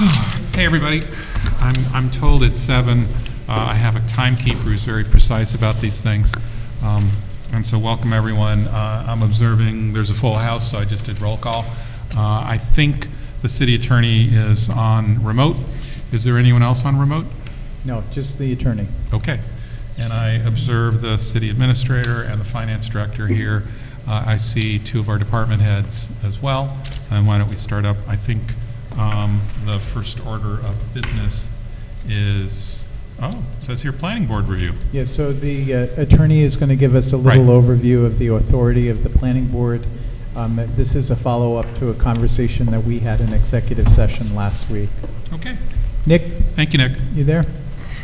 Hey, everybody. I'm told it's 7. I have a timekeeper who's very precise about these things. And so welcome, everyone. I'm observing there's a full house, so I just did roll call. I think the city attorney is on remote. Is there anyone else on remote? No, just the attorney. Okay. And I observe the city administrator and the finance director here. I see 2 of our department heads as well. And why don't we start up? I think the first order of business is, it says here planning board review. Yeah, so the attorney is going to give us a little overview of the authority of the planning board. This is a follow-up to a conversation that we had in executive session last week. Okay. Nick? Thank you, Nick. You there?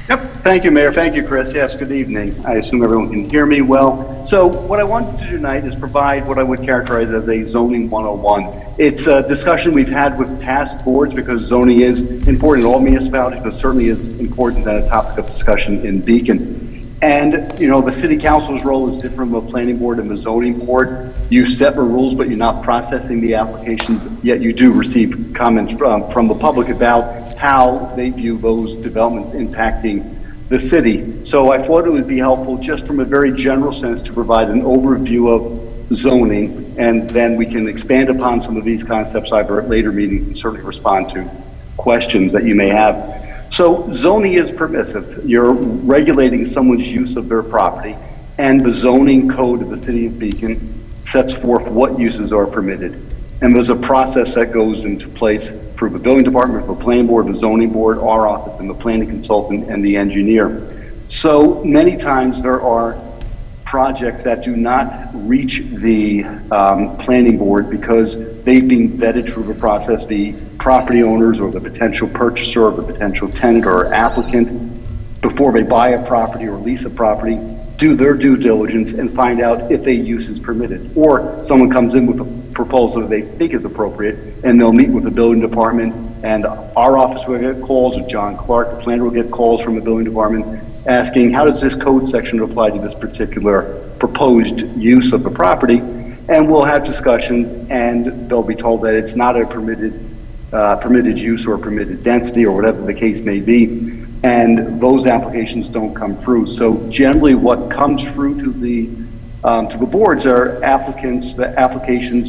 Yep. Thank you, Mayor. Thank you, Chris. Yes, good evening. I assume everyone can hear me well. So what I wanted to do tonight is provide what I would characterize as a zoning 101. It's a discussion we've had with past boards because zoning is important in all municipalities, but certainly is important as a topic of discussion in Beacon. And, you know, the city council's role is different from the planning board and the zoning board. You set the rules, but you're not processing the applications, yet you do receive comments from the public about how they view those developments impacting the city. So I thought it would be helpful just from a very general sense to provide an overview of zoning, and then we can expand upon some of these concepts either at later meetings and certainly respond to questions that you may have. So zoning is permissive. You're regulating someone's use of their property, and the zoning code of the city of Beacon sets forth what uses are permitted. And there's a process that goes into place for the building department, for the planning board, the zoning board, our office, and the planning consultant and the engineer. So many times there are projects that do not reach the planning board because they've been vetted through the process. The property owners or the potential purchaser or the potential tenant or applicant, before they buy a property or lease a property, do their due diligence and find out if a use is permitted. Or someone comes in with a proposal that they think is appropriate, and they'll meet with the building department, and our office will get calls, or John Clark, the planner, will get calls from the building department asking, how does this code section apply to this particular proposed use of the property? And we'll have discussion, and they'll be told that it's not a permitted use or permitted density or whatever the case may be, and those applications don't come through. So generally what comes through to the boards are applications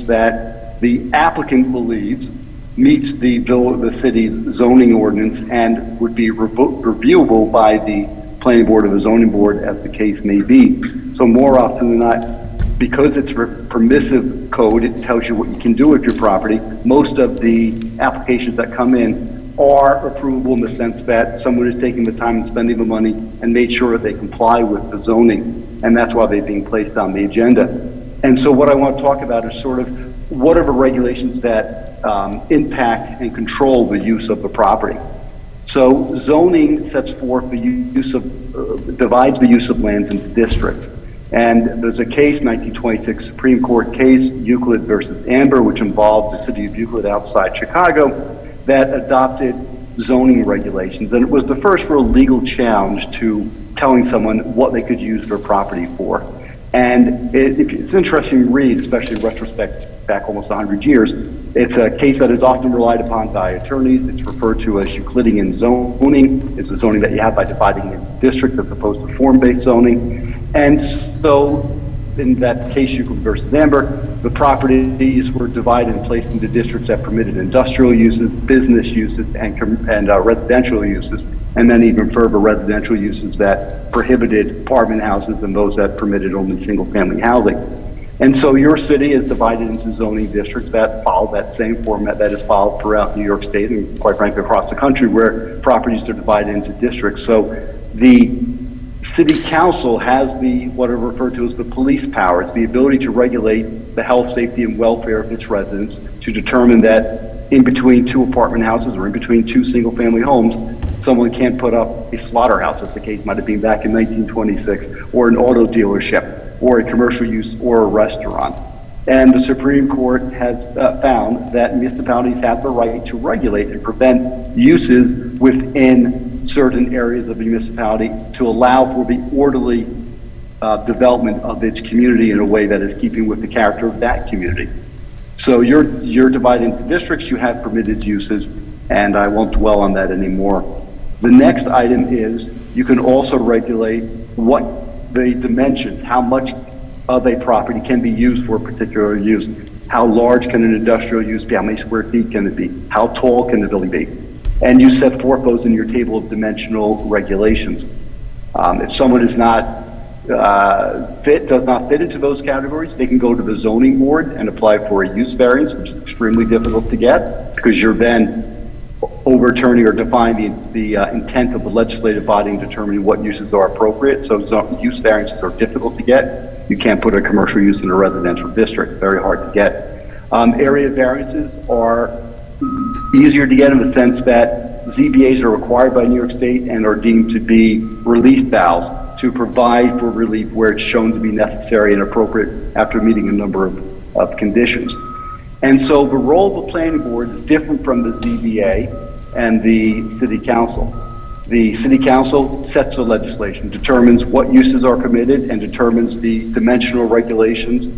that the applicant believes meets the city's zoning ordinance and would be reviewable by the planning board or the zoning board as the case may be. So more often than not, because it's a permissive code, it tells you what you can do with your property. Most of the applications that come in are approvable in the sense that someone is taking the time and spending the money and made sure that they comply with the zoning, and that's why they're being placed on the agenda. And so what I want to talk about is sort of what are the regulations that impact and control the use of the property. So zoning sets forth the use of, divides the use of lands into districts. And there's a case, 1926 Supreme Court case, Euclid versus Amber, which involved the city of Euclid outside Chicago, that adopted zoning regulations. And it was the first real legal challenge to telling someone what they could use their property for. And it's interesting to read, especially in retrospect back almost 100 years. It's a case that is often relied upon by attorneys. It's referred to as Euclidean zoning. It's the zoning that you have by dividing into districts as opposed to form-based zoning. And so in that case, Euclid versus Amber, the properties were divided and placed into districts that permitted industrial uses, business uses, and residential uses, and then even further residential uses that prohibited apartment houses and those that permitted only single-family housing. And so your city is divided into zoning districts that follow that same format that is followed throughout New York State and quite frankly across the country, where properties are divided into districts. So the city council has what are referred to as the police powers, the ability to regulate the health, safety, and welfare of its residents, to determine that in between 2 apartment houses or in between 2 single-family homes, someone can't put up a slaughterhouse, as the case might have been back in 1926, or an auto dealership, or a commercial use, or a restaurant. And the Supreme Court has found that municipalities have the right to regulate and prevent uses within certain areas of the municipality to allow for the orderly development of its community in a way that is keeping with the character of that community. So you're divided into districts, you have permitted uses, and I won't dwell on that anymore. The next item is you can also regulate what the dimensions, how much of a property can be used for a particular use. How large can an industrial use be? How many square feet can it be? How tall can the building be? And you set forth those in your table of dimensional regulations. If someone is not does not fit into those categories, they can go to the zoning board and apply for a use variance, which is extremely difficult to get because you're then overturning or defining the intent of the legislative body in determining what uses are appropriate. So use variances are difficult to get. You can't put a commercial use in a residential district, very hard to get. Area variances are easier to get in the sense that ZBAs are required by New York State and are deemed to be relief valves to provide for relief where it's shown to be necessary and appropriate after meeting a number of conditions. And so the role of the planning board is different from the ZBA and the city council. The city council sets the legislation, determines what uses are permitted, and determines the dimensional regulations,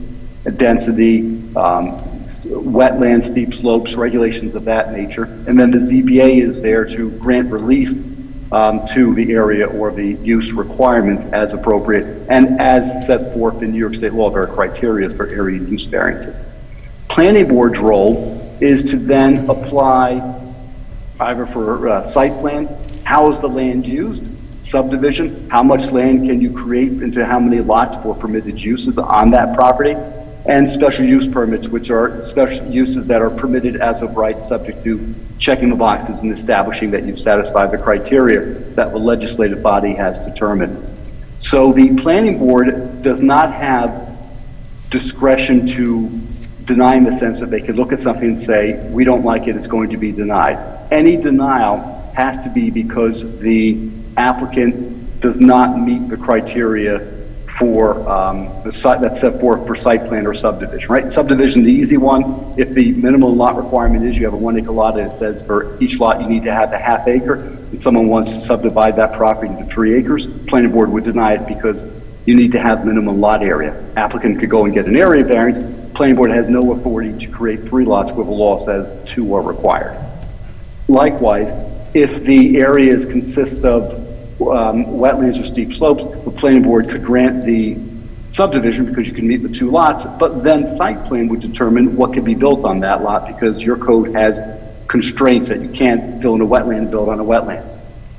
density, wetlands, steep slopes, regulations of that nature. And then the ZBA is there to grant relief to the area or the use requirements as appropriate and as set forth in New York State law. There are criteria for area and use variances. Planning board's role is to then apply either for site plan, how is the land used, subdivision, how much land can you create into how many lots for permitted uses on that property, and special use permits, which are special uses that are permitted as of right, subject to checking the boxes and establishing that you've satisfied the criteria that the legislative body has determined. So the planning board does not have discretion to deny in the sense that they could look at something and say, we don't like it, it's going to be denied. Any denial has to be because the applicant does not meet the criteria for the site that's set forth for site plan or subdivision, right? Subdivision, the easy one. If the minimum lot requirement is you have a 1 acre lot and it says for each lot you need to have a half acre, and someone wants to subdivide that property into 3 acres, planning board would deny it because you need to have minimum lot area. Applicant could go and get an area variance. Planning board has no authority to create 3 lots where the law says 2 are required. Likewise, if the areas consist of wetlands or steep slopes, the planning board could grant the subdivision because you can meet the 2 lots, but then site plan would determine what can be built on that lot because your code has constraints that you can't fill in a wetland and build on a wetland.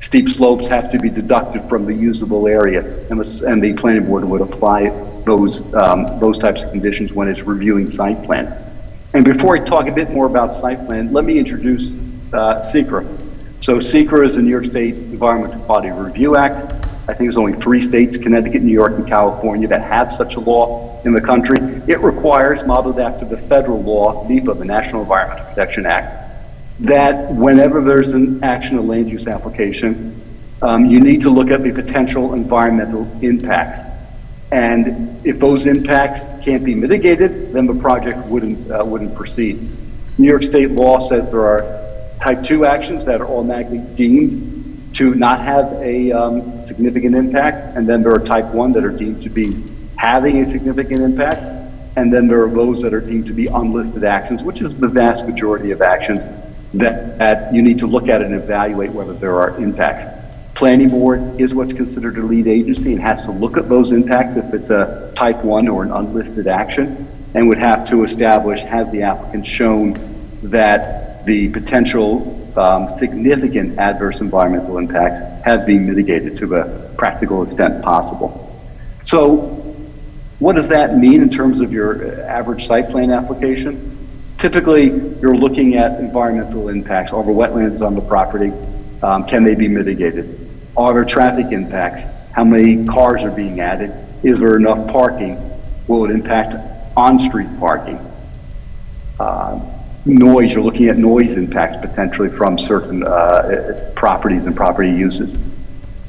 Steep slopes have to be deducted from the usable area, and the planning board would apply those types of conditions when it's reviewing site plan. And before I talk a bit more about site plan, let me introduce SECRA. So SECRA is the New York State Environmental Quality Review Act. I think there's only 3 states, Connecticut, New York, and California, that have such a law in the country. It requires, modeled after the federal law, NEPA, the National Environmental Protection Act, that whenever there's an action, a land use application, you need to look at the potential environmental impacts. And if those impacts can't be mitigated, then the project wouldn't proceed. New York State law says there are Type 2 actions that are automatically deemed to not have a significant impact, and then there are Type 1 that are deemed to be having a significant impact, and then there are those that are deemed to be unlisted actions, which is the vast majority of actions that you need to look at and evaluate whether there are impacts. Planning board is what's considered a lead agency and has to look at those impacts if it's a Type 1 or an unlisted action, and would have to establish, has the applicant shown that the potential significant adverse environmental impacts have been mitigated to the practical extent possible. So what does that mean in terms of your average site plan application? Typically, you're looking at environmental impacts. Are there wetlands on the property? Can they be mitigated? Are there traffic impacts? How many cars are being added? Is there enough parking? Will it impact on-street parking? Noise, you're looking at noise impacts potentially from certain properties and property uses.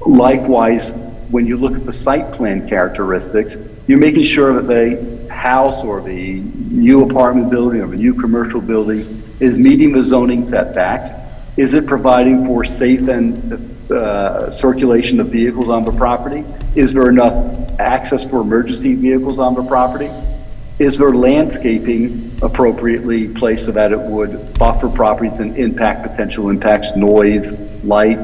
Likewise, when you look at the site plan characteristics, you're making sure that the house or the new apartment building or the new commercial building is meeting the zoning setbacks. Is it providing for safe and circulation of vehicles on the property? Is there enough access for emergency vehicles on the property? Is there landscaping appropriately placed so that it would buffer properties and impact potential impacts, noise, light,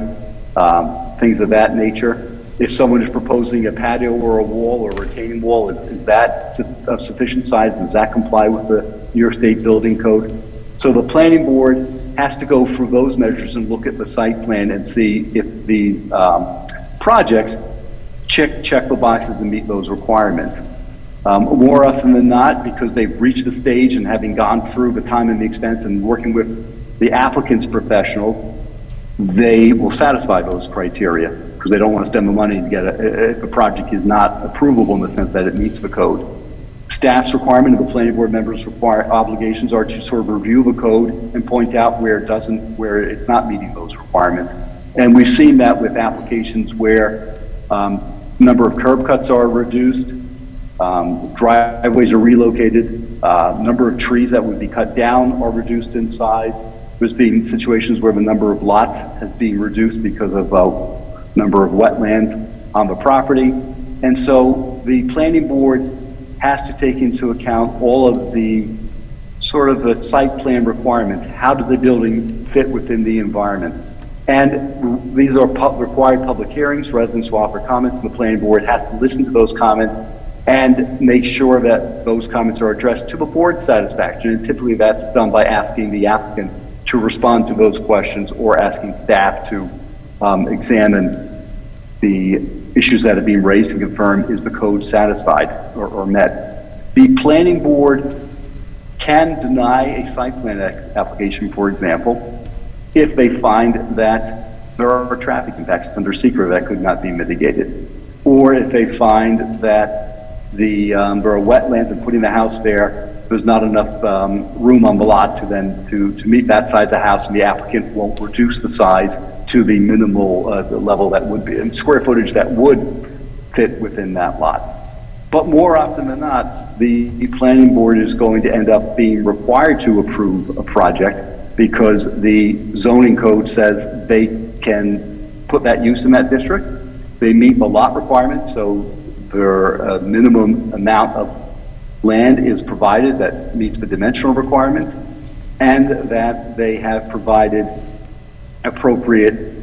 things of that nature? If someone is proposing a patio or a wall or a retaining wall, is that of sufficient size? Does that comply with the New York State Building Code? So the planning board has to go through those measures and look at the site plan and see if the projects check the boxes and meet those requirements. More often than not, because they've reached the stage and having gone through the time and the expense and working with the applicant's professionals, they will satisfy those criteria because they don't want to spend the money to get if a project is not approvable in the sense that it meets the code. Staff's requirement of the planning board members' obligations are to sort of review the code and point out where it's not meeting those requirements. And we've seen that with applications where number of curb cuts are reduced, driveways are relocated, number of trees that would be cut down are reduced in size. There's been situations where the number of lots has been reduced because of number of wetlands on the property. And so the planning board has to take into account all of the sort of the site plan requirements. How does the building fit within the environment? And these are required public hearings. Residents will offer comments, and the planning board has to listen to those comments and make sure that those comments are addressed to the board's satisfaction. And typically that's done by asking the applicant to respond to those questions or asking staff to examine the issues that are being raised and confirm is the code satisfied or met. The planning board can deny a site plan application, for example, if they find that there are traffic impacts under secret that could not be mitigated, or if they find that there are wetlands and putting the house there's not enough room on the lot to meet that size of house, and the applicant won't reduce the size to the minimal the level that would be, square footage that would fit within that lot. But more often than not, the planning board is going to end up being required to approve a project because the zoning code says they can put that use in that district. They meet the lot requirements, so their minimum amount of land is provided that meets the dimensional requirements, and that they have provided appropriate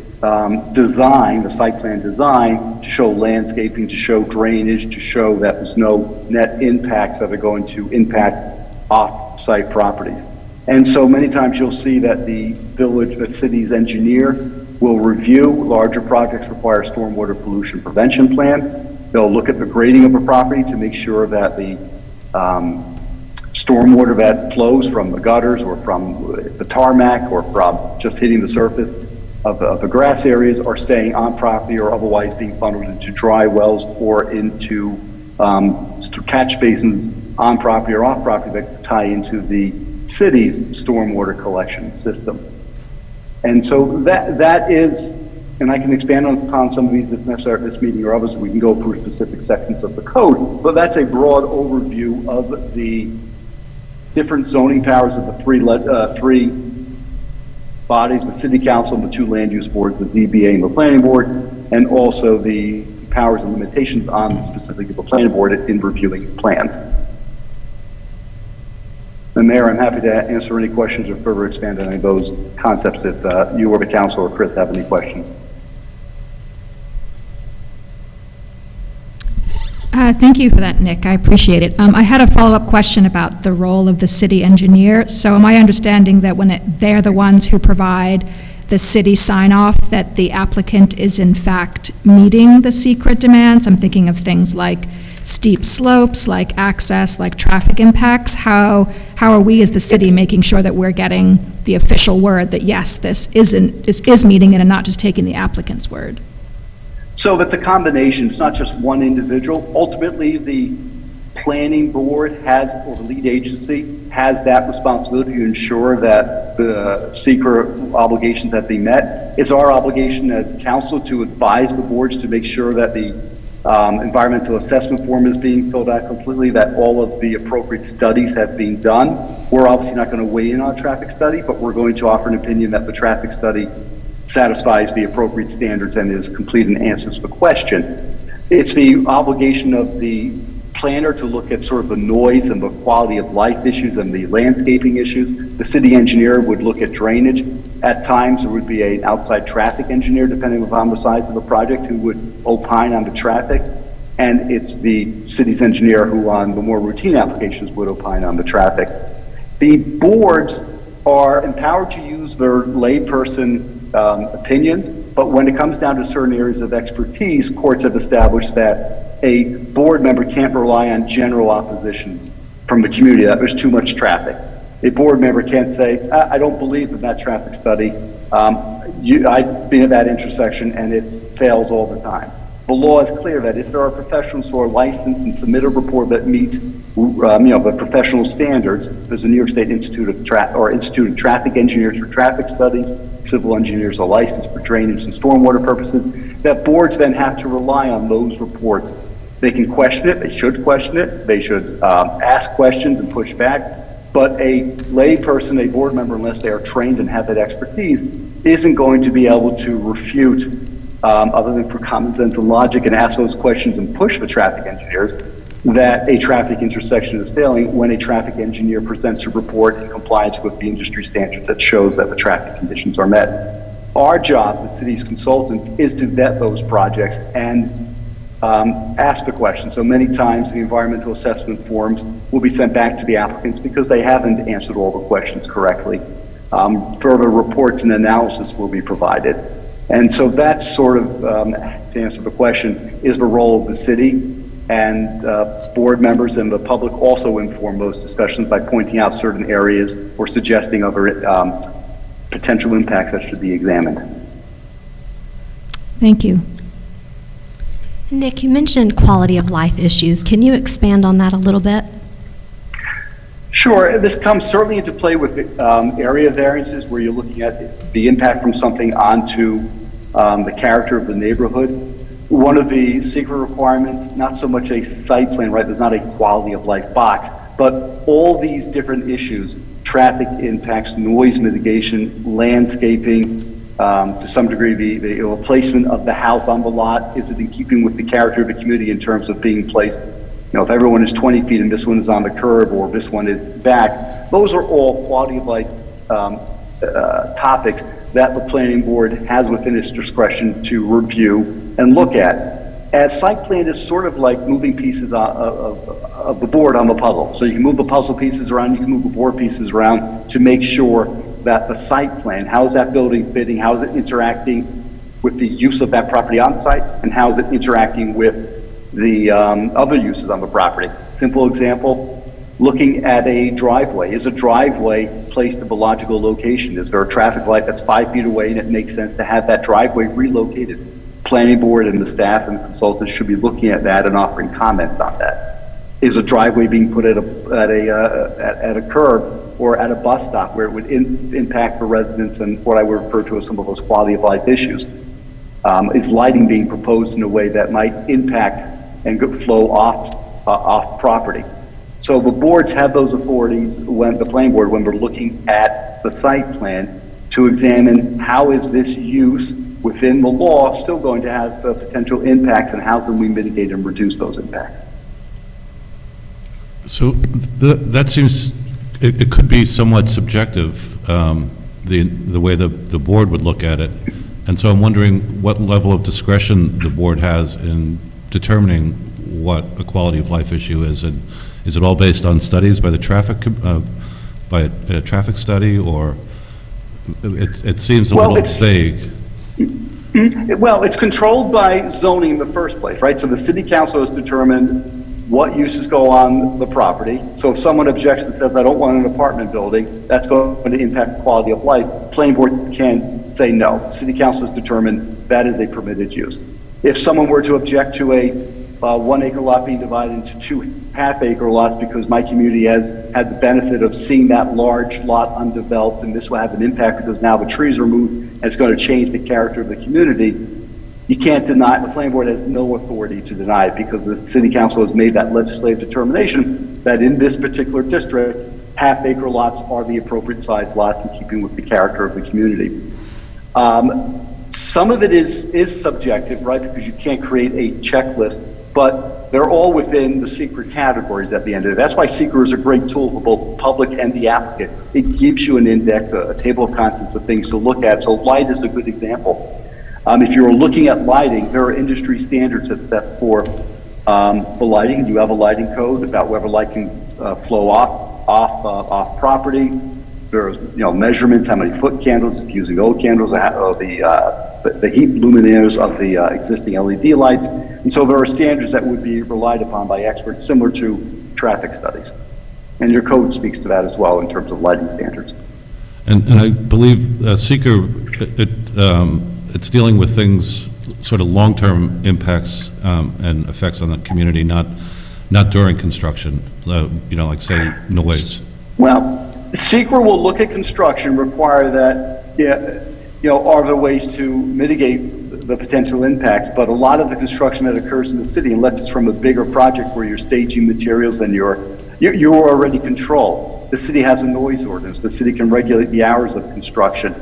design, the site plan design, to show landscaping, to show drainage, to show that there's no net impacts that are going to impact off-site properties. And so many times you'll see that the city's engineer will review larger projects require stormwater pollution prevention plan. They'll look at the grading of a property to make sure that the stormwater that flows from the gutters or from the tarmac or from just hitting the surface of the grass areas are staying on property or otherwise being funneled into dry wells or into catch basins on property or off property that tie into the city's stormwater collection system. And so that is, and I can expand upon some of these if necessary at this meeting or others, we can go through specific sections of the code, but that's a broad overview of the different zoning powers of the three bodies, the city council and the two land use boards, the ZBA and the planning board, and also the powers and limitations on specifically the planning board in reviewing plans. And Mayor, I'm happy to answer any questions or further expand on any of those concepts if you or the council or Chris have any questions. Thank you for that, Nick. I appreciate it. I had a follow-up question about the role of the city engineer. So am I understanding that when they're the ones who provide the city sign-off, that the applicant is in fact meeting the secret demands? I'm thinking of things like steep slopes, like access, like traffic impacts. How are we as the city making sure that we're getting the official word that yes, this is meeting it and not just taking the applicant's word? So it's a combination. It's not just one individual. Ultimately, the planning board has, or the lead agency, has that responsibility to ensure that the secret obligations have been met. It's our obligation as council to advise the boards to make sure that the environmental assessment form is being filled out completely, that all of the appropriate studies have been done. We're obviously not going to weigh in on a traffic study, but we're going to offer an opinion that the traffic study satisfies the appropriate standards and is complete and answers the question. It's the obligation of the planner to look at sort of the noise and the quality of life issues and the landscaping issues. The city engineer would look at drainage. At times, there would be an outside traffic engineer, depending upon the size of the project, who would opine on the traffic. And it's the city's engineer who, on the more routine applications, would opine on the traffic. The boards are empowered to use their layperson opinions, but when it comes down to certain areas of expertise, courts have established that a board member can't rely on general oppositions from the community that there's too much traffic. A board member can't say, I don't believe in that traffic study. I've been at that intersection and it fails all the time. The law is clear that if there are professionals who are licensed and submit a report that meet, the professional standards, there's a New York State Institute of Traffic Engineers for traffic studies, civil engineers are licensed for drainage and stormwater purposes, that boards then have to rely on those reports. They can question it, they should question it, they should ask questions and push back, but a lay person, a board member, unless they are trained and have that expertise, isn't going to be able to refute, other than for common sense and logic, and ask those questions and push the traffic engineers that a traffic intersection is failing when a traffic engineer presents a report in compliance with the industry standard that shows that the traffic conditions are met. Our job, the city's consultants, is to vet those projects and ask the question. So many times the environmental assessment forms will be sent back to the applicants because they haven't answered all the questions correctly. Further reports and analysis will be provided. And so that's sort of, to answer the question, is the role of the city. And board members and the public also inform those discussions by pointing out certain areas or suggesting other potential impacts that should be examined. Thank you. Nick, you mentioned quality of life issues. Can you expand on that a little bit? Sure. This comes certainly into play with area variances, where you're looking at the impact from something onto the character of the neighborhood. One of the secret requirements, not so much a site plan, right? There's not a quality of life box, but all these different issues, traffic impacts, noise mitigation, landscaping, to some degree, the placement of the house on the lot, is it in keeping with the character of the community in terms of being placed? If everyone is 20 feet and this one is on the curb or this one is back, those are all quality of life topics that the planning board has within its discretion to review and look at. As site plan is sort of like moving pieces of the board on the puzzle. So you can move the puzzle pieces around, you can move the board pieces around to make sure that the site plan, how is that building fitting, how is it interacting with the use of that property on site, and how is it interacting with the other uses on the property. Simple example, looking at a driveway. Is a driveway placed in the logical location? Is there a traffic light that's 5 feet away and it makes sense to have that driveway relocated? Planning board and the staff and consultants should be looking at that and offering comments on that. Is a driveway being put at a curb or at a bus stop where it would impact the residents and what I would refer to as some of those quality of life issues? Is lighting being proposed in a way that might impact and flow off property? So the boards have those authorities, when the planning board, when we're looking at the site plan, to examine how is this use within the law still going to have potential impacts, and how can we mitigate and reduce those impacts? So that seems, it could be somewhat subjective, the way the board would look at it. And so I'm wondering what level of discretion the board has in determining what a quality of life issue is. And is it all based on studies by the traffic, by a traffic study, or it seems a little vague? Well, it's controlled by zoning in the first place, right? So the city council has determined what uses go on the property. So if someone objects and says, I don't want an apartment building, that's going to impact quality of life, planning board can say no. City council has determined that is a permitted use. If someone were to object to a 1 acre lot being divided into 2 half-acre lots because my community has had the benefit of seeing that large lot undeveloped, and this will have an impact because now the trees are moved and it's going to change the character of the community, you can't deny, the planning board has no authority to deny it because the city council has made that legislative determination that in this particular district, half-acre lots are the appropriate size lots in keeping with the character of the community. Some of it is subjective, right? Because you can't create a checklist but they're all within the secret categories at the end of it. That's why secret is a great tool for both public and the applicant. It gives you an index, a table of contents of things to look at. So light is a good example. If you're looking at lighting, there are industry standards that's set for lighting. You have a lighting code about whether light can flow off property. There's measurements, how many foot candles, if you're using old candles, the heat luminaires of the existing LED lights. And so there are standards that would be relied upon by experts, similar to traffic studies. And your code speaks to that as well in terms of lighting standards. And I believe seeker, it's dealing with things, sort of long-term impacts and effects on the community, not during construction, like say noise. Well, SECR will look at construction, require that, are there ways to mitigate the potential impact, but a lot of the construction that occurs in the city, unless it's from a bigger project where you're staging materials and you're already controlled. The city has a noise ordinance. The city can regulate the hours of construction.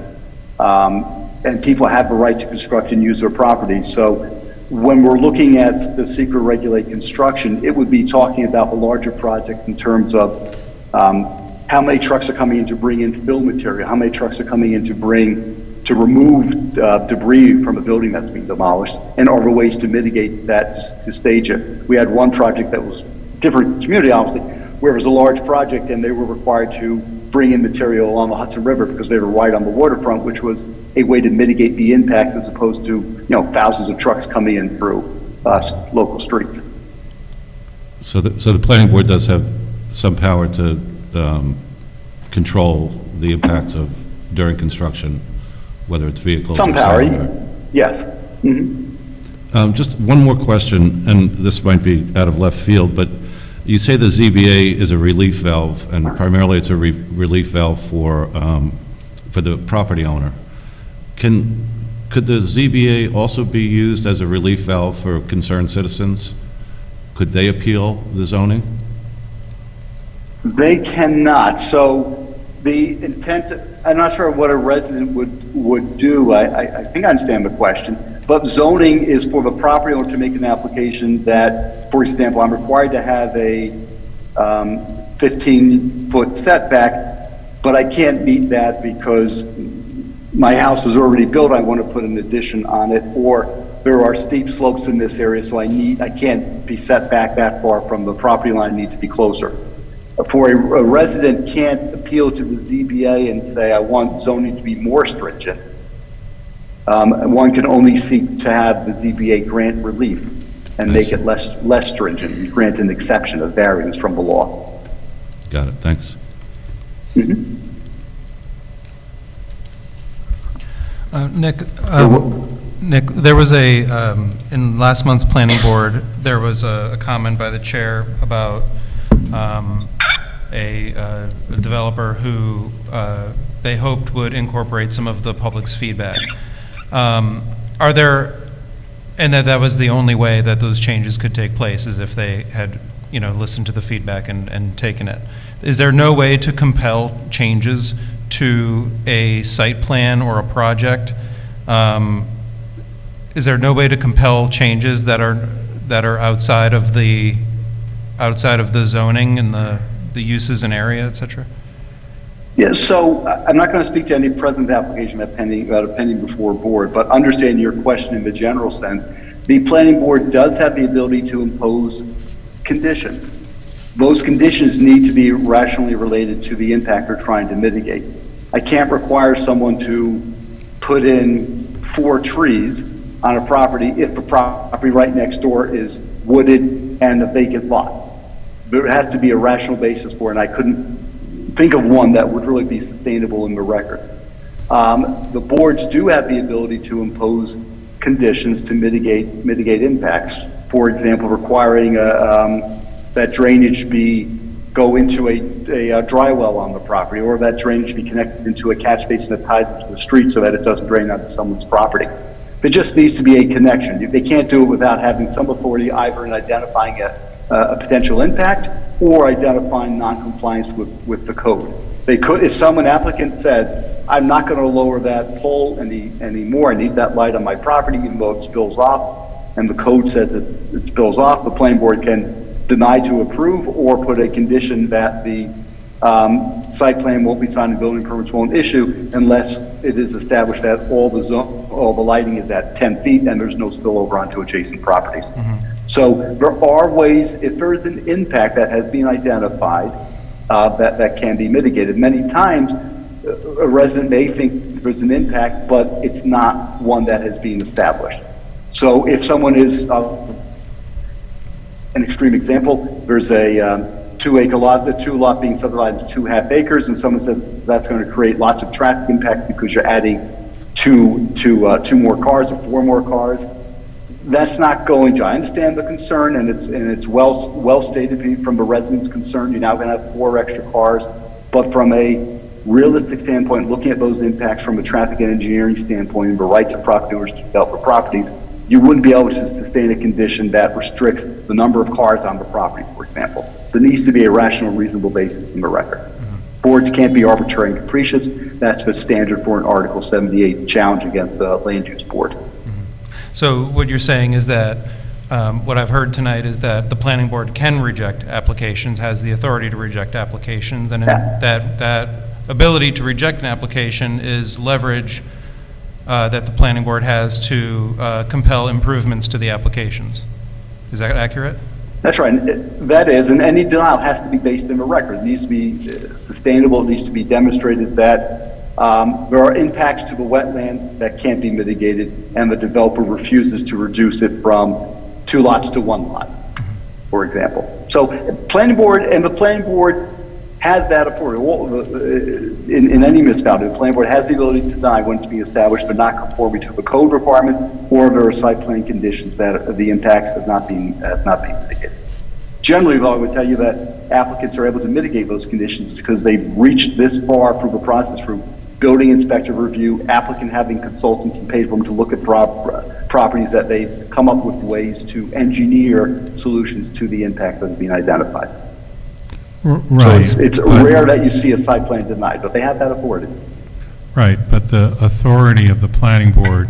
And people have the right to construct and use their property. So when we're looking at the SECR regulate construction, it would be talking about the larger project in terms of how many trucks are coming in to bring in fill material, how many trucks are coming in to remove debris from a building that's being demolished, and are there ways to mitigate that, to stage it. We had one project that was different community, obviously, where it was a large project and they were required to bring in material along the Hudson River because they were right on the waterfront, which was a way to mitigate the impacts as opposed to, thousands of trucks coming in through local streets. So the planning board does have some power to control the impacts of during construction, whether it's vehicles Some or power, sound. yes. Mm-hmm. Just one more question, and this might be out of left field, but you say the ZBA is a relief valve, and primarily it's a relief valve for the property owner. Could the ZBA also be used as a relief valve for concerned citizens? Could they appeal the zoning? They cannot. So the intent, I'm not sure what a resident would do. I think I understand the question. But zoning is for the property owner to make an application that, for example, I'm required to have a 15-foot setback, but I can't meet that because my house is already built. I want to put an addition on it, or there are steep slopes in this area, so I can't be set back that far from the property line. I need to be closer. For a resident can't appeal to the ZBA and say, I want zoning to be more stringent. One can only seek to have the ZBA grant relief and make it less stringent, and grant an exception, a variance from the law. Got it, thanks. Mm-hmm. Nick, there was in last month's planning board, there was a comment by the chair about a developer who they hoped would incorporate some of the public's feedback. Are there, and that was the only way that those changes could take place, is if they had, listened to the feedback and taken it. Is there no way to compel changes to a site plan or a project? Is there no way to compel changes that are outside of the zoning and the uses and area, et cetera? Yeah, so I'm not going to speak to any present application about pending before a board, but understand your question in the general sense. The planning board does have the ability to impose conditions. Those conditions need to be rationally related to the impact they're trying to mitigate. I can't require someone to put in 4 trees on a property if the property right next door is wooded and a vacant lot. There has to be a rational basis for it, and I couldn't think of one that would really be sustainable in the record. The boards do have the ability to impose conditions to mitigate impacts. For example, requiring that drainage go into a dry well on the property, or that drainage be connected into a catch basin that ties into the street so that it doesn't drain onto someone's property. There just needs to be a connection. They can't do it without having some authority either in identifying a potential impact or identifying non-compliance with the code. They could, if an applicant says, I'm not going to lower that pole anymore, I need that light on my property even though it spills off, and the code says that it spills off, the planning board can deny to approve or put a condition that the site plan won't be signed and building permits won't issue unless it is established that all the lighting is at 10 feet and there's no spillover onto adjacent properties. So there are ways, if there is an impact that has been identified, that can be mitigated. Many times, a resident may think there's an impact, but it's not one that has been established. So if someone is, an extreme example, there's a 2-acre lot, the 2 lot being subdivided to 2.5 acres, and someone said that's going to create lots of traffic impact because you're adding two more cars or 4 more cars. That's not going to. I understand the concern, and it's well stated from the residents' concern. You're now going to have 4 extra cars, but from a realistic standpoint, looking at those impacts from a traffic and engineering standpoint, and the rights of property owners to develop the properties, you wouldn't be able to sustain a condition that restricts the number of cars on the property, for example. There needs to be a rational, reasonable basis in the record. Boards can't be arbitrary and capricious. That's the standard for an Article 78 challenge against the land use board. So what you're saying is that, what I've heard tonight is that the planning board can reject applications, has the authority to reject applications, and that ability to reject an application is leverage that the planning board has to compel improvements to the applications. Is that accurate? That's right. That is, and any denial has to be based in the record. It needs to be sustainable. It needs to be demonstrated that there are impacts to the wetland that can't be mitigated, and the developer refuses to reduce it from 2 lots to 1 lot, for example. So the planning board has that authority. In any municipality, the planning board has the ability to deny when it's being established, but not conforming to the code requirement, or there are site plan conditions that the impacts have not been mitigated. Generally, though, I would tell you that applicants are able to mitigate those conditions because they've reached this far through the process, through building inspector review, applicant having consultants and paid for them to look at properties, that they've come up with ways to engineer solutions to the impacts that have been identified. Right. So it's rare that you see a site plan denied, but they have that authority. Right, but the authority of the planning board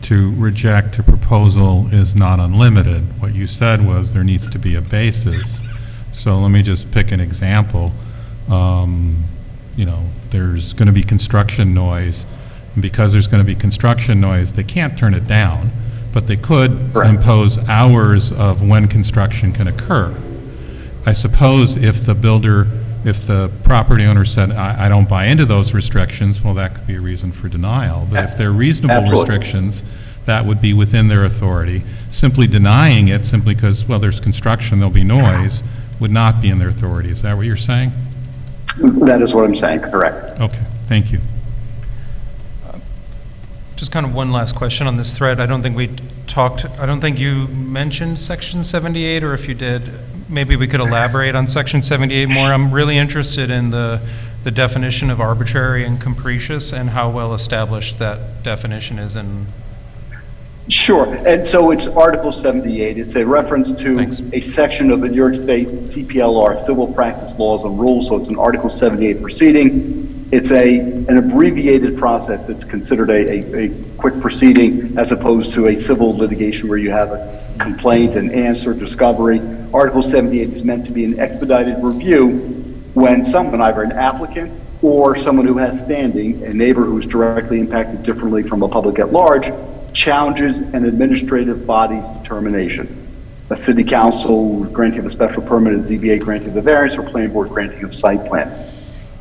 to reject a proposal is not unlimited. What you said was there needs to be a basis. So let me just pick an example. There's going to be construction noise, and because there's going to be construction noise, they can't turn it down, but they could impose hours of when construction can occur. I suppose if the property owner said, I don't buy into those restrictions, well, that could be a reason for denial. But if they're reasonable restrictions, that would be within their authority. Simply denying it, simply because, well, there's construction, there'll be noise, would not be in their authority. Is that what you're saying? That is what I'm saying, correct. Okay, thank you. Just kind of one last question on this thread. I don't think you mentioned Section 78, or if you did, maybe we could elaborate on Section 78 more. I'm really interested in the definition of arbitrary and capricious and how well established that definition is in. Sure, and so it's Article 78. It's a reference to a section of the New York State CPLR, Civil Practice Laws and Rules, so it's an Article 78 proceeding. It's an abbreviated process. It's considered a quick proceeding as opposed to a civil litigation where you have a complaint and answer, discovery. Article 78 is meant to be an expedited review when someone, either an applicant or someone who has standing, a neighbor who's directly impacted differently from the public at large, challenges an administrative body's determination. A city council granting of a special permit, a ZBA granting of the variance, or planning board granting of site plan.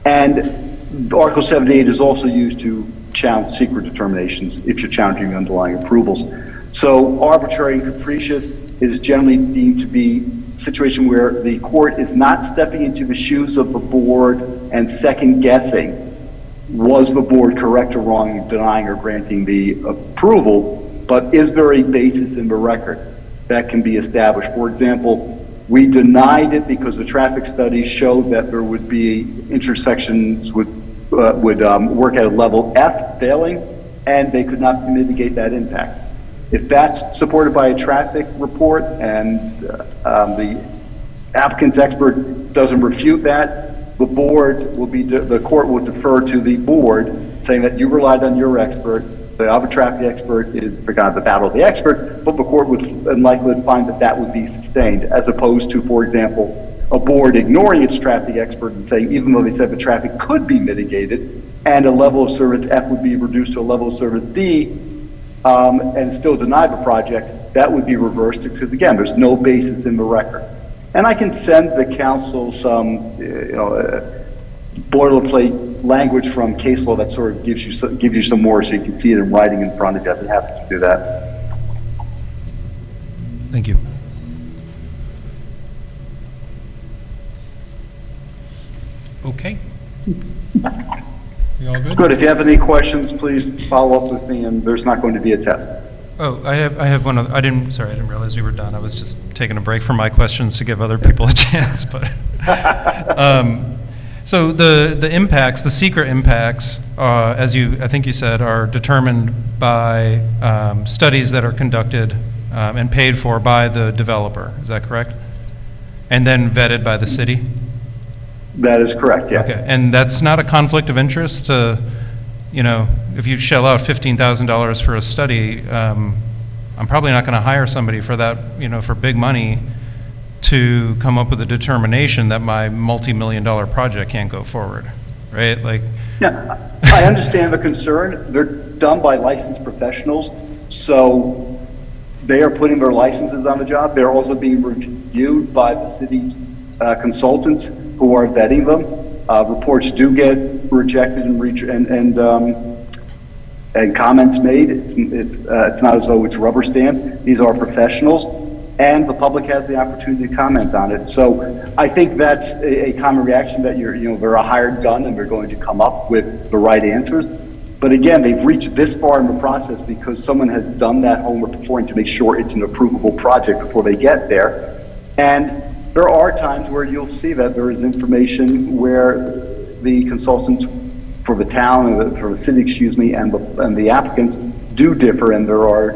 And Article 78 is also used to challenge secret determinations if you're challenging the underlying approvals. So arbitrary and capricious is generally deemed to be a situation where the court is not stepping into the shoes of the board and second guessing, was the board correct or wrong in denying or granting the approval, but is there a basis in the record that can be established? For example, we denied it because the traffic studies showed that there would be intersections would work at a level F failing, and they could not mitigate that impact. If that's supported by a traffic report and the applicant's expert doesn't refute that, the court will defer to the board, saying that you relied on your expert, the other traffic expert is forgot the battle of the expert, but the court would likely find that that would be sustained, as opposed to, for example, a board ignoring its traffic expert and saying, even though they said the traffic could be mitigated, and a level of service F would be reduced to a level of service D, and still deny the project, that would be reversed, because again, there's no basis in the record. And I can send the council some, boilerplate language from case law that sort of gives you some more, so you can see it in writing in front of you. I'd be happy to do that. Thank you. Okay. We all good? Good. If you have any questions, please follow up with me, and there's not going to be a test. Oh, I have one other, I didn't realize we were done. I was just taking a break from my questions to give other people a chance, but. So the impacts, the secret impacts, I think you said, are determined by studies that are conducted and paid for by the developer. Is that correct? And then vetted by the city? That is correct, yes. Okay, and that's not a conflict of interest to, if you shell out $15,000 for a study, I'm probably not going to hire somebody for that, for big money to come up with a determination that my multi-million-dollar project can't go forward, right? Yeah, I understand the concern. They're done by licensed professionals, so they are putting their licenses on the job. They're also being reviewed by the city's consultants who are vetting them. Reports do get rejected and comments made. It's not as though it's rubber stamped. These are professionals, and the public has the opportunity to comment on it. So I think that's a common reaction, that they're a hired gun and they're going to come up with the right answers. But again, they've reached this far in the process because someone has done that homework before, and to make sure it's an approvable project before they get there. And there are times where you'll see that there is information where the consultants for the town, for the city, and the applicants do differ, and there are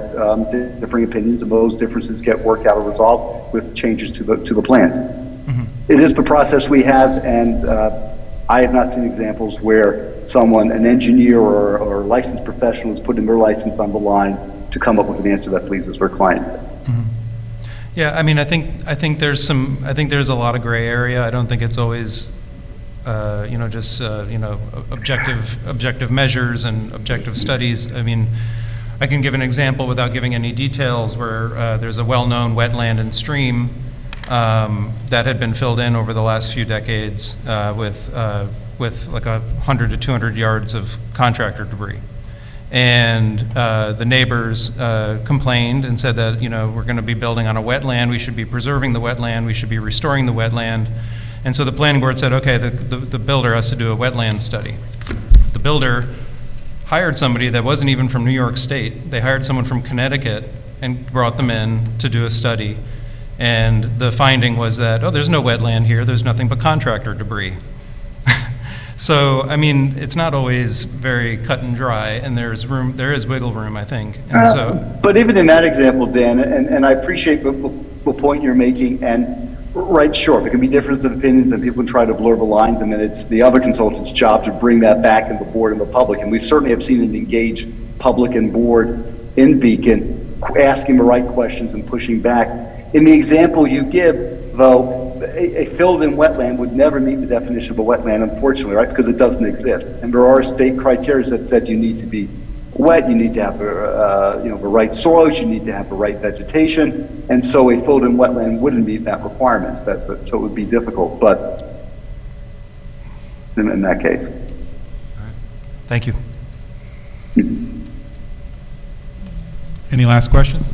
differing opinions, and those differences get worked out or resolved with changes to the plans. Mm-hmm. It is the process we have, and I have not seen examples where an engineer or licensed professional is putting their license on the line to come up with an answer that pleases their client. Mm-hmm. Yeah, I mean, I think there's a lot of gray area. I don't think it's always, objective measures and objective studies. I mean, I can give an example without giving any details where there's a well-known wetland and stream that had been filled in over the last few decades with like 100 to 200 yards of contractor debris. And the neighbors complained and said that, we're going to be building on a wetland, we should be preserving the wetland, we should be restoring the wetland. And so the planning board said, okay, the builder has to do a wetland study. The builder hired somebody that wasn't even from New York State. They hired someone from Connecticut and brought them in to do a study. And the finding was that, there's no wetland here, there's nothing but contractor debris. So, I mean, it's not always very cut and dry, and there is wiggle room, I think. And but even in that example, Dan, and I appreciate the point you're making, and right, sure, there can be differences of opinions and people can try to blur the lines, and then it's the other consultant's job to bring that back in the board and the public. And we certainly have seen an engaged public and board in Beacon, asking the right questions and pushing back. In the example you give, though, a filled-in wetland would never meet the definition of a wetland, unfortunately, right? Because it doesn't exist. And there are state criteria that said you need to be wet, you need to have the right soils, you need to have the right vegetation, and so a filled-in wetland wouldn't meet that requirement. So it would be difficult, but in that case. All right. Thank you. Any last questions?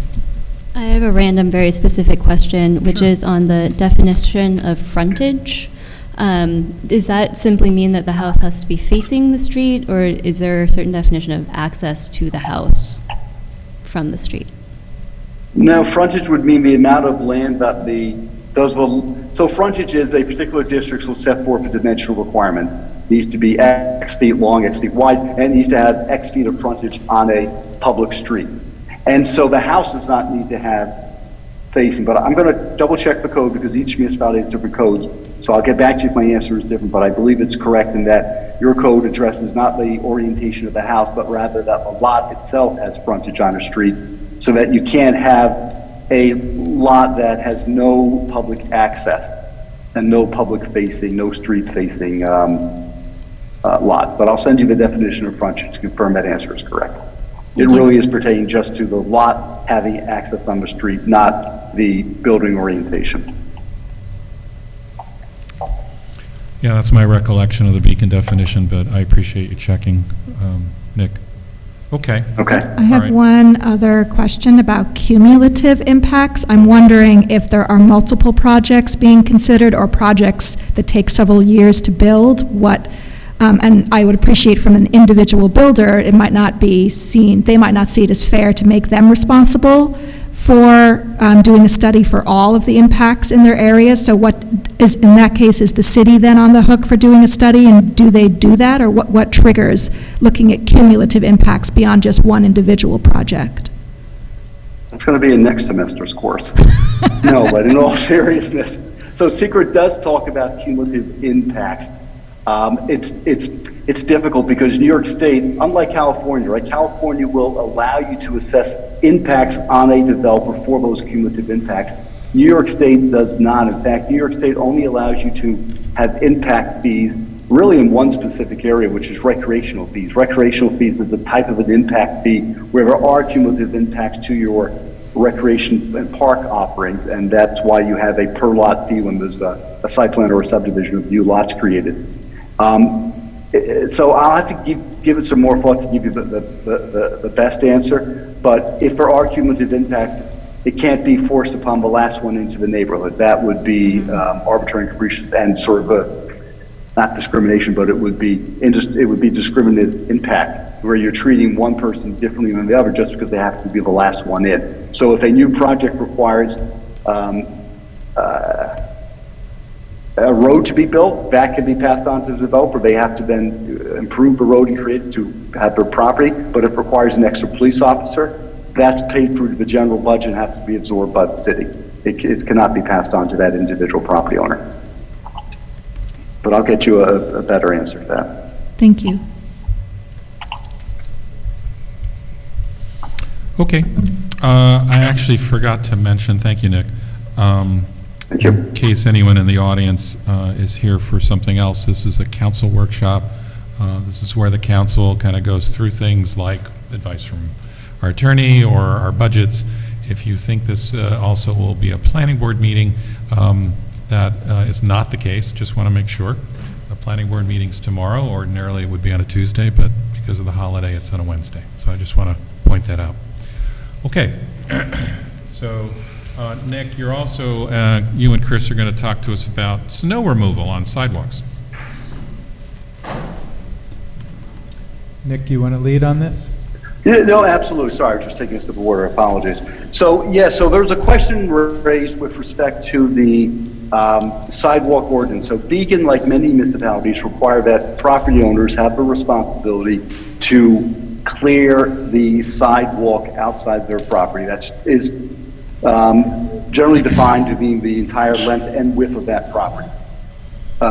I have a random, very specific question, which is on the definition of frontage. Does that simply mean that the house has to be facing the street, or is there a certain definition of access to the house from the street? No, frontage would mean the amount of land that so frontage is a particular district will set forth the dimensional requirements. It needs to be X feet long, X feet wide, and it needs to have X feet of frontage on a public street. And so the house does not need to have facing, but I'm going to double check the code because each municipality has different codes. So I'll get back to you if my answer is different, but I believe it's correct in that your code addresses not the orientation of the house, but rather that the lot itself has frontage on a street, so that you can't have a lot that has no public access and no public facing, no street facing lot. But I'll send you the definition of frontage to confirm that answer is correct. It really is pertaining just to the lot having access on the street, not the building orientation. Yeah, that's my recollection of the beacon definition, but I appreciate you checking, Nick. Okay. Okay. I have All right. one other question about cumulative impacts. I'm wondering if there are multiple projects being considered or projects that take several years to build, and I would appreciate from an individual builder, it might not be seen, they might not see it as fair to make them responsible for doing a study for all of the impacts in their area. So what is, in that case, is the city then on the hook for doing a study, and do they do that, or what triggers looking at cumulative impacts beyond just one individual project? It's going to be in next semester's course. No, but in all seriousness, so Secret does talk about cumulative impacts. It's difficult because New York State, unlike California, right? California will allow you to assess impacts on a developer for those cumulative impacts. New York State does not. In fact, New York State only allows you to have impact fees really in one specific area, which is recreational fees. Recreational fees is a type of an impact fee where there are cumulative impacts to your recreation and park offerings, and that's why you have a per lot fee when there's a site plan or a subdivision of new lots created. So I'll have to give it some more thought to give you the best answer, but if there are cumulative impacts, it can't be forced upon the last one into the neighborhood. That would be arbitrary and capricious and sort of not discrimination, but it would be discriminative impact, where you're treating one person differently than the other just because they happen to be the last one in. So if a new project requires a road to be built, that can be passed on to the developer. They have to then improve the road and create it to have their property. But if it requires an extra police officer, that's paid through the general budget and has to be absorbed by the city. It cannot be passed on to that individual property owner. But I'll get you a better answer to that. Thank you. Okay. I actually forgot to mention, thank you, Nick. Thank you. In case anyone in the audience is here for something else, this is a council workshop. This is where the council kind of goes through things like advice from our attorney or our budgets. If you think this also will be a planning board meeting, that is not the case. Just want to make sure. The planning board meeting's tomorrow. Ordinarily it would be on a Tuesday, but because of the holiday, it's on a Wednesday. So I just want to point that out. Okay. So, Nick, you're also, you and Chris are going to talk to us about snow removal on sidewalks. Nick, you want to lead on this? Yeah, no, absolutely. Sorry, just taking a sip of water. Apologies. So, yeah, so there's a question raised with respect to the sidewalk ordinance. So Beacon, like many municipalities, require that property owners have the responsibility to clear the sidewalk outside their property. That is generally defined to be the entire length and width of that property,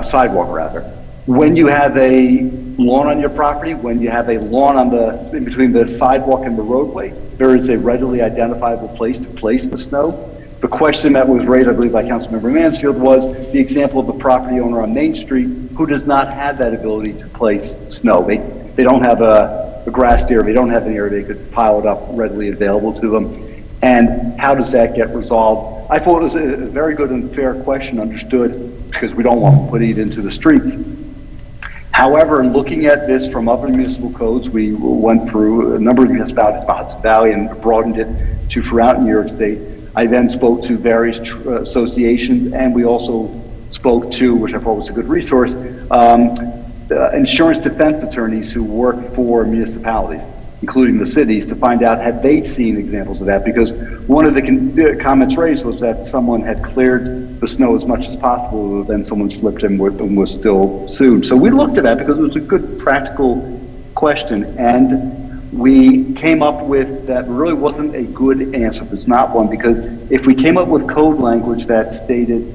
sidewalk rather. When you have a lawn on your property, when you have a lawn on in between the sidewalk and the roadway, there is a readily identifiable place to place the snow. The question that was raised, I believe, by Councilmember Mansfield was the example of the property owner on Main Street who does not have that ability to place snow. They don't have a grassed area, they don't have an area they could pile it up readily available to them. And how does that get resolved? I thought it was a very good and fair question, understood, because we don't want to put it into the streets. However, in looking at this from other municipal codes, we went through a number of municipalities, Hudson Valley, and broadened it to throughout New York State. I then spoke to various associations, and we also spoke to, which I thought was a good resource, insurance defense attorneys who work for municipalities, including the cities, to find out had they seen examples of that, because one of the comments raised was that someone had cleared the snow as much as possible, then someone slipped and was still sued. So we looked at that because it was a good practical question, and we came up with that really wasn't a good answer. It's not one, because if we came up with code language that stated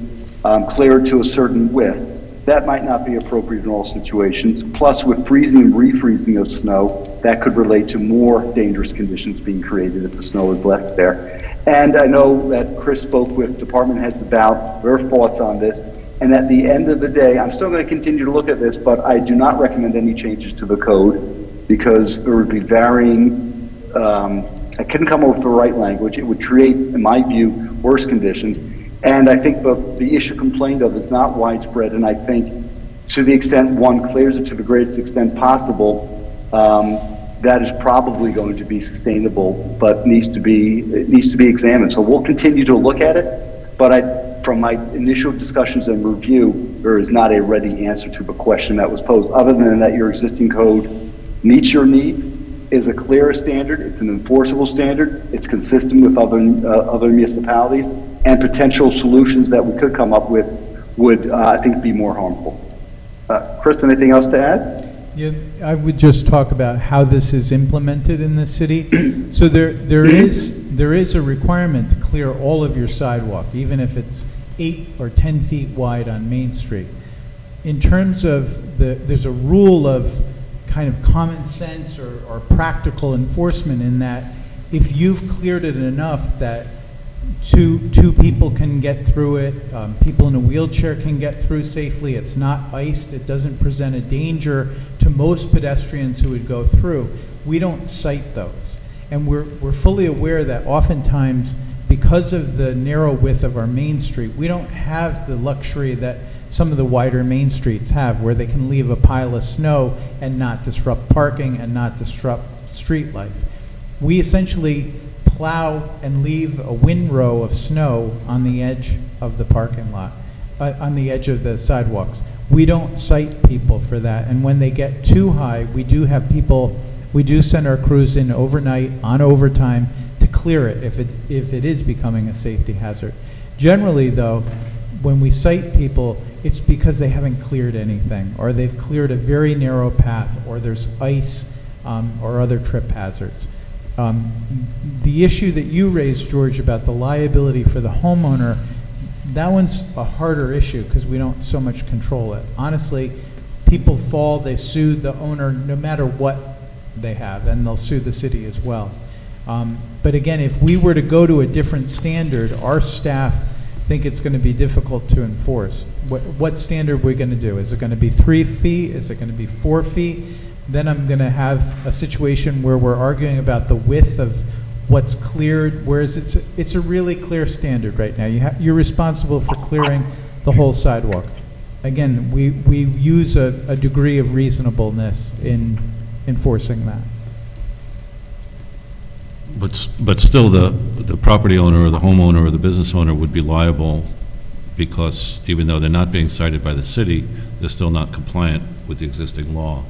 clear to a certain width, that might not be appropriate in all situations. Plus, with freezing and refreezing of snow, that could relate to more dangerous conditions being created if the snow is left there. And I know that Chris spoke with department heads about their thoughts on this. And at the end of the day, I'm still going to continue to look at this, but I do not recommend any changes to the code because there would be varying, I couldn't come up with the right language. It would create, in my view, worse conditions. And I think the issue complained of is not widespread, and I think to the extent one clears it to the greatest extent possible, that is probably going to be sustainable, but needs to be examined. So we'll continue to look at it, but from my initial discussions and review, there is not a ready answer to the question that was posed, other than that your existing code meets your needs, is a clearer standard, it's an enforceable standard, it's consistent with other municipalities, and potential solutions that we could come up with would, I think, be more harmful. Chris, anything else to add? Yeah, I would just talk about how this is implemented in the city. So there is a requirement to clear all of your sidewalk, even if it's 8 or 10 feet wide on Main Street. In terms of there's a rule of kind of common sense or practical enforcement in that if you've cleared it enough that two people can get through it, people in a wheelchair can get through safely, it's not iced, it doesn't present a danger to most pedestrians who would go through, we don't cite those. And we're fully aware that oftentimes, because of the narrow width of our Main Street, we don't have the luxury that some of the wider main streets have, where they can leave a pile of snow and not disrupt parking and not disrupt street life. We essentially plow and leave a windrow of snow on the edge of the parking lot, on the edge of the sidewalks. We don't cite people for that, and when they get too high, we do send our crews in overnight, on overtime, to clear it if it is becoming a safety hazard. Generally, though, when we cite people, it's because they haven't cleared anything, or they've cleared a very narrow path, or there's ice or other trip hazards. The issue that you raised, George, about the liability for the homeowner, that one's a harder issue because we don't so much control it. Honestly, people fall, they sue the owner no matter what they have, and they'll sue the city as well. But again, if we were to go to a different standard, our staff think it's going to be difficult to enforce. What standard are we going to do? Is it going to be 3 feet? Is it going to be 4 feet? Then I'm going to have a situation where we're arguing about the width of what's cleared, whereas it's a really clear standard right now. You're responsible for clearing the whole sidewalk. Again, we use a degree of reasonableness in enforcing that. But still, the property owner or the homeowner or the business owner would be liable because even though they're not being cited by the city, they're still not compliant with the existing law.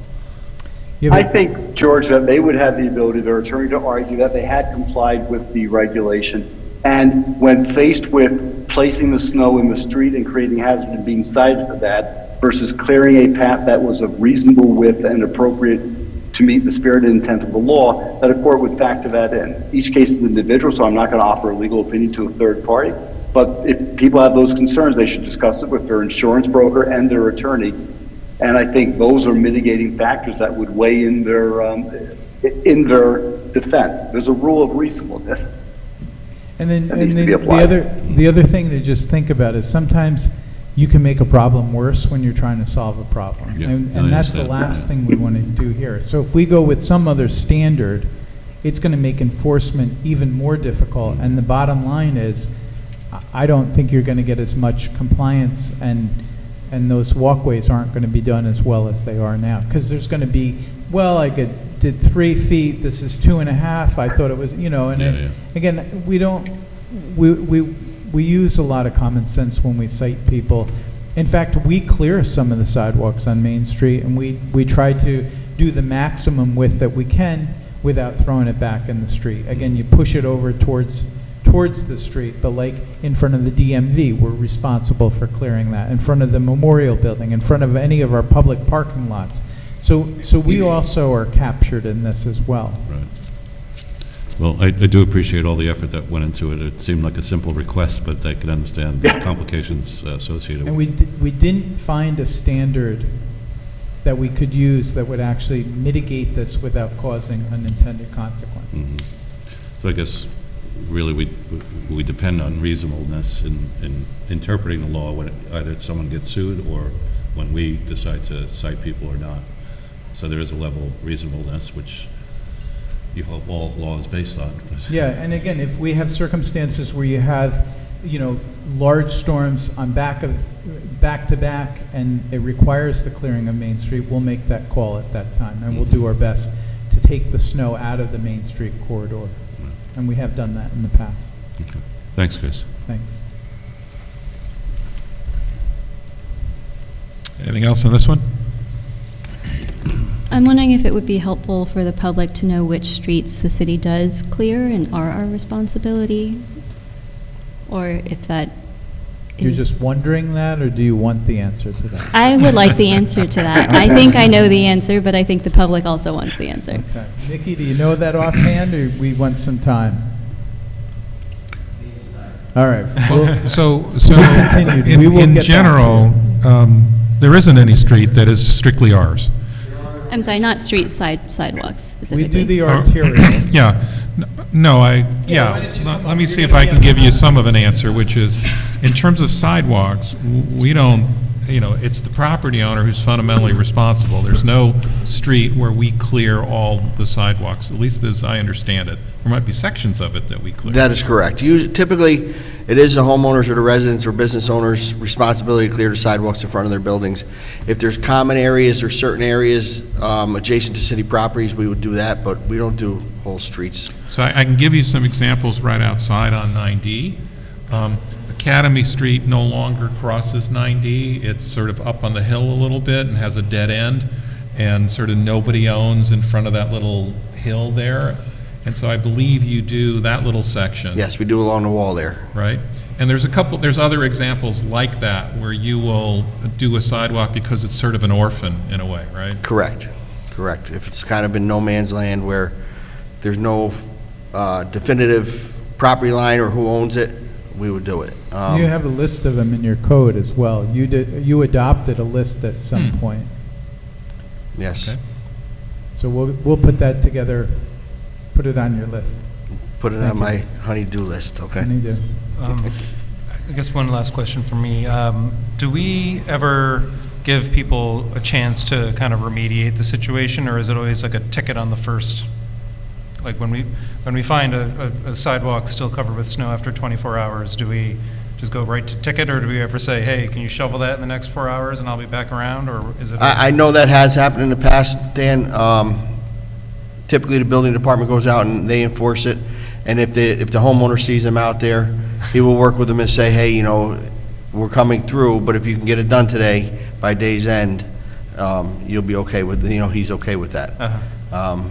Yeah, I think, George, that they would have the ability, their attorney, to argue that they had complied with the regulation. And when faced with placing the snow in the street and creating hazard and being cited for that versus clearing a path that was of reasonable width and appropriate to meet the spirit and intent of the law, that a court would factor that in. Each case is individual, so I'm not going to offer a legal opinion to a third party. But if people have those concerns, they should discuss it with their insurance broker and their attorney. And I think those are mitigating factors that would weigh in their defense. There's a rule of reasonableness. And then, that needs to be applied. the other thing to just think about is sometimes you can make a problem worse when you're trying to solve a problem. Yeah, And I that's the understand. last thing we want to do here. So if we go with some other standard, it's going to make enforcement even more difficult. And the bottom line is, I don't think you're going to get as much compliance, and those walkways aren't going to be done as well as they are now. Because there's going to be, well, I did 3 feet, this is 2.5, I thought it was, and again, we use a lot of common sense when we cite people. In fact, we clear some of the sidewalks on Main Street, and we try to do the maximum width that we can without throwing it back in the street. Again, you push it over towards the street, but like in front of the DMV, we're responsible for clearing that. In front of the Memorial Building, in front of any of our public parking lots. So we also are captured in this as well. Right. Well, I do appreciate all the effort that went into it. It seemed like a simple request, but I can understand the complications associated And with it. we didn't find a standard that we could use that would actually mitigate this without causing unintended consequences. Mhm. So I guess, really, we depend on reasonableness in interpreting the law when either someone gets sued or when we decide to cite people or not. So there is a level of reasonableness, which you hope all law is based on. Yeah, and again, if we have circumstances where you have, large storms on back to back, and it requires the clearing of Main Street, we'll make that call at that time, and we'll do our best to take the snow out of the Main Street corridor. And we have done that in the past. Okay. Thanks, Chris. Thanks. Anything else on this one? I'm wondering if it would be helpful for the public to know which streets the city does clear and are our responsibility, or if that is... You're just wondering that, or do you want the answer to that? I would like the answer to that. I think I know the answer, but I think the public also wants the answer. Okay. Nikki, do you know that offhand, or we want some time? All right. Well, So continued. We will in get back to general, there isn't any street that is strictly ours. I'm sorry, not streets, sidewalks we specifically. do the arterial. Yeah, let me see if I can give you some of an answer, which is, in terms of sidewalks, we don't, it's the property owner who's fundamentally responsible. There's no street where we clear all the sidewalks, at least as I understand it. There might be sections of it that we clear. That is correct. Typically, it is the homeowners or the residents or business owners' responsibility to clear the sidewalks in front of their buildings. If there's common areas or certain areas adjacent to city properties, we would do that, but we don't do whole streets. So I can give you some examples right outside on 9D. Academy Street no longer crosses 9D. It's sort of up on the hill a little bit and has a dead end, and sort of nobody owns in front of that little hill there. And so I believe you do that little section. Yes, we do along the wall there. Right? And there's other examples like that where you will do a sidewalk because it's sort of an orphan in a way, right? Correct. If it's kind of in no man's land where there's no definitive property line or who owns it, we would do it. You have a list of them in your code as well. You adopted a list at some point. Yes. Okay. So we'll put that together, put it on your list. Put it Thank on you. my honey-do list, okay? Honeydew. I guess one last question for me. Do we ever give people a chance to kind of remediate the situation, or is it always like a ticket on the first? Like when we find a sidewalk still covered with snow after 24 hours, do we just go right to ticket, or do we ever say, hey, can you shovel that in the next 4 hours and I'll be back around, or is it? I know that has happened in the past, Dan. Typically, the building department goes out and they enforce it, and if the homeowner sees them out there, he will work with them and say, hey, we're coming through, but if you can get it done today by day's end, you'll be okay with, he's okay with that. Uh-huh.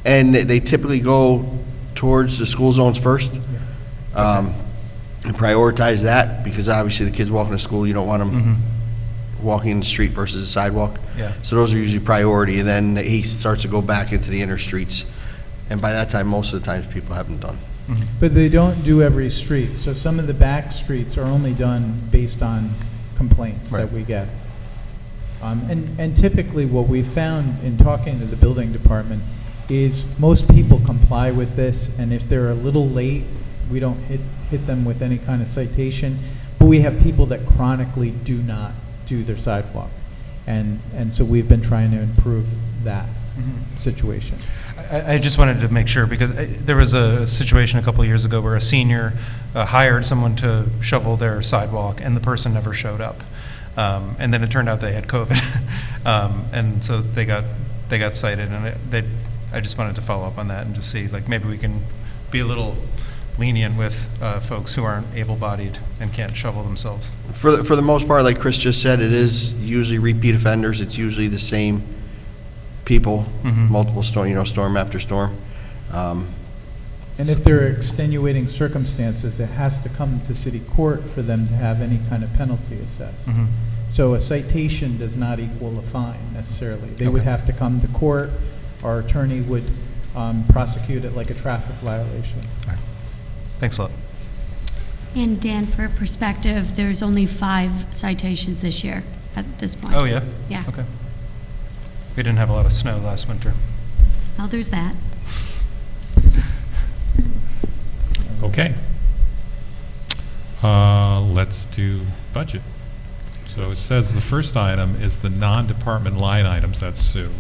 And they typically go towards the school zones first, and prioritize that, because obviously the kids walking to school, you don't want them walking in the street versus the sidewalk. Yeah. So those are usually priority, and then he starts to go back into the inner streets. And by that time, most of the times, people haven't done. But they don't do every street. So some of the back streets are only done based on complaints that Right. we get. And typically what we've found in talking to the building department is most people comply with this, and if they're a little late, we don't hit them with any kind of citation. But we have people that chronically do not do their sidewalk. And so we've been trying to improve that situation. I just wanted to make sure, because there was a situation a couple of years ago where a senior hired someone to shovel their sidewalk, and the person never showed up. And then it turned out they had COVID. And so they got cited, and I just wanted to follow up on that and just see, like, maybe we can be a little lenient with folks who aren't able-bodied and can't shovel themselves. For the most part, like Chris just said, it is usually repeat offenders. It's usually the same people, multiple storm after storm. And if there are extenuating circumstances, it has to come to city court for them to have any kind of penalty assessed. So a citation does not equal a fine necessarily. They would have to come to court. Our attorney would prosecute it like a traffic violation. Thanks a lot. And Dan, for perspective, there's only 5 citations this year at this point. Oh, yeah? Yeah. Okay. We didn't have a lot of snow last winter. Well, there's that. Okay. Let's do budget. So it says the first item is the non-department line items, that's Sue.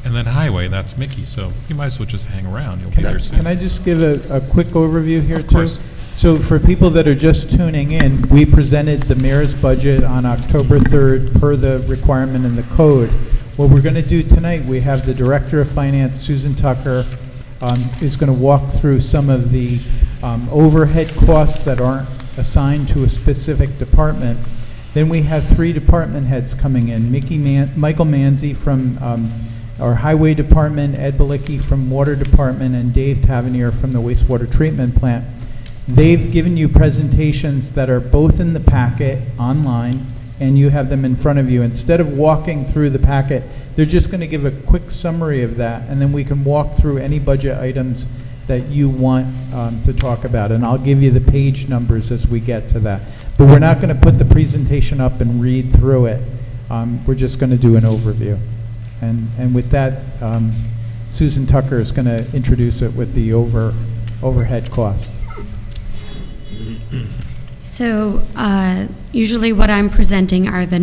And then highway, that's Mickey, so you might as well just hang around, you'll be there soon. Can I just give a quick overview here, too? Of course. So for people that are just tuning in, we presented the mayor's budget on October 3rd per the requirement in the code. What we're going to do tonight, we have the Director of Finance, Susan Tucker, is going to walk through some of the overhead costs that aren't assigned to a specific department. Then we have 3 department heads coming in, Michael Manzi from our Highway Department, Ed Balicki from Water Department, and Dave Tavernier from the Wastewater Treatment Plant. They've given you presentations that are both in the packet online, and you have them in front of you. Instead of walking through the packet, they're just going to give a quick summary of that, and then we can walk through any budget items that you want to talk about. And I'll give you the page numbers as we get to that. But we're not going to put the presentation up and read through it. We're just going to do an overview. And with that, Susan Tucker is going to introduce it with the overhead costs. So usually what I'm presenting are the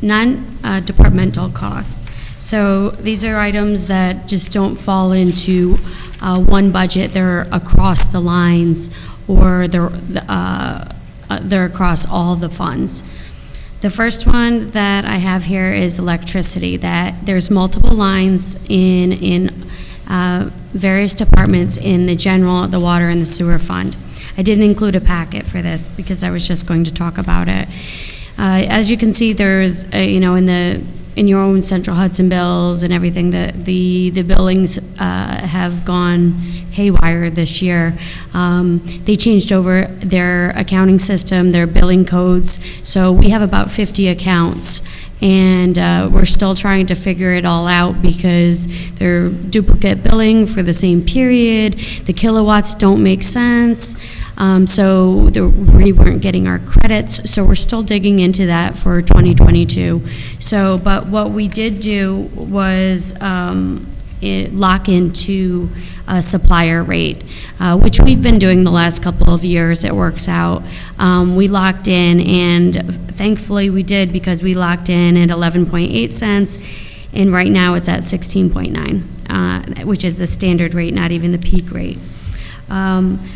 non-departmental costs. So these are items that just don't fall into one budget. They're across the lines, or they're across all the funds. The first one that I have here is electricity, that there's multiple lines in various departments in the general, the water, and the sewer fund. I didn't include a packet for this because I was just going to talk about it. As you can see, there's, in your own Central Hudson bills and everything, the billings have gone haywire this year. They changed over their accounting system, their billing codes, so we have about 50 accounts, and we're still trying to figure it all out because they're duplicate billing for the same period, the kilowatts don't make sense, so we weren't getting our credits, so we're still digging into that for 2022. So, but what we did do was lock into a supplier rate, which we've been doing the last couple of years. It works out. We locked in, and thankfully we did, because we locked in at 11.8 cents, and right now it's at 16.9, which is the standard rate, not even the peak rate.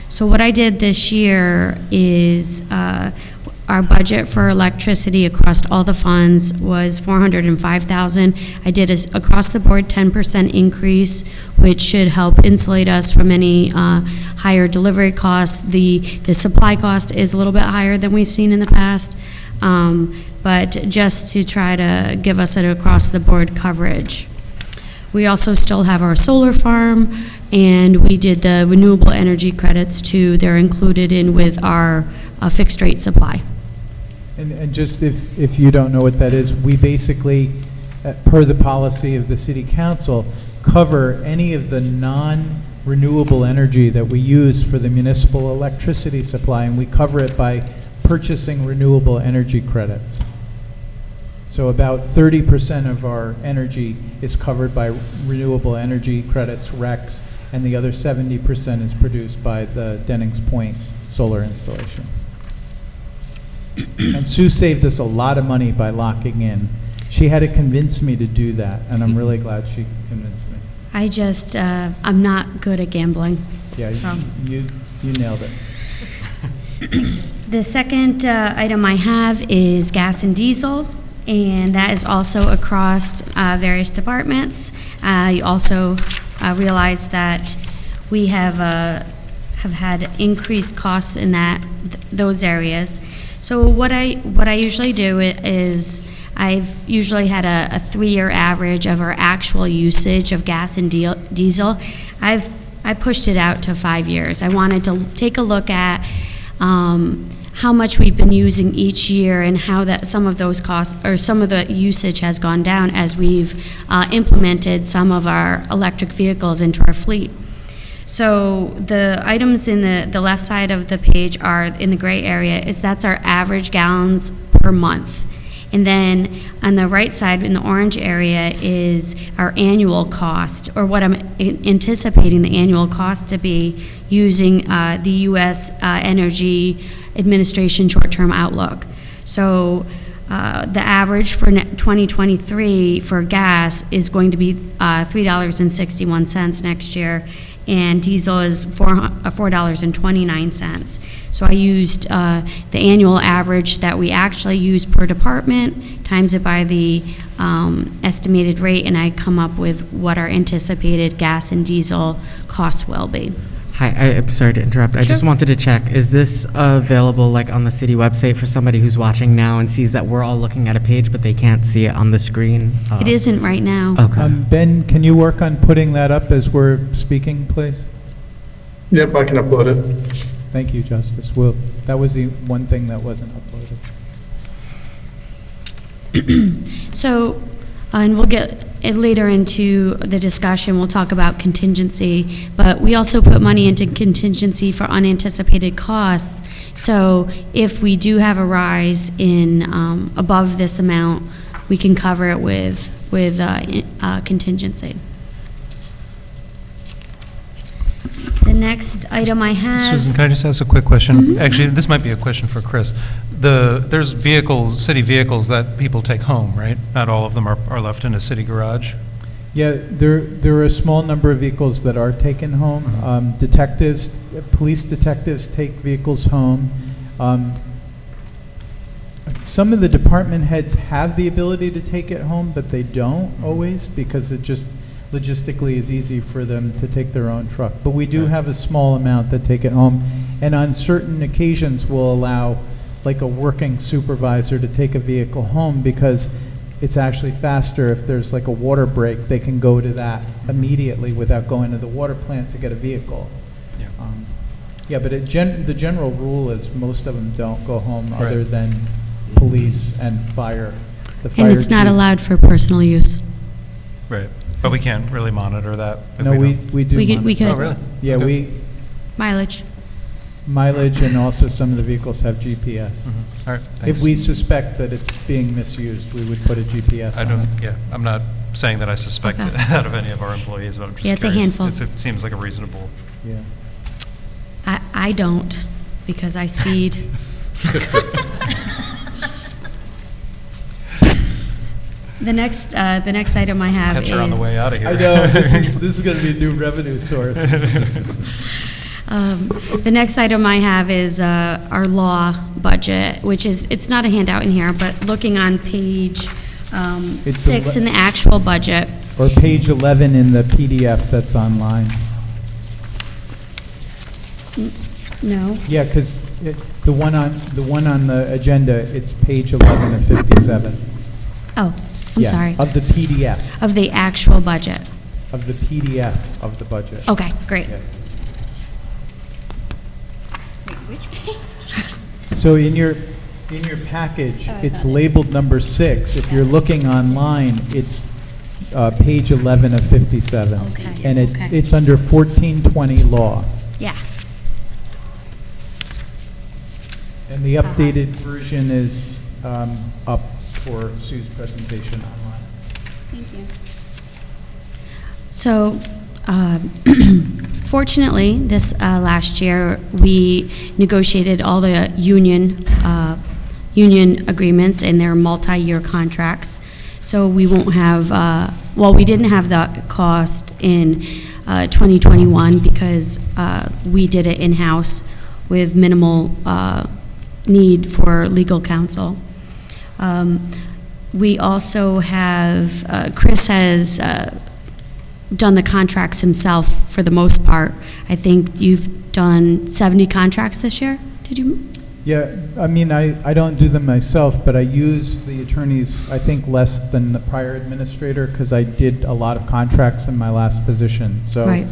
So what I did this year is our budget for electricity across all the funds was $405,000. I did a across the board 10% increase, which should help insulate us from any higher delivery costs. The supply cost is a little bit higher than we've seen in the past, but just to try to give us an across the board coverage. We also still have our solar farm, and we did the renewable energy credits too. They're included in with our fixed rate supply. And just if you don't know what that is, we basically, per the policy of the city council, cover any of the non-renewable energy that we use for the municipal electricity supply, and we cover it by purchasing renewable energy credits. So about 30% of our energy is covered by renewable energy credits, RECs, and the other 70% is produced by the Dennings Point solar installation. And Sue saved us a lot of money by locking in. She had to convince me to do that, and I'm really glad she convinced me. I just, I'm not good at gambling. Yeah, So. you nailed it. The second item I have is gas and diesel, and that is also across various departments. You also realize that we have had increased costs in those areas. So what I usually do is I've usually had a 3-year average of our actual usage of gas and diesel. I pushed it out to 5 years. I wanted to take a look at how much we've been using each year and how that some of those costs, or some of the usage has gone down as we've implemented some of our electric vehicles into our fleet. So the items in the left side of the page are, in the gray area, that's our average gallons per month. And then on the right side, in the orange area, is our annual cost, or what I'm anticipating the annual cost to be using the U.S. Energy Administration short-term outlook. So the average for 2023 for gas is going to be $3.61 next year, and diesel is $4.29. So I used the annual average that we actually use per department, times it by the estimated rate, and I come up with what our anticipated gas and diesel costs will be. Hi, I'm sorry to interrupt. I just wanted to check, is this available like on the city website for somebody who's watching now and sees that we're all looking at a page, but they can't see it on the screen? It isn't right now. Okay. Ben, can you work on putting that up as we're speaking, please? Yep, I can upload it. Thank you, Justice. That was the one thing that wasn't uploaded. So, and we'll get it later into the discussion, we'll talk about contingency, but we also put money into contingency for unanticipated costs. So if we do have a rise in above this amount, we can cover it with contingency. The next item I have. Susan, can I just ask a quick question? Actually, this might be a question for Chris. There's vehicles, city vehicles that people take home, right? Not all of them are left in a city garage? Yeah, there are a small number of vehicles that are taken home. Police detectives take vehicles home. Some of the department heads have the ability to take it home, but they don't always, because it just logistically is easy for them to take their own truck. But we do have a small amount that take it home, and on certain occasions we'll allow like a working supervisor to take a vehicle home, because it's actually faster. If there's like a water break, they can go to that immediately without going to the water plant to get a vehicle. Yeah. Yeah, but the general rule is most of them don't go home other than police and fire. And it's not allowed for personal use. Right. But we can't really monitor that? No, we do. We could. Oh, really? Yeah, Okay. Mileage, and also some of the vehicles have GPS. All right, thanks. If we suspect that it's being misused, we would put a GPS on it. Yeah, I'm not saying that I suspect it out of any of our employees, but I'm just Yeah, it's a curious. handful. It seems like a reasonable. Yeah. I don't, because I speed. The next item I have Catch her on the way out of here. I know, this is going to be a new revenue source. The next item I have is our law budget, which is, it's not a handout in here, but looking on page 6 in the actual budget. Or page 11 in the PDF that's online. No. Yeah, because the one on the agenda, it's page 11 of 57. Oh, I'm Yeah, sorry. of the PDF, Of the actual budget. of the PDF of the budget. Okay, great. Yes. So in your package, it's labeled number 6. If you're looking online, it's page 11 of 57. Okay, And okay. it's under 1420 law. Yeah. And the updated version is up for Sue's presentation online. Thank you. So, fortunately, this last year, we negotiated all the union agreements, and they're multi-year contracts. So we won't have, we didn't have that cost in 2021 because we did it in-house with minimal need for legal counsel. We also have, Chris has done the contracts himself for the most part. I think you've done 70 contracts this year, did you? Yeah, I mean, I don't do them myself, but I use the attorneys, I think, less than the prior administrator, because I did a lot of contracts in my last position. So Right.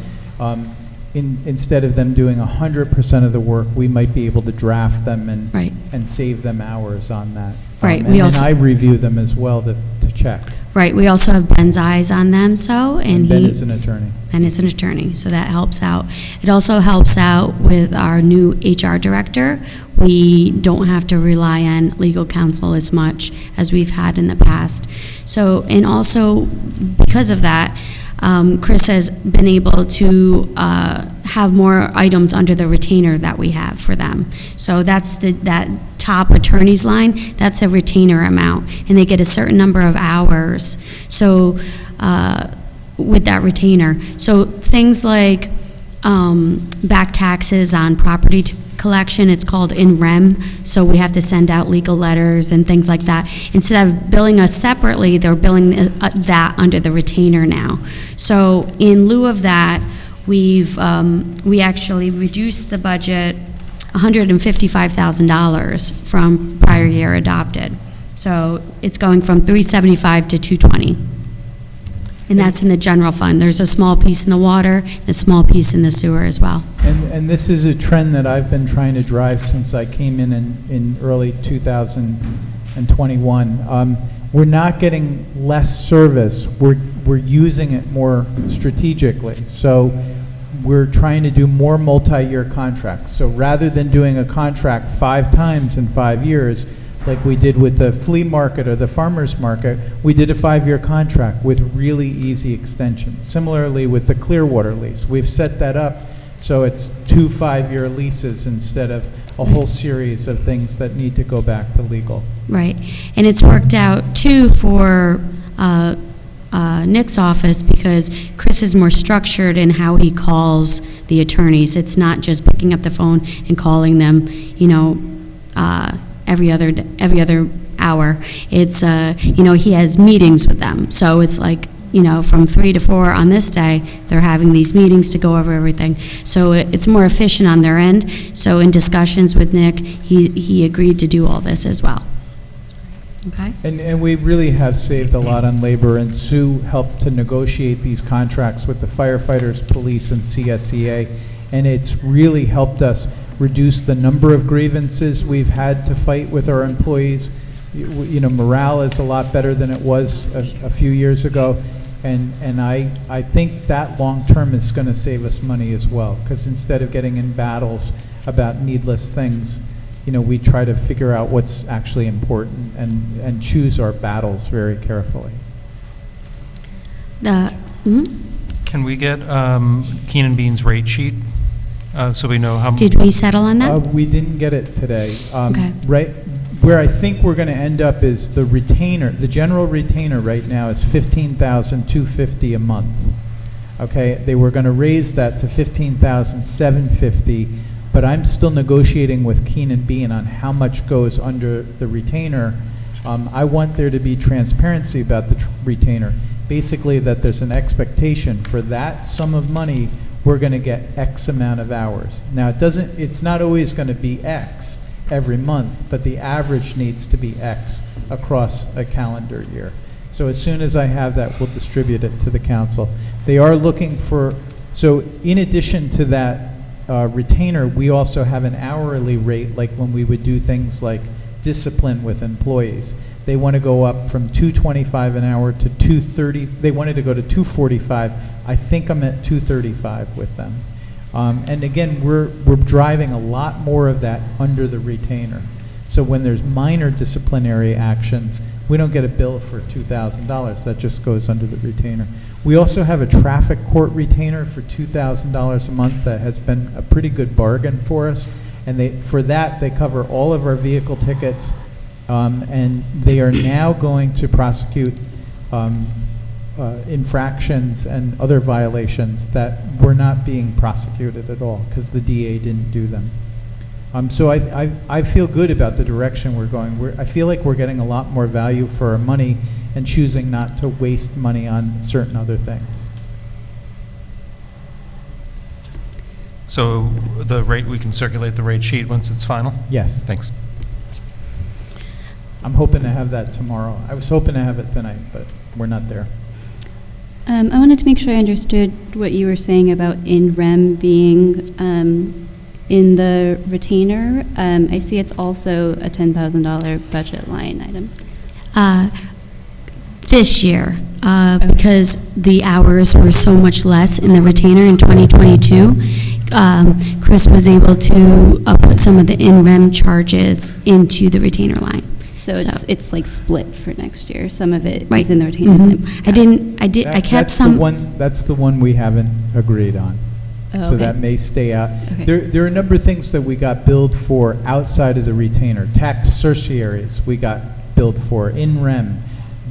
instead of them doing 100% of the work, we might be able to draft them Right. and save them hours on that. Right, And we then also- I review them as well to check. Right, we also have Ben's eyes on them, and Ben he... is an attorney. And is an attorney, so that helps out. It also helps out with our new HR director. We don't have to rely on legal counsel as much as we've had in the past. So, and also, because of that, Chris has been able to have more items under the retainer that we have for them. So that's that top attorney's line, that's a retainer amount, and they get a certain number of hours. So, with that retainer. So things like back taxes on property collection, it's called in rem, so we have to send out legal letters and things like that. Instead of billing us separately, they're billing that under the retainer now. So in lieu of that, we actually reduced the budget $155,000 from prior year adopted. So it's going from 375 to 220. And that's in the general fund. There's a small piece in the water, a small piece in the sewer as well. And this is a trend that I've been trying to drive since I came in early 2021. We're not getting less service. We're using it more strategically. So we're trying to do more multi-year contracts. So rather than doing a contract 5 times in 5 years, like we did with the flea market or the farmer's market, we did a 5-year contract with really easy extensions. Similarly with the Clearwater lease, we've set that up so it's 2 5-year leases instead of a whole series of things that need to go back to legal. Right. And it's worked out, too, for Nick's office because Chris is more structured in how he calls the attorneys. It's not just picking up the phone and calling them, every other hour. It's, he has meetings with them. So it's like, from 3 to 4 on this day, they're having these meetings to go over everything. So it's more efficient on their end. So in discussions with Nick, he agreed to do all this as well. Okay? And we really have saved a lot on labor, and Sue helped to negotiate these contracts with the firefighters, police, and CSEA, and it's really helped us reduce the number of grievances we've had to fight with our employees. Morale is a lot better than it was a few years ago, and I think that long-term is going to save us money as well, because instead of getting in battles about needless things, we try to figure out what's actually important and choose our battles very carefully. Can we get Keenan Bean's rate sheet so we know how? Did we settle on that? We didn't get it today. Okay. Right, where I think we're going to end up is the retainer. The general retainer right now is $15,250 a month. Okay, they were going to raise that to $15,750, but I'm still negotiating with Keenan Bean on how much goes under the retainer. I want there to be transparency about the retainer. Basically, that there's an expectation for that sum of money, we're going to get X amount of hours. Now, it's not always going to be X every month, but the average needs to be X across a calendar year. So as soon as I have that, we'll distribute it to the council. They are looking for, so in addition to that retainer, we also have an hourly rate, like when we would do things like discipline with employees. They want to go up from $2.25 an hour to $2.30. They wanted to go to $2.45. I think I'm at $2.35 with them. And again, we're driving a lot more of that under the retainer. So when there's minor disciplinary actions, we don't get a bill for $2,000. That just goes under the retainer. We also have a traffic court retainer for $2,000 a month that has been a pretty good bargain for us. And for that, they cover all of our vehicle tickets. And they are now going to prosecute infractions and other violations that were not being prosecuted at all because the DA didn't do them. So I feel good about the direction we're going. I feel like we're getting a lot more value for our money and choosing not to waste money on certain other things. So the rate, we can circulate the rate sheet once it's final? Yes. Thanks. I'm hoping to have that tomorrow. I was hoping to have it tonight, but we're not there. I wanted to make sure I understood what you were saying about in rem being in the retainer. I see it's also a $10,000 budget line item. This year, because the hours were so much less in the retainer in 2022, Chris was able to put some of the in-rem charges into the retainer line. So it's like split for next year. Some of it Right. is in the retainer. Mhm. I kept That's some. That's the one we haven't agreed on. Oh, So okay. that may stay out. Okay. There are a number of things that we got billed for outside of the retainer. Tax certiaries, we got billed for, in rem,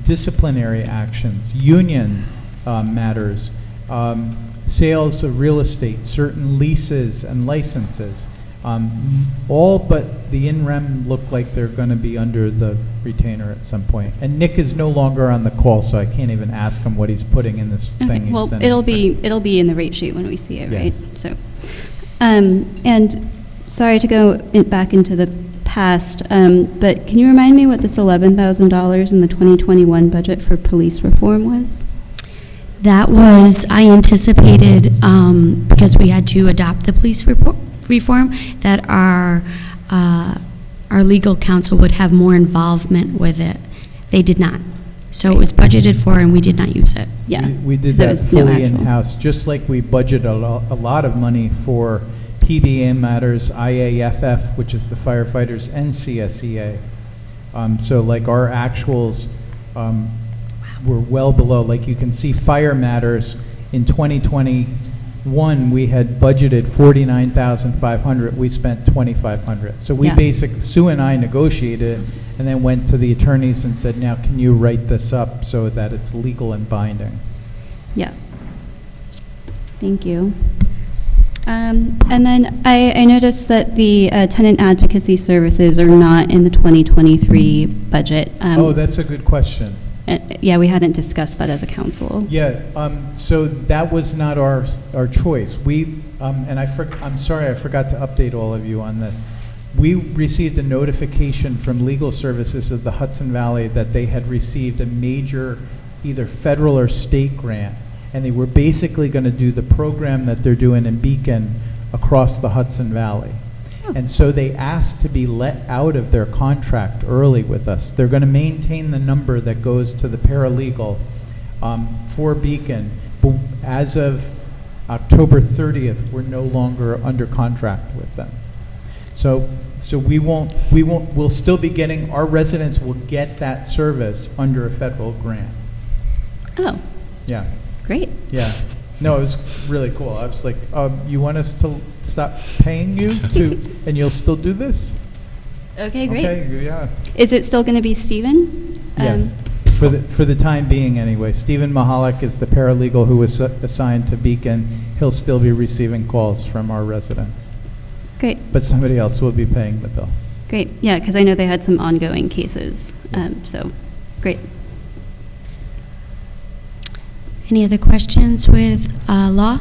disciplinary actions, union matters, sales of real estate, certain leases and licenses. All but the in rem look like they're going to be under the retainer at some point. And Nick is no longer on the call, so I can't even ask him what he's putting in this Okay, thing he's well, sending. it'll be in the rate sheet when we see it, right? Yes. So, and sorry to go back into the past, but can you remind me what this $11,000 in the 2021 budget for police reform was? That was, I anticipated, because we had to adopt the police reform, that our legal counsel would have more involvement with it. They did not. So it was budgeted for, and we did not use it. Yeah. We did So it that was no fully actual. in-house, just like we budget a lot of money for PBA matters, IAFF, which is the firefighters, and CSEA. So like our actuals were well below, like you can see fire matters in 2021, we had budgeted $49,500, we spent $2,500. So we Yeah. Sue and I negotiated it, and then went to the attorneys and said, now can you write this up so that it's legal and binding? Yeah. Thank you. And then I noticed that the tenant advocacy services are not in the 2023 budget. Oh, that's a good question. Yeah, we hadn't discussed that as a council. Yeah, so that was not our choice. We, and I'm sorry, I forgot to update all of you on this. We received a notification from Legal Services of the Hudson Valley that they had received a major either federal or state grant, and they were basically going to do the program that they're doing in Beacon across the Hudson Valley. And so they asked to be let out of their contract early with us. They're going to maintain the number that goes to the paralegal for Beacon, but as of October 30th, we're no longer under contract with them. So we'll still be getting, our residents will get that service under a federal grant. Oh, Yeah. great. Yeah. No, it was really cool. I was like, you want us to stop paying you to, and you'll still do this? Okay, great. Okay, yeah. Is it still going to be Stephen? Yes. For the time being, anyway. Stephen Mahalik is the paralegal who was assigned to Beacon. He'll still be receiving calls from our residents. Great, But somebody else will be paying the bill. great. Yeah, because I know they had some ongoing cases. So, great. Any other questions with law?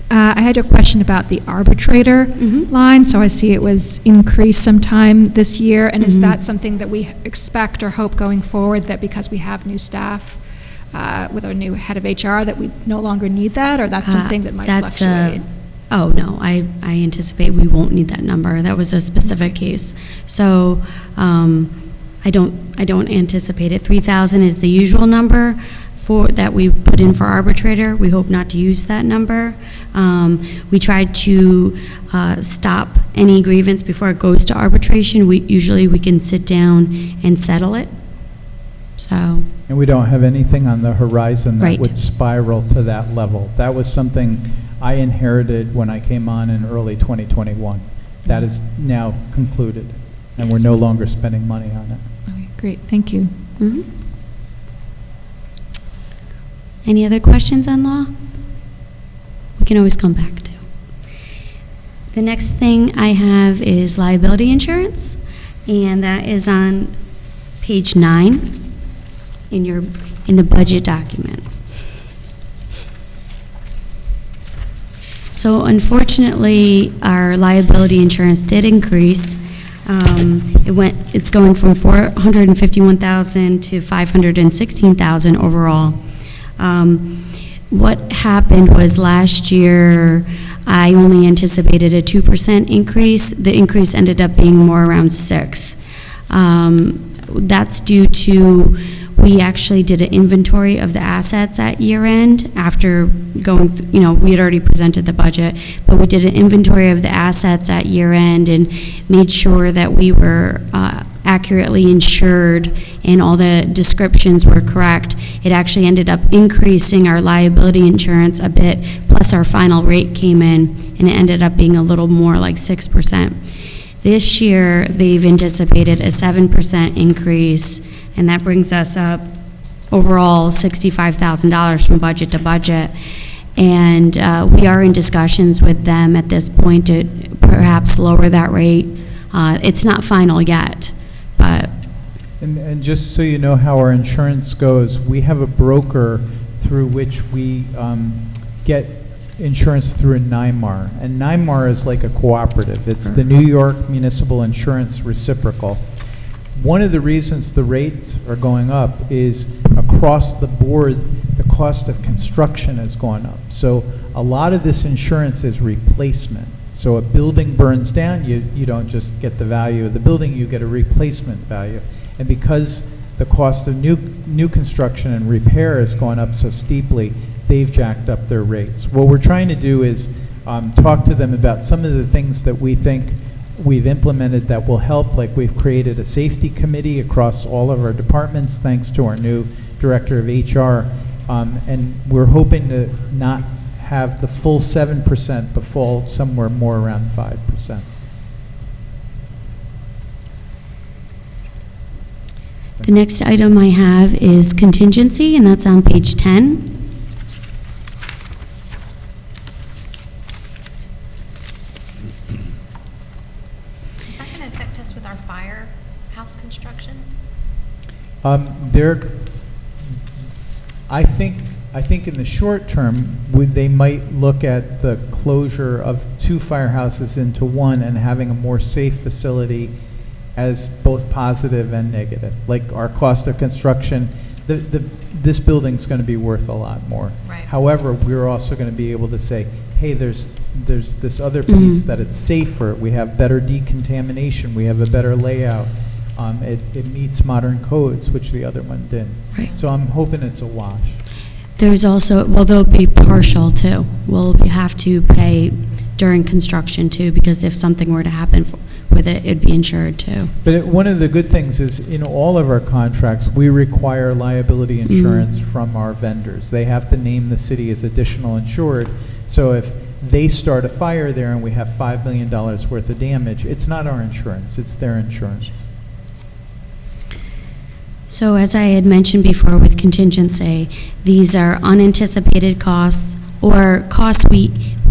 I had a question about the arbitrator line. So I see it was increased sometime this year. And is that something that we expect or hope going forward, that because we have new staff with our new head of HR, that we no longer need that? Or that's something that might fluctuate? Oh, no, I anticipate we won't need that number. That was a specific case. So I don't anticipate it. 3,000 is the usual number that we put in for arbitrator. We hope not to use that number. We tried to stop any grievance before it goes to arbitration. Usually we can sit down and settle it. So, And we don't have anything on the horizon that Right. would spiral to that level. That was something I inherited when I came on in early 2021. That is now concluded, and we're Yes. no longer spending money on it. Okay, great, thank you. any other questions on law? We can always come back to. The next thing I have is liability insurance, and that is on page 9 in the budget document. So unfortunately, our liability insurance did increase. It's going from $451,000 to $516,000 overall. What happened was last year, I only anticipated a 2% increase. The increase ended up being more around 6. That's due to, we actually did an inventory of the assets at year end after going, we had already presented the budget, but we did an inventory of the assets at year end and made sure that we were accurately insured and all the descriptions were correct. It actually ended up increasing our liability insurance a bit, plus our final rate came in, and it ended up being a little more like 6%. This year, they've anticipated a 7% increase, and that brings us up overall $65,000 from budget to budget. And we are in discussions with them at this point to perhaps lower that rate. It's not final yet, but. And just so you know how our insurance goes, we have a broker through which we get insurance through a NYMAR. And NYMAR is like a cooperative. It's the New York Municipal Insurance Reciprocal. One of the reasons the rates are going up is across the board, the cost of construction has gone up. So a lot of this insurance is replacement. So a building burns down, you don't just get the value of the building, you get a replacement value. And because the cost of new construction and repair has gone up so steeply, they've jacked up their rates. What we're trying to do is talk to them about some of the things that we think we've implemented that will help, like we've created a safety committee across all of our departments thanks to our new director of HR, and we're hoping to not have the full 7%, but fall somewhere more around 5%. The next item I have is contingency, and that's on page 10. Is that going to affect us with our firehouse construction? I think in the short term, they might look at the closure of 2 firehouses into one and having a more safe facility as both positive and negative. Like our cost of construction, this building's going to be worth a lot more. Right. However, we're also going to be able to say, hey, there's this other piece that it's safer. We have better decontamination. We have a better layout. It meets modern codes, which the other one didn't. Right. So I'm hoping it's a wash. There's also, well, they'll be partial too. We'll have to pay during construction too, because if something were to happen with it, it'd be insured too. But one of the good things is, in all of our contracts, we require liability insurance from our vendors. They have to name the city as additional insured. So if they start a fire there and we have $5 million worth of damage, it's not our insurance, it's their insurance. So as I had mentioned before with contingency, these are unanticipated costs or costs we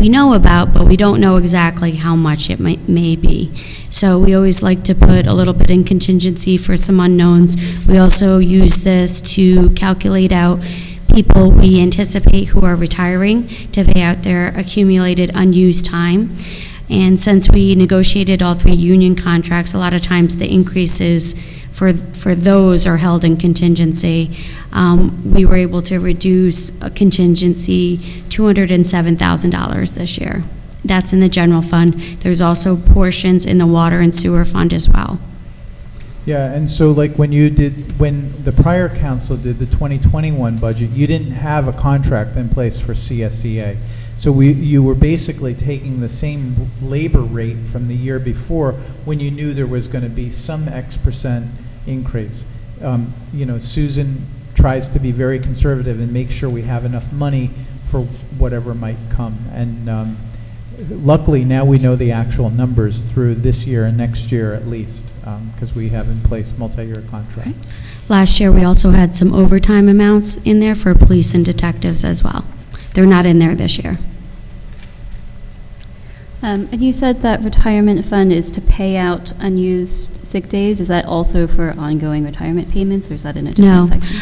know about, but we don't know exactly how much it may be. So we always like to put a little bit in contingency for some unknowns. We also use this to calculate out people we anticipate who are retiring to pay out their accumulated unused time. And since we negotiated all 3 union contracts, a lot of times the increases for those are held in contingency. We were able to reduce a contingency $207,000 this year. That's in the general fund. There's also portions in the water and sewer fund as well. Yeah, and so like when the prior council did the 2021 budget, you didn't have a contract in place for CSEA. So you were basically taking the same labor rate from the year before when you knew there was going to be some X% increase. Susan tries to be very conservative and make sure we have enough money for whatever might come. And luckily now we know the actual numbers through this year and next year at least, because we have in place multi-year contracts. Right. Last year we also had some overtime amounts in there for police and detectives as well. They're not in there this year. And you said that retirement fund is to pay out unused sick days. Is that also for ongoing retirement payments, or is that in a different section?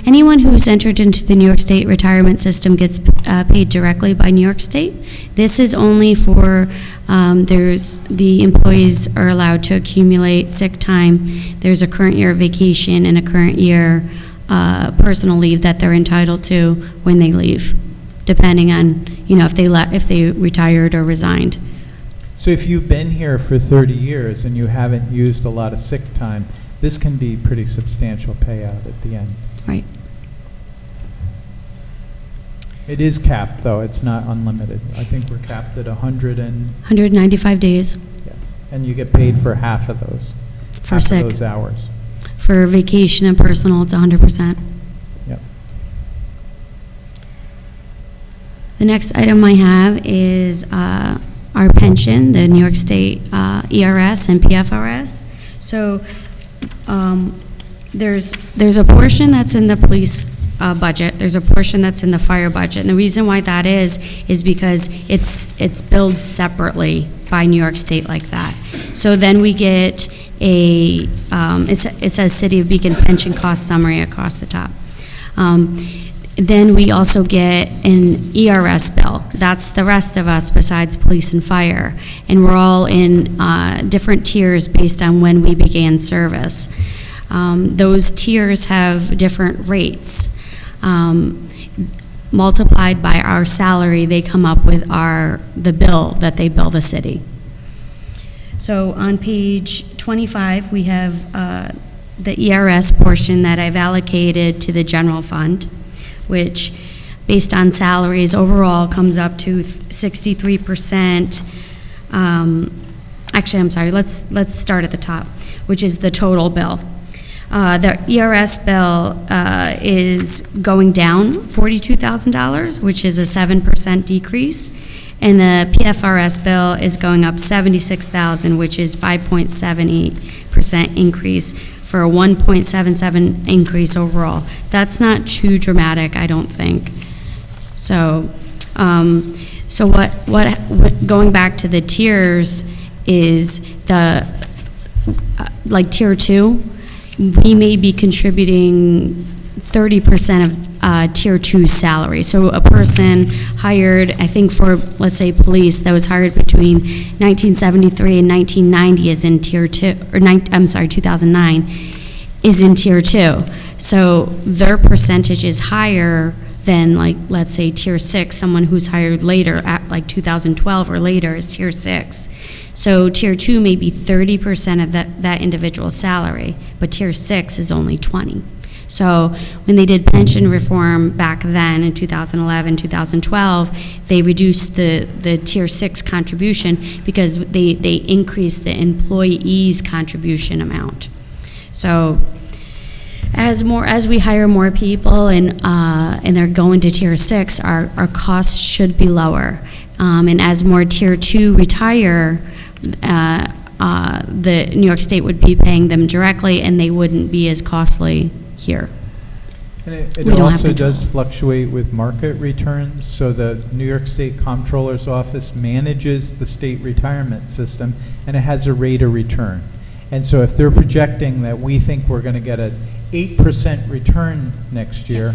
Anyone who's entered into the New York State retirement system gets paid directly by New York State. This is only for, the employees are allowed to accumulate sick time. There's a current year vacation and a current year personal leave that they're entitled to when they leave, depending on, if they retired or resigned. So if you've been here for 30 years and you haven't used a lot of sick time, this can be pretty substantial payout at the end. Right. It is capped, though. It's not unlimited. I think we're capped at 195 days yes. And you get paid for half of those. for half sick. of those hours. For vacation and personal, it's 100%. Yep. The next item I have is our pension, the New York State ERS and PFRS. So there's a portion that's in the police budget. There's a portion that's in the fire budget. And the reason why that is because it's billed separately by New York State like that. So then we get it says City of Beacon pension cost summary across the top. Then we also get an ERS bill. That's the rest of us besides police and fire. And we're all in different tiers based on when we began service. Those tiers have different rates. Multiplied by our salary, they come up with the bill that they bill the city. So on page 25, we have the ERS portion that I've allocated to the general fund, which, based on salaries, overall comes up to 63%. Actually, I'm sorry, let's start at the top, which is the total bill. The ERS bill is going down $42,000, which is a 7% decrease, and the PFRS bill is going up $76,000, which is 5.78% increase, for a 1.77 increase overall. That's not too dramatic, I don't think. So, what going back to the tiers is like tier 2, we may be contributing 30% of tier 2 salary. So a person hired, I think for, let's say, police, that was hired between 1973 and 1990 is in tier 2, or 2009 is in tier 2. So their percentage is higher than, like, let's say tier 6, someone who's hired later at like 2012 or later is tier 6. So tier 2 may be 30% of that individual's salary, but tier 6 is only 20. So when they did pension reform back then in 2011, 2012, they reduced the tier 6 contribution because they increased the employee's contribution amount. So as we hire more people and they're going to tier 6, our costs should be lower. And as more tier 2 retire, the New York State would be paying them directly, and they wouldn't be as costly here. And it also does fluctuate with market returns. So the New York State Comptroller's Office manages the state retirement system, and it has a rate of return. And so if they're projecting that we think we're going to get an 8% return next year,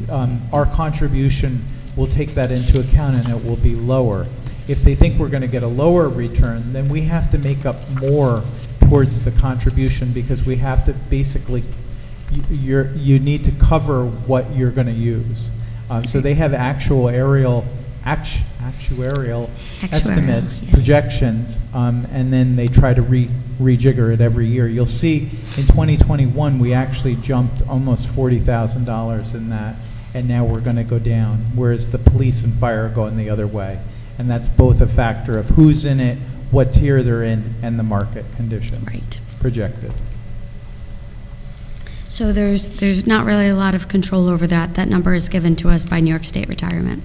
Yes. Our contribution will take that into account, and it will be lower. If they think we're going to get a lower return, then we have to make up more towards the contribution, because we have to basically, you need to cover what you're going to use. So they have actuarial estimates, yes. Projections, and then they try to rejigger it every year. You'll see in 2021 we actually jumped almost $40,000 in that, and now we're going to go down, whereas the police and fire are going the other way. And that's both a factor of who's in it, what tier they're in, and the market conditions Right. projected. So there's not really a lot of control over that. That number is given to us by New York State Retirement.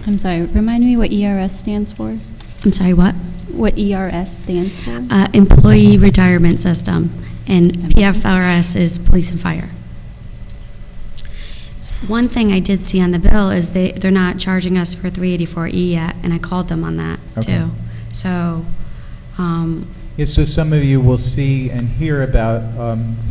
I'm sorry, remind me what ERS stands for? I'm sorry, what? What ERS stands for? Employee Retirement System, and PFRS is Police and Fire. One thing I did see on the bill is they're not charging us for 384E yet, and I called them on that Okay. too. So, Yeah, so some of you will see and hear about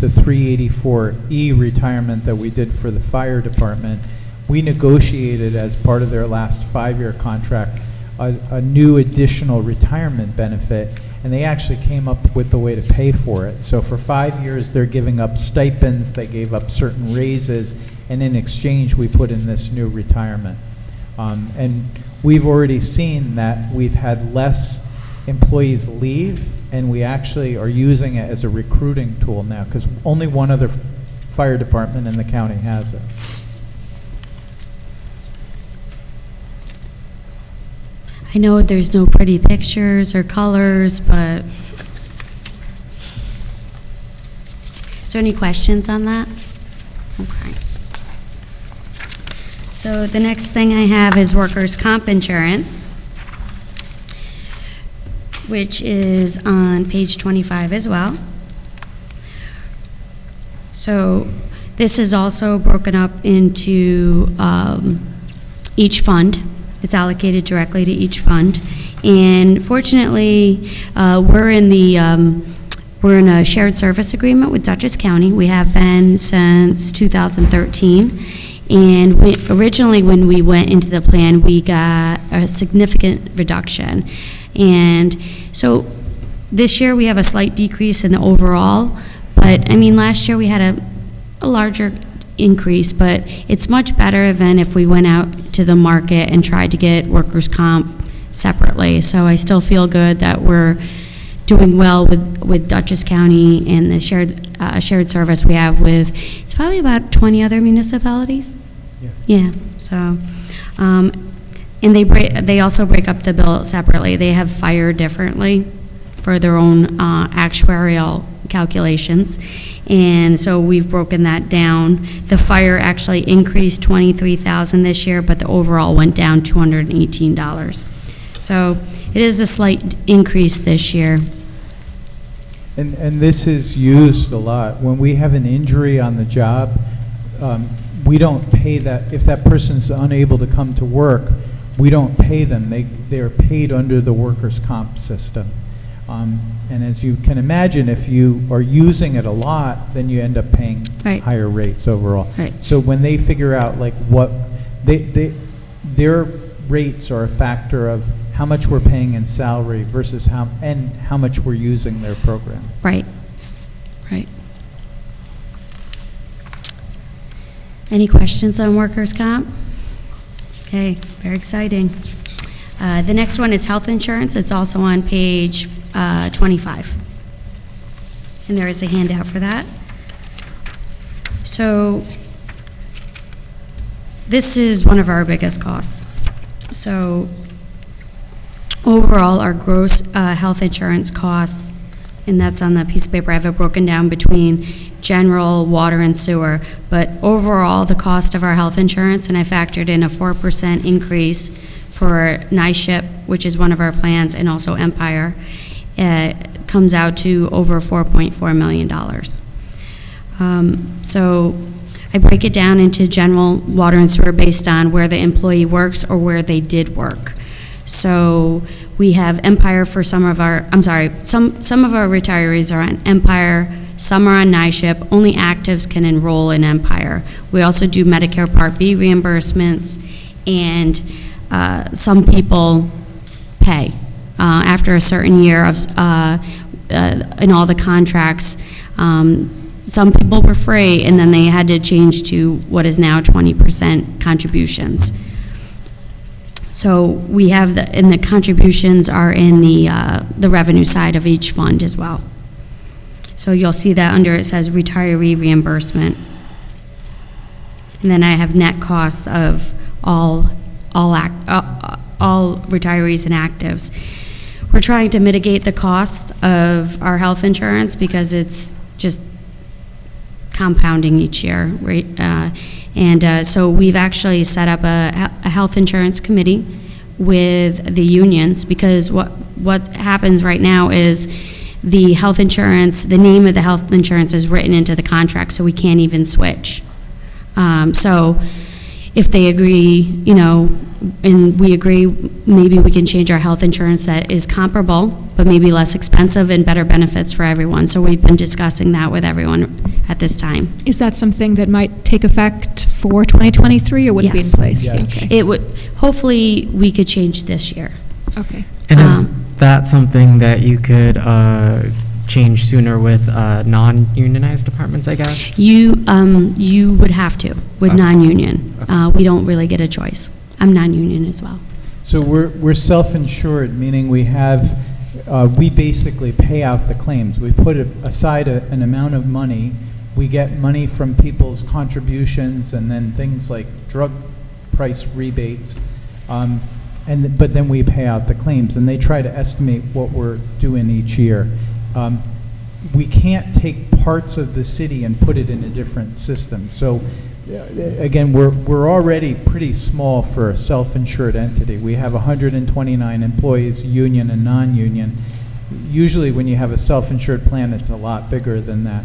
the 384E retirement that we did for the fire department. We negotiated as part of their last 5-year contract a new additional retirement benefit, and they actually came up with the way to pay for it. So for 5 years, they're giving up stipends, they gave up certain raises, and in exchange, we put in this new retirement. And we've already seen that we've had less employees leave, and we actually are using it as a recruiting tool now, because only one other fire department in the county has it. I know there's no pretty pictures or colors, but is there any questions on that? Okay. So the next thing I have is workers' comp insurance, which is on page 25 as well. So this is also broken up into each fund. It's allocated directly to each fund. And fortunately, we're in a shared service agreement with Dutchess County. We have been since 2013. And originally, when we went into the plan, we got a significant reduction. And so this year, we have a slight decrease in the overall. But, I mean, last year, we had a larger increase, but it's much better than if we went out to the market and tried to get workers' comp separately. So I still feel good that we're doing well with Dutchess County and the shared service we have with, it's probably about 20 other municipalities. Yeah, so, and they also break up the bill separately. They have fire differently for their own actuarial calculations. And so we've broken that down. The fire actually increased $23,000 this year, but the overall went down $218. So it is a slight increase this year. And this is used a lot. When we have an injury on the job, we don't pay that. If that person's unable to come to work, we don't pay them. They're paid under the workers' comp system. And as you can imagine, if you are using it a lot, then you end up paying higher rates overall. Right. So when they figure out like what their rates are a factor of how much we're paying in salary versus how much we're using their program. Right. Right. Any questions on workers' comp? Okay, very exciting. The next one is health insurance. It's also on page 25. And there is a handout for that. So this is one of our biggest costs. So overall, our gross health insurance costs, and that's on the piece of paper, I have it broken down between general, water, and sewer. But overall, the cost of our health insurance, and I factored in a 4% increase for NISHIP, which is one of our plans, and also Empire, comes out to over $4.4 million. So I break it down into general, water, and sewer based on where the employee works or where they did work. So we have Empire for some of our, some of our retirees are on Empire, some are on NISHIP. Only actives can enroll in Empire. We also do Medicare Part B reimbursements, and some people pay after a certain year of in all the contracts. Some people were free, and then they had to change to what is now 20% contributions. So we have and the contributions are in the revenue side of each fund as well. So you'll see that under it says retiree reimbursement. And then I have net costs of all retirees and actives. We're trying to mitigate the cost of our health insurance because it's just compounding each year, right? So we've actually set up a health insurance committee with the unions, because what happens right now is the health insurance, the name of the health insurance is written into the contract, so we can't even switch. So if they agree, and we agree, maybe we can change our health insurance that is comparable, but maybe less expensive and better benefits for everyone. So we've been discussing that with everyone at this time. Is that something that might take effect for 2023, or would it be in place? Yes. Okay. It would, hopefully, we could change this year. Okay. And is that something that you could change sooner with non-unionized departments, I guess? You would have to with non-union. We don't really get a choice. I'm non-union as well. So we're self-insured, meaning we basically pay out the claims. We put aside an amount of money. We get money from people's contributions and then things like drug price rebates. But then we pay out the claims, and they try to estimate what we're doing each year. We can't take parts of the city and put it in a different system. So again, we're already pretty small for a self-insured entity. We have 129 employees, union and non-union. Usually when you have a self-insured plan, it's a lot bigger than that.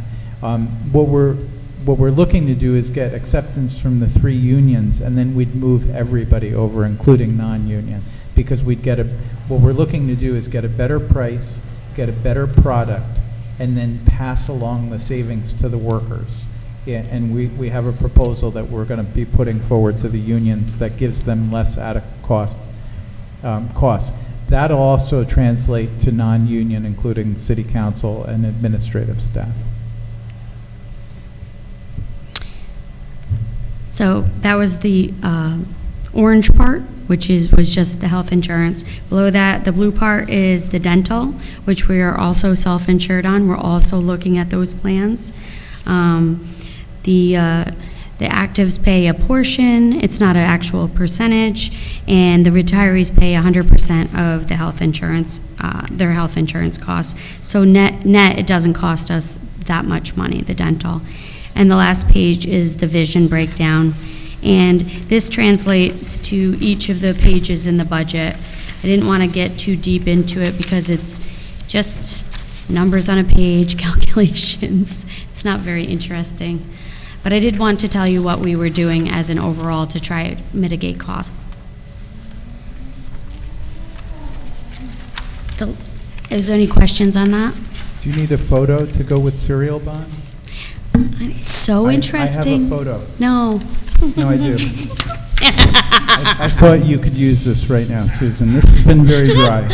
What we're looking to do is get acceptance from the 3 unions, and then we'd move everybody over, including non-union, because what we're looking to do is get a better price, get a better product, and then pass along the savings to the workers. Yeah, and we have a proposal that we're going to be putting forward to the unions that gives them less out-of-cost costs. That'll also translate to non-union, including city council and administrative staff. So that was the orange part, which was just the health insurance. Below that, the blue part is the dental, which we are also self-insured on. We're also looking at those plans. The actives pay a portion. It's not an actual percentage, and the retirees pay 100% of the health insurance, their health insurance costs. So net, it doesn't cost us that much money, the dental. And the last page is the vision breakdown. And this translates to each of the pages in the budget. I didn't want to get too deep into it because it's just numbers on a page, calculations. It's not very interesting. But I did want to tell you what we were doing as an overall to try to mitigate costs. Is there any questions on that? Do you need a photo to go with serial bonds? It's so interesting. I have a photo. No. No, I do. I thought you could use this right now, Susan. This has been very dry.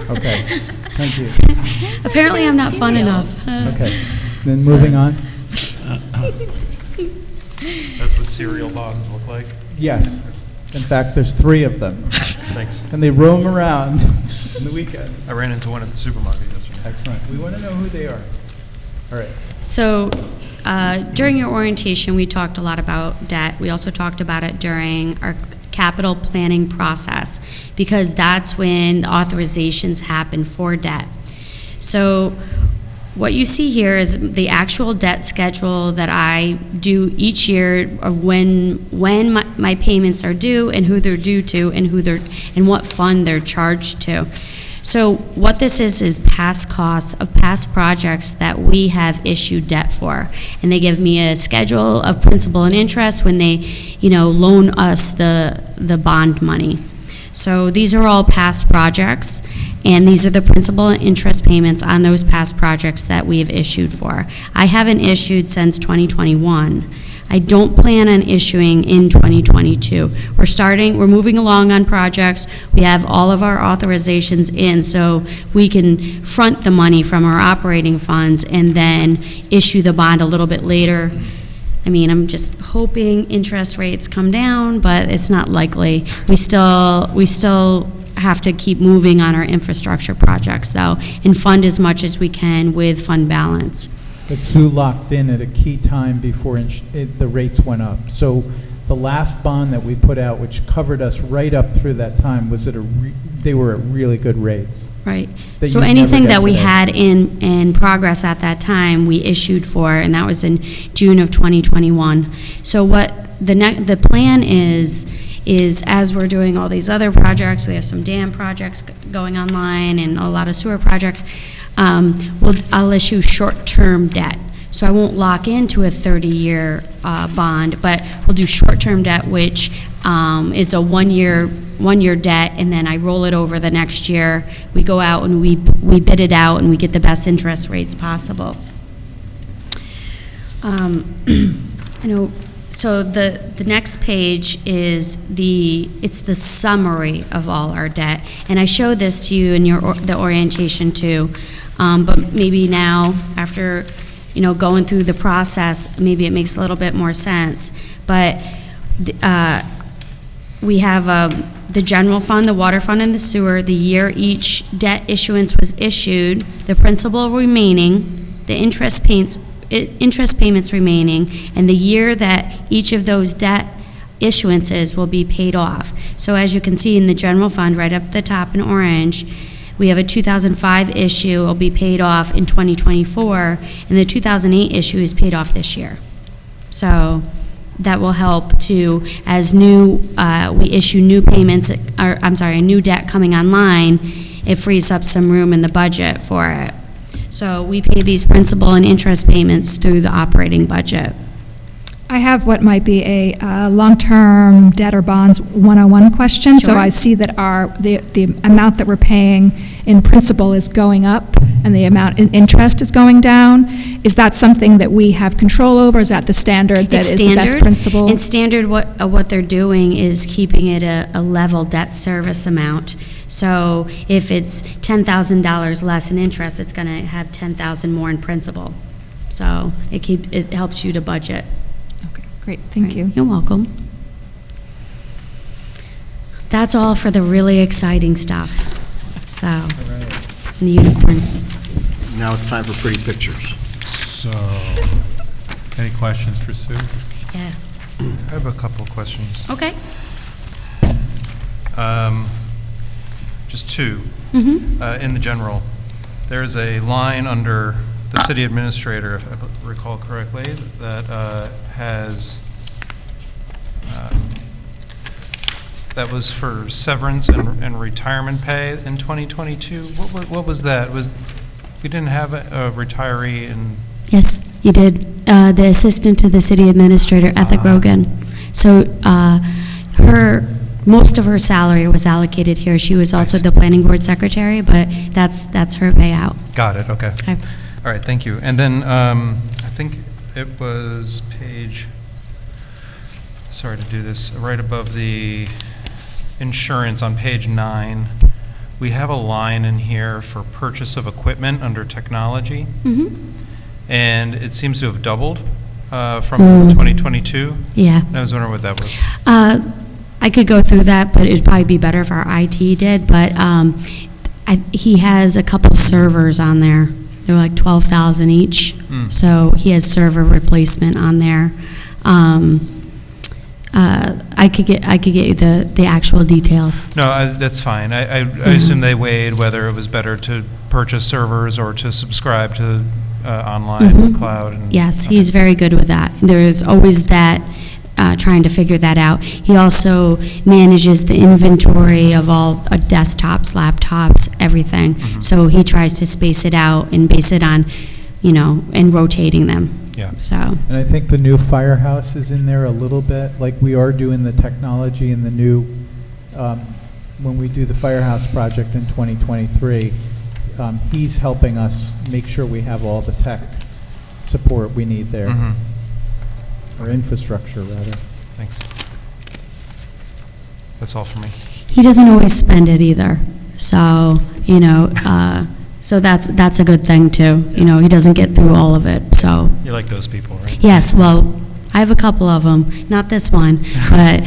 Okay, thank you. Apparently I'm not fun enough. Okay, then moving on. That's what serial bonds look like. Yes. In fact, there's 3 of them. Thanks. And they roam around on the weekend. I ran into one at the supermarket yesterday. Excellent. We want to know who they are. All right. So during your orientation, we talked a lot about debt. We also talked about it during our capital planning process, because that's when the authorizations happen for debt. So what you see here is the actual debt schedule that I do each year of when my payments are due and who they're due to and what fund they're charged to. So what this is past costs of past projects that we have issued debt for. And they give me a schedule of principal and interest when they, loan us the bond money. So these are all past projects, and these are the principal and interest payments on those past projects that we have issued for. I haven't issued since 2021. I don't plan on issuing in 2022. We're moving along on projects. We have all of our authorizations in, so we can front the money from our operating funds and then issue the bond a little bit later. I mean, I'm just hoping interest rates come down, but it's not likely. We still have to keep moving on our infrastructure projects, though, and fund as much as we can with fund balance. But Sue locked in at a key time before the rates went up. So the last bond that we put out, which covered us right up through that time, was they were at really good rates. Right. That So you'd anything never get that we today. had in progress at that time, we issued for, and that was in June of 2021. So what the plan is as we're doing all these other projects, we have some dam projects going online and a lot of sewer projects, I'll issue short-term debt. So I won't lock into a 30-year bond, but we'll do short-term debt, which is a one-year debt, and then I roll it over the next year. We go out and we bid it out, and we get the best interest rates possible. I know So the next page is it's the summary of all our debt. And I showed this to you in the orientation too. But maybe now, after, going through the process, maybe it makes a little bit more sense. But we have the general fund, the water fund, and the sewer, the year each debt issuance was issued, the principal remaining, the interest payments remaining, and the year that each of those debt issuances will be paid off. So as you can see in the general fund, right up the top in orange, we have a 2005 issue will be paid off in 2024, and the 2008 issue is paid off this year. So that will help to, as we issue new payments, new debt coming online, it frees up some room in the budget for it. So we pay these principal and interest payments through the operating budget. I have what might be a long-term debt or bonds 101 question. So Sure. I see that the amount that we're paying in principal is going up and the amount in interest is going down. Is that something that we have control over? Is that the standard that is the best principal? And standard, what they're doing is keeping it a level debt service amount. So if it's $10,000 less in interest, it's going to have $10,000 more in principal. So it helps you to budget. Okay, great, thank you. You're welcome. That's all for the really exciting stuff. So, and the unicorns. Now it's time for pretty pictures. So, any questions for Sue? Yeah. I have a couple questions. Okay. Just two. Mm-hmm. In the general, there's a line under the city administrator, if I recall correctly, that that was for severance and retirement pay in 2022. What was that? We didn't have a retiree in... Yes, you did. The assistant to the city administrator, Etha Grogan. So most of her salary was allocated here. She was also the planning board secretary, but that's her payout. Got it, okay. Okay. All right, thank you. And then I think it was sorry to do this, right above the insurance on page 9. We have a line in here for purchase of equipment under technology. Mm-hmm. And it seems to have doubled from 2022. Yeah. And I was wondering what that was. I could go through that, but it'd probably be better if our IT did. But he has a couple servers on there. They're like $12,000 each. So he has server replacement on there. I could get you the actual details. No, that's fine. I assume they weighed whether it was better to purchase servers or to subscribe to online cloud. And, Yes, he's very good with that. There is always that, trying to figure that out. He also manages the inventory of all desktops, laptops, everything. So he tries to space it out and base it on, and rotating them. Yeah. So. And I think the new firehouse is in there a little bit, like we are doing the technology and the new, when we do the firehouse project in 2023, he's helping us make sure we have all the tech support we need there, or infrastructure rather. Thanks. That's all for me. He doesn't always spend it either. So, so that's a good thing too. He doesn't get through all of it, so. You like those people, right? Yes, well, I have a couple of them, not this one, but.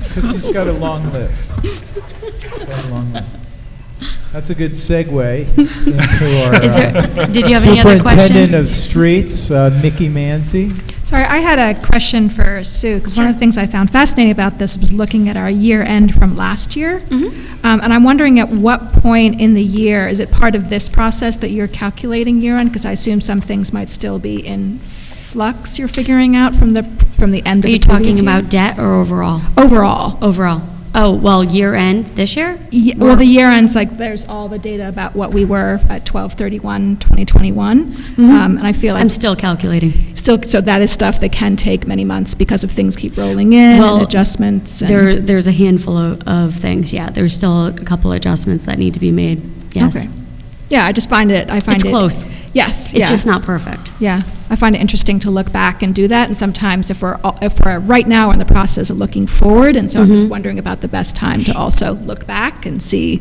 Because he's got a long list. That's a good segue into our Did you have any other questions? Superintendent of Streets, Mickey Manzi. Sorry, I had a question for Sue, because one of the things I found fascinating about this was looking at our year end from last year. And I'm wondering at what point in the year, is it part of this process that you're calculating year end? Because I assume some things might still be in flux you're figuring out from the end of the Are you previous talking year? about debt or overall? Overall. Overall. Oh, well, year end this year? Yeah, well, the year ends, like, there's all the data about what we were at 12/31/2021. And I feel like... I'm still calculating. So that is stuff that can take many months because of things keep rolling in and adjustments. And There's a handful of things, yeah. There's still a couple adjustments that need to be made, yes. Okay. Yeah, I just find it... It's close. Yes, It's just not perfect. Yeah. I find it interesting to look back and do that, and sometimes if we're right now in the process of looking forward, and so I'm just wondering about the best time to also look back and see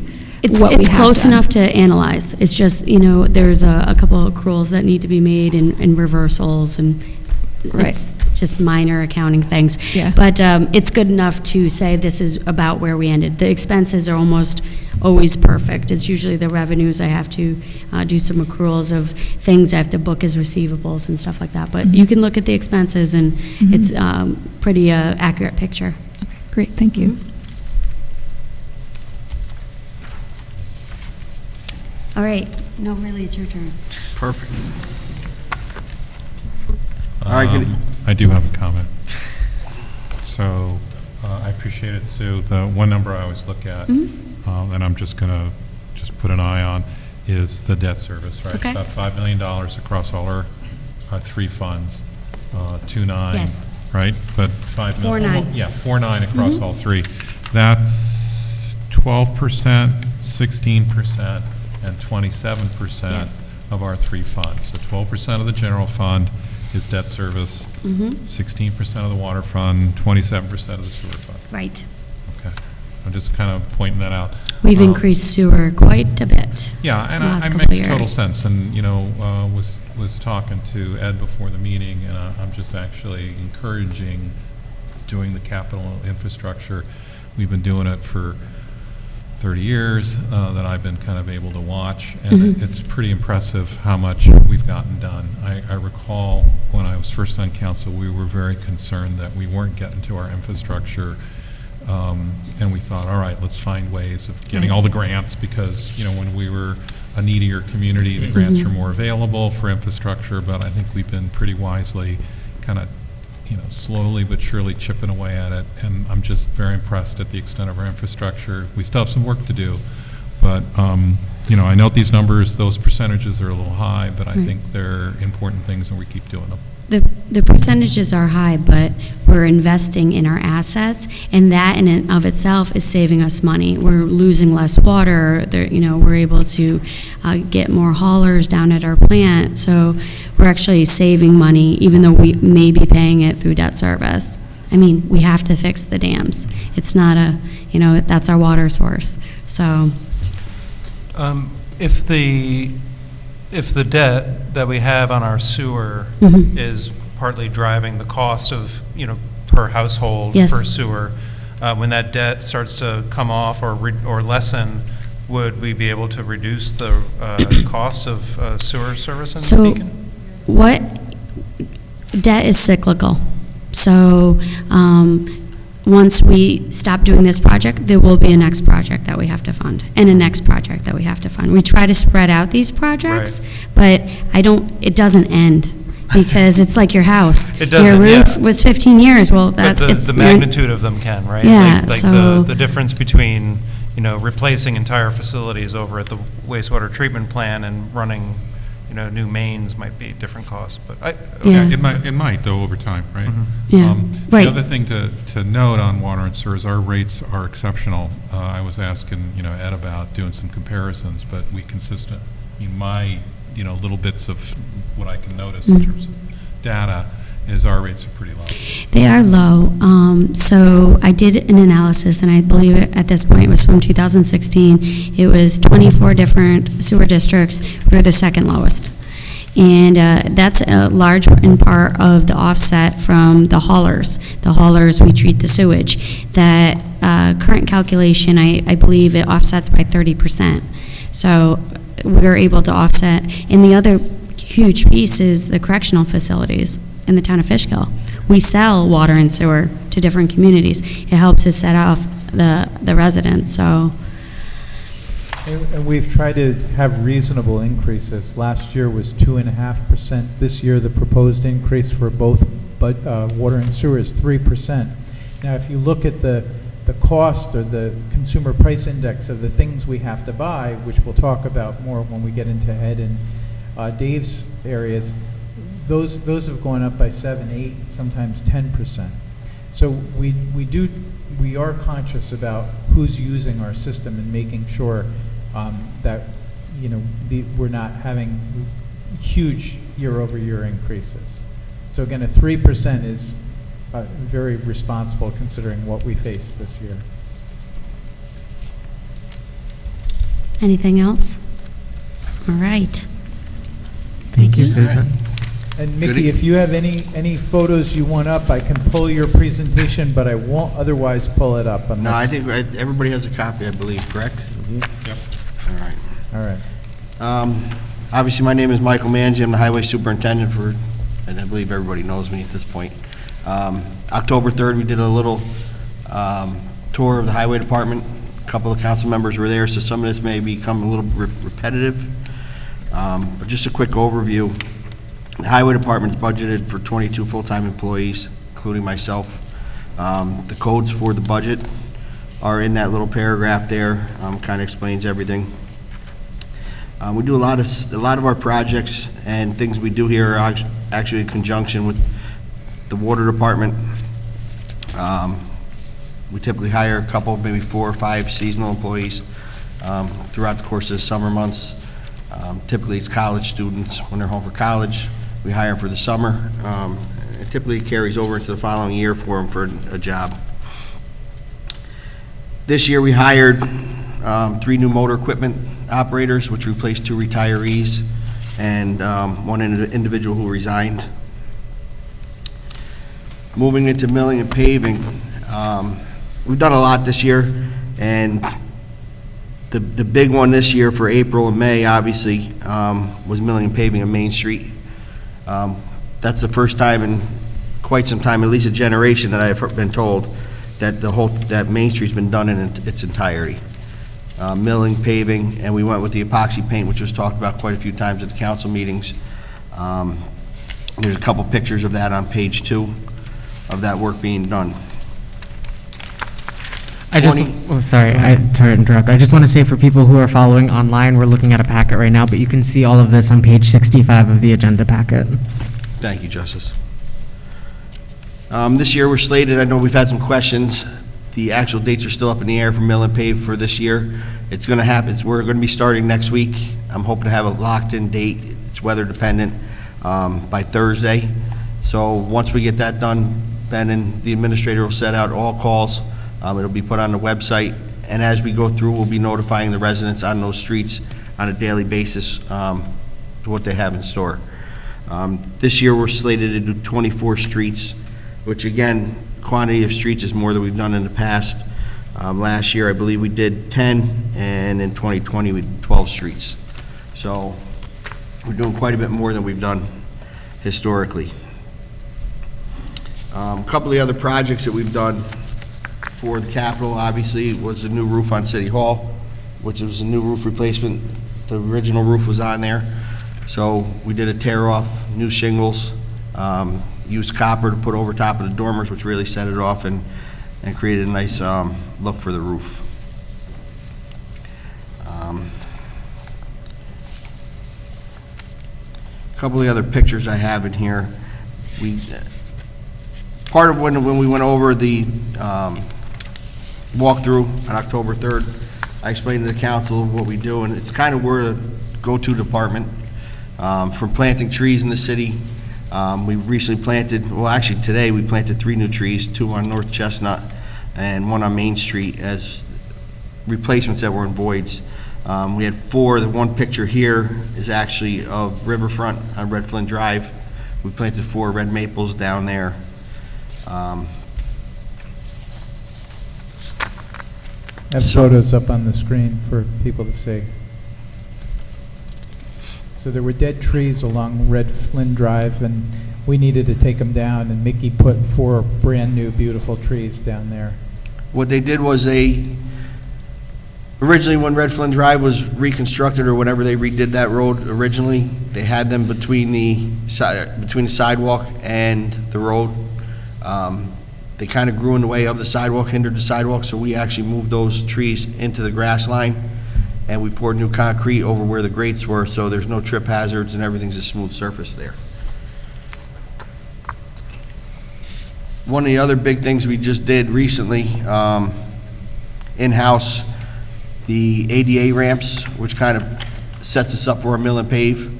what we It's have close done. enough to analyze. It's just, there's a couple of accruals that need to be made and reversals, and Right. it's just minor accounting things. Yeah. But it's good enough to say this is about where we ended. The expenses are almost always perfect. It's usually the revenues. I have to do some accruals of things I have to book as receivables and stuff like that. But you can look at the expenses, and it's pretty accurate picture. Great, thank you. All right. No, really, it's your turn. Perfect. All right, good. I do have a comment. So I appreciate it, Sue. The one number I always look at, and I'm just going to put an eye on, is the debt service, right? Okay. About $5 million across all our three funds, 2.9. Yes. Right? But 5 million. 4.9. Yeah, 4.9 across all three. That's 12%, 16%, and 27% Yes. of our three funds. So 12% of the general fund is debt service, 16% of the water fund, 27% of the sewer fund. Right. Okay. I'm just kind of pointing that out. We've increased sewer quite a bit. Yeah, and the last it couple makes of total years. sense. And, was talking to Ed before the meeting, and I'm just actually encouraging doing the capital infrastructure. We've been doing it for 30 years that I've been kind of able to watch, and it's pretty impressive how much we've gotten done. I recall when I was first on council, we were very concerned that we weren't getting to our infrastructure, and we thought, all right, let's find ways of getting all the grants, because, when we were a needier community, the grants were more available for infrastructure, but I think we've been pretty wisely kind of slowly but surely chipping away at it, and I'm just very impressed at the extent of our infrastructure. We still have some work to do, but, I note these numbers, those percentages are a little high, but I think they're important things, and we keep doing them. The percentages are high, but we're investing in our assets, and that in and of itself is saving us money. We're losing less water. We're able to get more haulers down at our plant, so we're actually saving money, even though we may be paying it through debt service. I mean, we have to fix the dams. It's not that's our water source. So, If the debt that we have on our sewer is partly driving the cost of, per household Yes. for sewer, when that debt starts to come off or lessen, would we be able to reduce the cost of sewer service in So, Beacon? what debt is cyclical. So, once we stop doing this project, there will be a next project that we have to fund, and a next project that we have to fund. We try to spread out these projects, but it doesn't end, because it's like your house. It doesn't, Your roof yeah. was 15 years, well, But the magnitude of them can, right? Yeah, Like so- the difference between, replacing entire facilities over at the wastewater treatment plant and running, new mains might be different costs, but Yeah. It might, though, over time, right? Yeah, right. The other thing to note on water and sewer is our rates are exceptional. I was asking, Ed about doing some comparisons, but my, little bits of what I can notice in terms of data is our rates are pretty low. They are low. So I did an analysis, and I believe at this point it was from 2016. It was 24 different sewer districts. We were the second lowest. And that's a large in part of the offset from the haulers. The haulers, we treat the sewage. That current calculation, I believe it offsets by 30%. So we're able to offset. And the other huge piece is the correctional facilities in the town of Fishkill. We sell water and sewer to different communities. It helps to set off the residents, so. And we've tried to have reasonable increases. Last year was 2.5%. This year, the proposed increase for both water and sewer is 3%. Now, if you look at the cost or the consumer price index of the things we have to buy, which we'll talk about more when we get into Ed and Dave's areas, those have gone up by 7, 8, sometimes 10%. So we are conscious about who's using our system and making sure that we're not having huge year-over-year increases. So again, a 3% is very responsible considering what we faced this year. Anything else? All right. Thank you, Susan. And Mickey, if you have any photos you want up, I can pull your presentation, but I won't otherwise pull it up unless... No, I think everybody has a copy, I believe, correct? Yep. All right. All right. Obviously, my name is Michael Manzi. I'm the highway superintendent for, and I believe everybody knows me at this point. October 3rd, we did a little tour of the highway department. A couple of council members were there, so some of this may become a little repetitive. But just a quick overview. The highway department is budgeted for 22 full-time employees, including myself. The codes for the budget are in that little paragraph there. Kind of explains everything. We do a lot of our projects and things we do here are actually in conjunction with the water department. We typically hire a couple, maybe 4 or 5 seasonal employees throughout the course of the summer months. Typically, it's college students when they're home for college. We hire them for the summer. It typically carries over into the following year for them for a job. This year, we hired 3 new motor equipment operators, which replaced 2 retirees and 1 individual who resigned. Moving into milling and paving, we've done a lot this year, and the big one this year for April and May, obviously, was milling and paving on Main Street. That's the first time in quite some time, at least a generation, that I've been told that that Main Street's been done in its entirety. Milling, paving, and we went with the epoxy paint, which was talked about quite a few times at the council meetings. There's a couple pictures of that on page 2 of that work being done. Sorry to interrupt. I just want to say for people who are following online, we're looking at a packet right now, but you can see all of this on page 65 of the agenda packet. Thank you, Justice. This year we're slated, I know we've had some questions. The actual dates are still up in the air for mill and pave for this year. It's going to happen. We're going to be starting next week. I'm hoping to have a locked-in date. It's weather dependent by Thursday. So once we get that done, Ben and the administrator will set out all calls. It'll be put on the website, and as we go through, we'll be notifying the residents on those streets on a daily basis to what they have in store. This year, we're slated to do 24 streets, which again, quantity of streets is more than we've done in the past. Last year, I believe we did 10, and in 2020, we did 12 streets. So we're doing quite a bit more than we've done historically. A couple of the other projects that we've done for the Capitol, obviously, was the new roof on City Hall, which was a new roof replacement. The original roof was on there. So we did a tear-off, new shingles, used copper to put over top of the dormers, which really set it off and created a nice look for the roof. A couple of the other pictures I have in here. Part of when we went over the walkthrough on October 3rd, I explained to the council what we do, and it's kind of we're a go-to department. From planting trees in the city, we've recently planted, well actually today we planted 3 new trees, 2 on North Chestnut and 1 on Main Street as replacements that were in voids. We had 4, the one picture here is actually of Riverfront on Red Flint Drive. We planted 4 red maples down there. Have photos up on the screen for people to see. So there were dead trees along Red Flynn Drive, and we needed to take them down, and Mickey put 4 brand-new, beautiful trees down there. What they did was originally when Red Flynn Drive was reconstructed, or whenever they redid that road originally, they had them between the sidewalk and the road. They kind of grew in the way of the sidewalk, hindered the sidewalk, so we actually moved those trees into the grass line, and we poured new concrete over where the grates were, so there's no trip hazards and everything's a smooth surface there. One of the other big things we just did recently, in-house, the ADA ramps, which kind of sets us up for a mill and pave.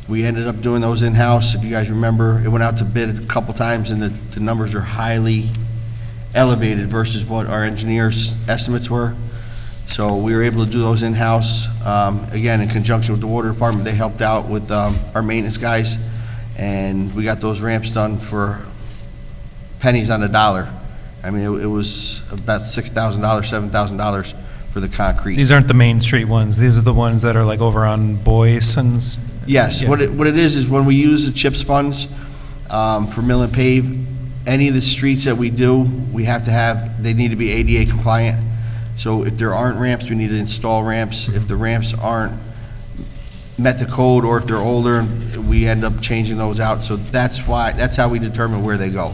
We ended up doing those in-house. If you guys remember, it went out to bid a couple times, and the numbers are highly elevated versus what our engineers' estimates were. So we were able to do those in-house. Again, in conjunction with the water department, they helped out with our maintenance guys, and we got those ramps done for pennies on the dollar. I mean, it was about $6,000, $7,000 for the concrete. These aren't the Main Street ones. These are the ones that are like over on Boyce and... Yes, Yeah. what it is when we use the CHIPS funds for mill and pave, any of the streets that we do, we have to have, they need to be ADA compliant. So if there aren't ramps, we need to install ramps. If the ramps aren't met the code, or if they're older, we end up changing those out. So that's how we determine where they go,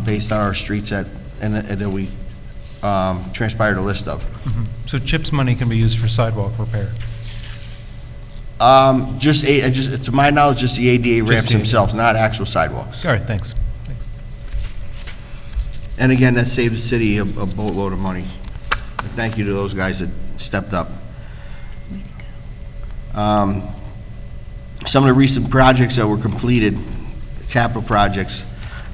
based on our streets that we transpired a list of. So CHIPS money can be used for sidewalk repair. Just to my knowledge, just the ADA ramps the ADA. themselves, not actual sidewalks. All right, thanks. And again, that saved the city a boatload of money. Thank you to those guys that stepped up. Some of the recent projects that were completed, capital projects,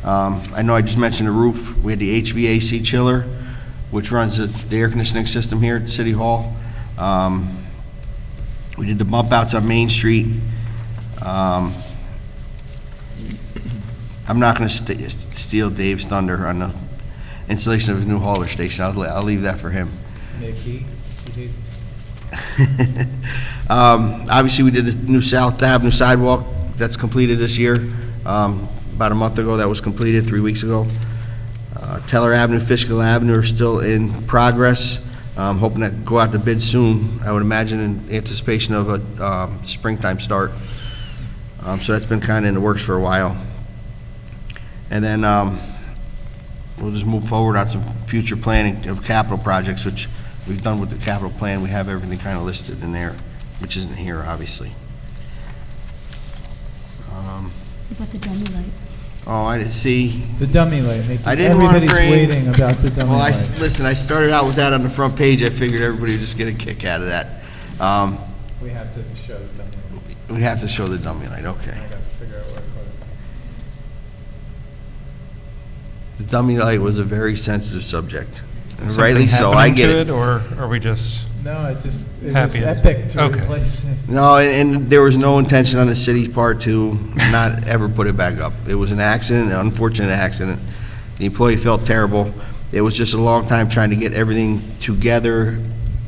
I know I just mentioned the roof. We had the HVAC chiller, which runs the air conditioning system here at City Hall. We did the bump outs on Main Street. I'm not going to steal Dave's thunder on the installation of his new hauler station. I'll leave that for him. Obviously, we did the new South Avenue sidewalk. That's completed this year. About a month ago, that was completed, 3 weeks ago. Teller Avenue, Fishkill Avenue are still in progress. Hoping to go out to bid soon, I would imagine, in anticipation of a springtime start. So that's been kind of in the works for a while. And then we'll just move forward on some future planning of capital projects, which we've done with the capital plan. We have everything kind of listed in there, which isn't here, obviously. What about the dummy light? Oh, I didn't see. The dummy light, Nikki. I didn't want to Everybody's bring. waiting about the dummy Well, light. listen, I started out with that on the front page. I figured everybody would just get a kick out of that. We have to show the dummy light. We have to show the dummy light, okay. I gotta figure out where to put it. The dummy light was a very sensitive subject. And Something rightly so, I happening get to it. Or are we just... No, it was Happy it's- epic to okay. replace it. No, and there was no intention on the city's part to not ever put it back up. It was an accident, an unfortunate accident. The employee felt terrible. It was just a long time trying to get everything together,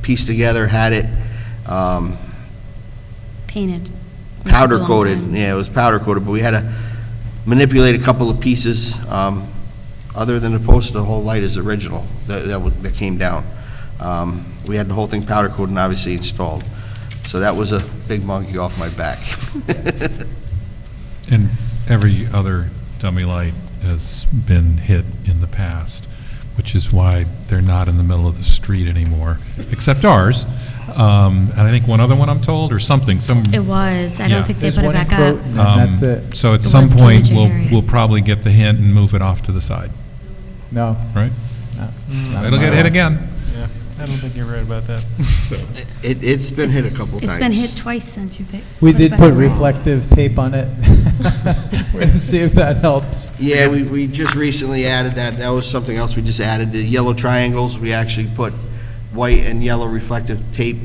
pieced together, had it Painted. powder coated. Yeah, it was powder coated, but we had to manipulate a couple of pieces. Other than the post, the whole light is original that came down. We had the whole thing powder coated and obviously installed. So that was a big monkey off my back. And every other dummy light has been hit in the past, which is why they're not in the middle of the street anymore, except ours. And I think one other one, I'm told, or something, It was. I Yeah. don't think they There's put it one in back up. Croton, and that's it. So at It some was point, Cambridge area. we'll probably get the hint and move it off to the side, No. right? not It'll my get hit law. again. Yeah, I don't think you're right about that. It's been hit a couple times. It's been hit twice since you picked. We it did back put up. reflective tape on it. We're gonna see if that helps. Yeah, we just recently added that. That was something else we just added. The yellow triangles, we actually put white and yellow reflective tape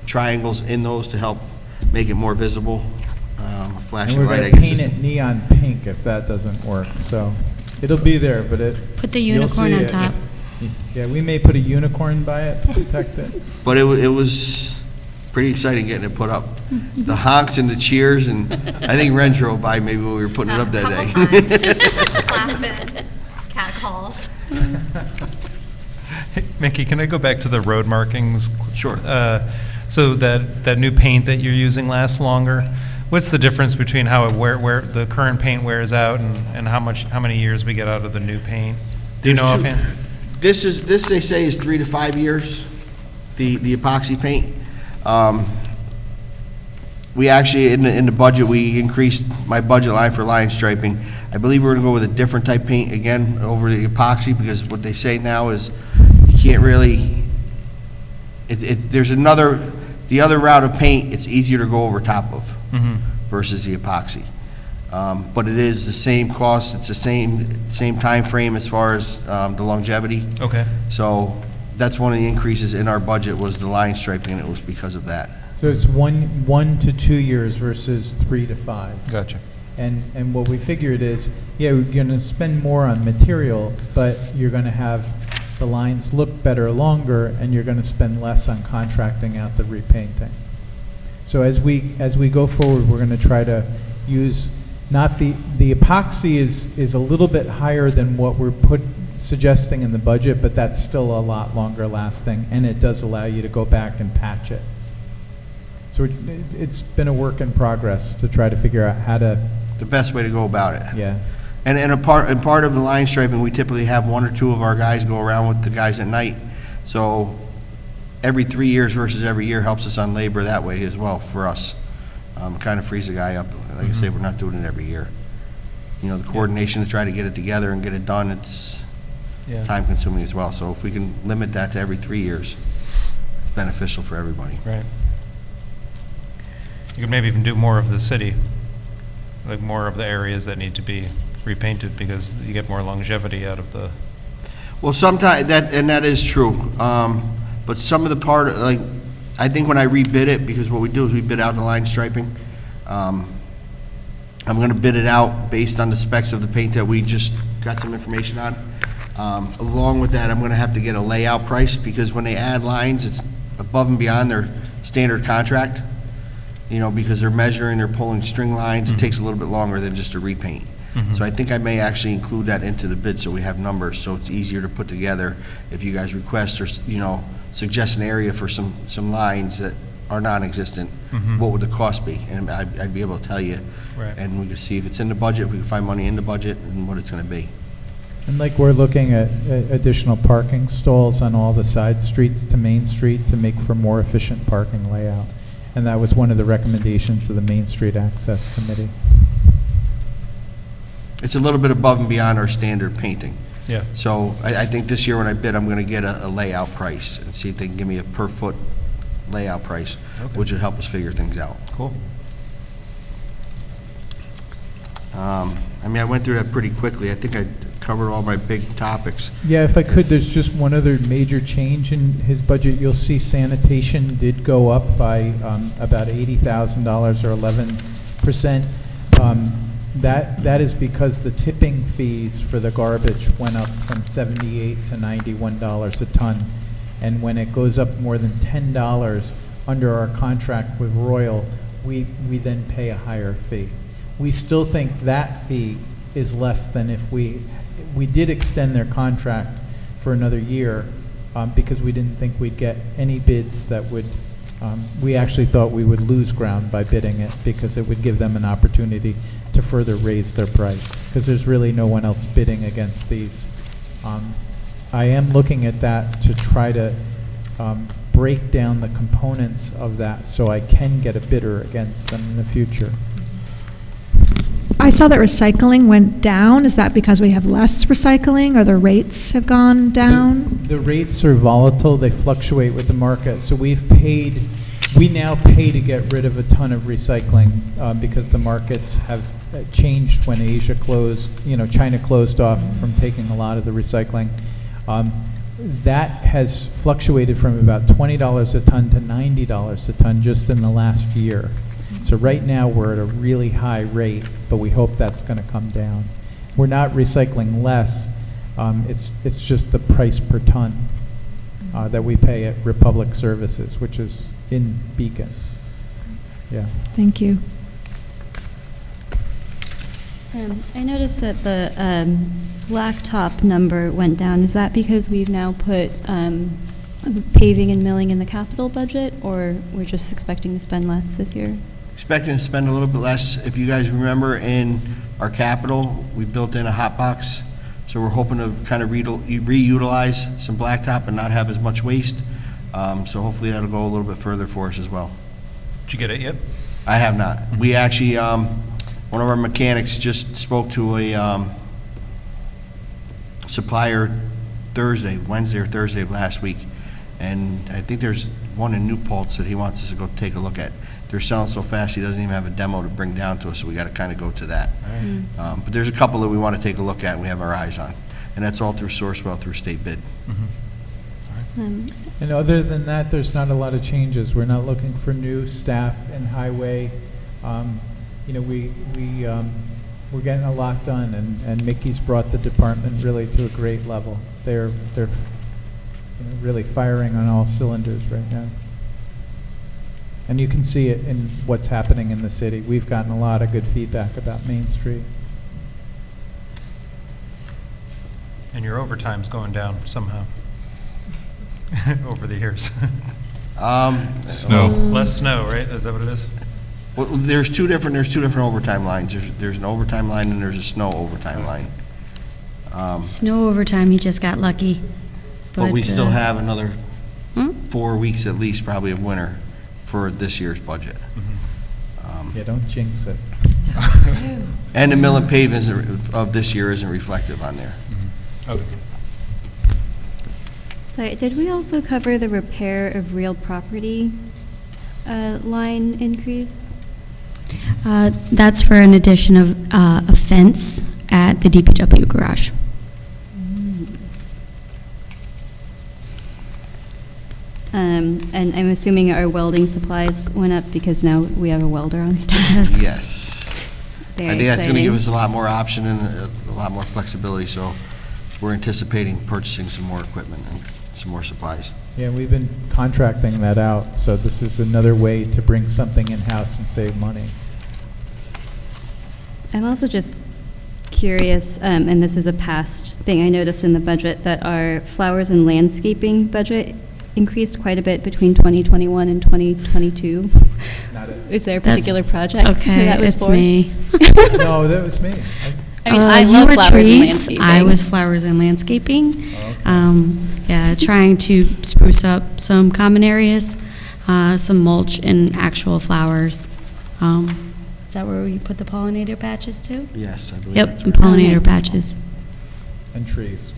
triangles in those to help make it more visible. And Flashing we're light, I gonna guess. paint is- it neon pink if that doesn't work, so it'll be there, but Put the you'll unicorn see on it. top. Yeah, we may put a unicorn by it to protect it. But it was pretty exciting getting it put up. The honks and the cheers, and I think Ren drove by maybe when we were putting it up that day. Laughing, cat calls. Mickey, can I go back to the road markings? Sure. So that new paint that you're using lasts longer? What's the difference between how where the current paint wears out and how many years we get out of the new paint? Do you know There's two- offhand? This they say is 3 to 5 years, the epoxy paint. We actually, in the budget, we increased my budget line for line striping. I believe we're gonna go with a different type paint again over the epoxy, because what they say now is you can't really, there's the other route of paint, it's easier to go over top of versus the epoxy. But it is the same cost, it's the same time frame as far as the longevity. Okay. So that's one of the increases in our budget was the line striping, and it was because of that. So it's 1 to 2 years versus 3 to 5. Gotcha. And what we figured is, yeah, we're going to spend more on material, but you're going to have the lines look better longer, and you're going to spend less on contracting out the repainting. So as we go forward, we're going to try to use, not the epoxy is a little bit higher than what we're suggesting in the budget, but that's still a lot longer lasting, and it does allow you to go back and patch it. So it's been a work in progress to try to figure out how to, The best way to go about it. yeah. And a part of the line striping, we typically have 1 or 2 of our guys go around with the guys at night. So every 3 years versus every year helps us on labor that way as well for us. Kind of frees the guy up. Like I say, we're not doing it every year. You know, the coordination to try to get it together and get it done, it's Yeah. time consuming as well. So if we can limit that to every 3 years, it's beneficial for everybody. Right. You could maybe even do more of the city, like more of the areas that need to be repainted because you get more longevity out of the. Well, sometimes, that is true. But some of the part, like, I think when I rebid it, because what we do is we bid out the line striping, I'm gonna bid it out based on the specs of the paint that we just got some information on. Along with that, I'm gonna have to get a layout price, because when they add lines, it's above and beyond their standard contract. You know, because they're measuring, they're pulling string lines, it takes a little bit longer than just a repaint. So I think I may actually include that into the bid so we have numbers, so it's easier to put together if you guys request or, you know, suggest an area for some lines that are non-existent, what would the cost be? And I'd be able to tell you. Right. And we could see if it's in the budget, if we can find money in the budget, and what it's gonna be. And like we're looking at additional parking stalls on all the side streets to Main Street to make for more efficient parking layout. And that was one of the recommendations of the Main Street Access Committee. It's a little bit above and beyond our standard painting. Yeah. So I think this year when I bid, I'm gonna get a layout price and see if they can give me a per foot layout price, Okay. which would help us figure things out. Cool. I mean, I went through that pretty quickly. I think I covered all my big topics. Yeah, if I could, there's just one other major change in his budget. You'll see sanitation did go up by about $80,000 or 11%. That is because the tipping fees for the garbage went up from $78 to $91 a ton. And when it goes up more than $10 under our contract with Royal, we then pay a higher fee. We still think that fee is less than if we did extend their contract for another year because we didn't think we'd get any bids that would, we actually thought we would lose ground by bidding it because it would give them an opportunity to further raise their price, because there's really no one else bidding against these. I am looking at that to try to break down the components of that so I can get a bidder against them in the future. I saw that recycling went down. Is that because we have less recycling, or the rates have gone down? The rates are volatile, they fluctuate with the market, so we now pay to get rid of a ton of recycling because the markets have changed when Asia closed, China closed off from taking a lot of the recycling. That has fluctuated from about $20 a ton to $90 a ton just in the last year. So right now, we're at a really high rate, but we hope that's going to come down. We're not recycling less, it's just the price per ton that we pay at Republic Services, which is in Beacon. Yeah. Thank you. I noticed that the blacktop number went down. Is that because we've now put paving and milling in the capital budget, or we're just expecting to spend less this year? Expecting to spend a little bit less. If you guys remember, in our capital, we built in a hot box, so we're hoping to kind of reutilize some blacktop and not have as much waste. So hopefully that'll go a little bit further for us as well. Did you get it yet? I have not. We actually, one of our mechanics just spoke to a supplier Wednesday or Thursday of last week, and I think there's one in New Paltz that he wants us to go take a look at. They're selling so fast, he doesn't even have a demo to bring down to us, so we got to kind of go to that. But there's a couple that we want to take a look at, and we have our eyes on. And that's all through Sourcewell, through state bid. And other than that, there's not a lot of changes. We're not looking for new staff in highway. You know, we're getting a lot done, and Mickey's brought the department really to a great level. They're you know, really firing on all cylinders right now. And you can see it in what's happening in the city. We've gotten a lot of good feedback about Main Street. And your overtime's going down somehow over the years. Snow. Less snow, right? Is that what it is? Well, there's two different overtime lines. There's an overtime line and there's a snow overtime line. Snow overtime, he just got lucky. But we still uh, have another 4 weeks at least probably of winter for this year's budget. Yeah, don't jinx it. And the mill and pave of this year isn't reflective on there. Okay. Sorry, did we also cover the repair of real property line increase? That's for an addition of a fence at the DPW garage. And I'm assuming our welding supplies went up because now we have a welder on staff. Yes. Very I think that's going to exciting. give us a lot more option and a lot more flexibility, so we're anticipating purchasing some more equipment and some more supplies. Yeah, we've been contracting that out, so this is another way to bring something in-house and save money. I'm also just curious, and this is a past thing I noticed in the budget, that our flowers and landscaping budget increased quite a bit between 2021 and 2022. Is there a particular project Okay, that was it's for? me. No, that was me. I mean, I You love were flowers and trees, landscaping. I was flowers and landscaping. Yeah, trying to spruce up some common areas, some mulch and actual flowers. Is that where you put the pollinator patches too? Yes, I believe Yep, that's and right. pollinator nice. patches. And trees.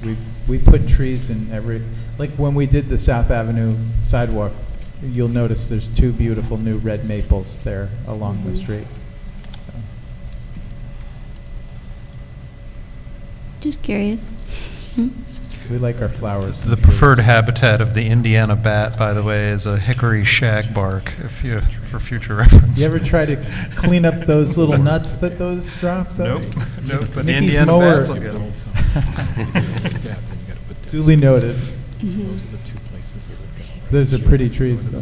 We put trees in every, like when we did the South Avenue sidewalk, you'll notice there's 2 beautiful new red maples there along the street. So, Just curious. we like our flowers. and The trees. preferred habitat of the Indiana bat, by the way, is a hickory shagbark, for future reference. You ever try to clean up those little nuts that those drop, though? Nope, nope, but the Mickey's Indiana mower- bats will get them. Duly noted. Those are pretty trees, though.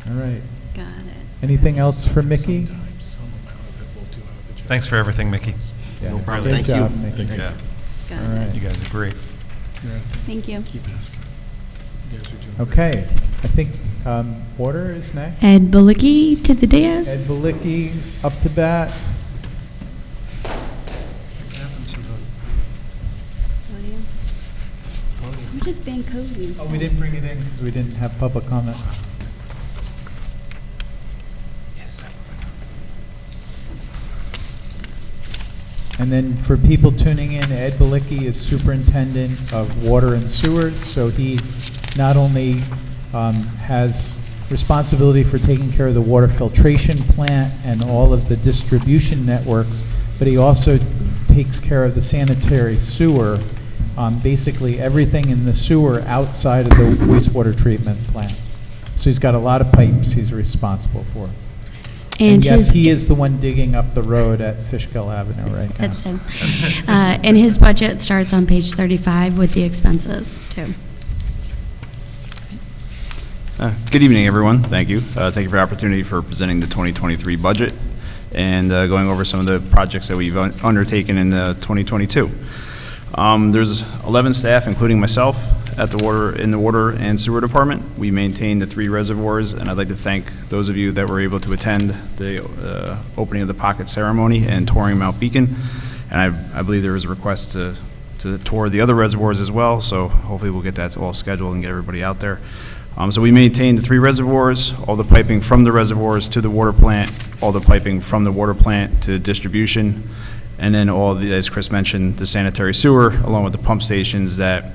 All right. Got it. Anything else for Mickey? Thanks for everything, Mickey. Yeah, No problem. great Thank you. job, Mickey. Yeah, Got All right. it. you guys are great. Thank you. Okay, I think Order is next. Ed Balicki to the dais. Ed Balicki up to bat. Podium. I'm just being cozy. and Oh, we stuff. didn't bring it in because we didn't have public comment. And then for people tuning in, Ed Balicki is Superintendent of Water and Sewers, so he not only has responsibility for taking care of the water filtration plant and all of the distribution networks, but he also takes care of the sanitary sewer, basically everything in the sewer outside of the wastewater treatment plant. So he's got a lot of pipes he's responsible for. And yes, he is the one digging up the road at Fishkill Avenue right now. That's him. And his budget starts on page 35 with the expenses, too. Good evening, everyone. Thank you. Thank you for the opportunity for presenting the 2023 budget and going over some of the projects that we've undertaken in 2022. There's 11 staff, including myself, in the water and sewer department. We maintain the 3 reservoirs, and I'd like to thank those of you that were able to attend the opening of the pocket ceremony and touring Mount Beacon. And I believe there was a request to tour the other reservoirs as well, so hopefully we'll get that all scheduled and get everybody out there. So we maintain the 3 reservoirs, all the piping from the reservoirs to the water plant, all the piping from the water plant to distribution, and then all the, as Chris mentioned, the sanitary sewer, along with the pump stations that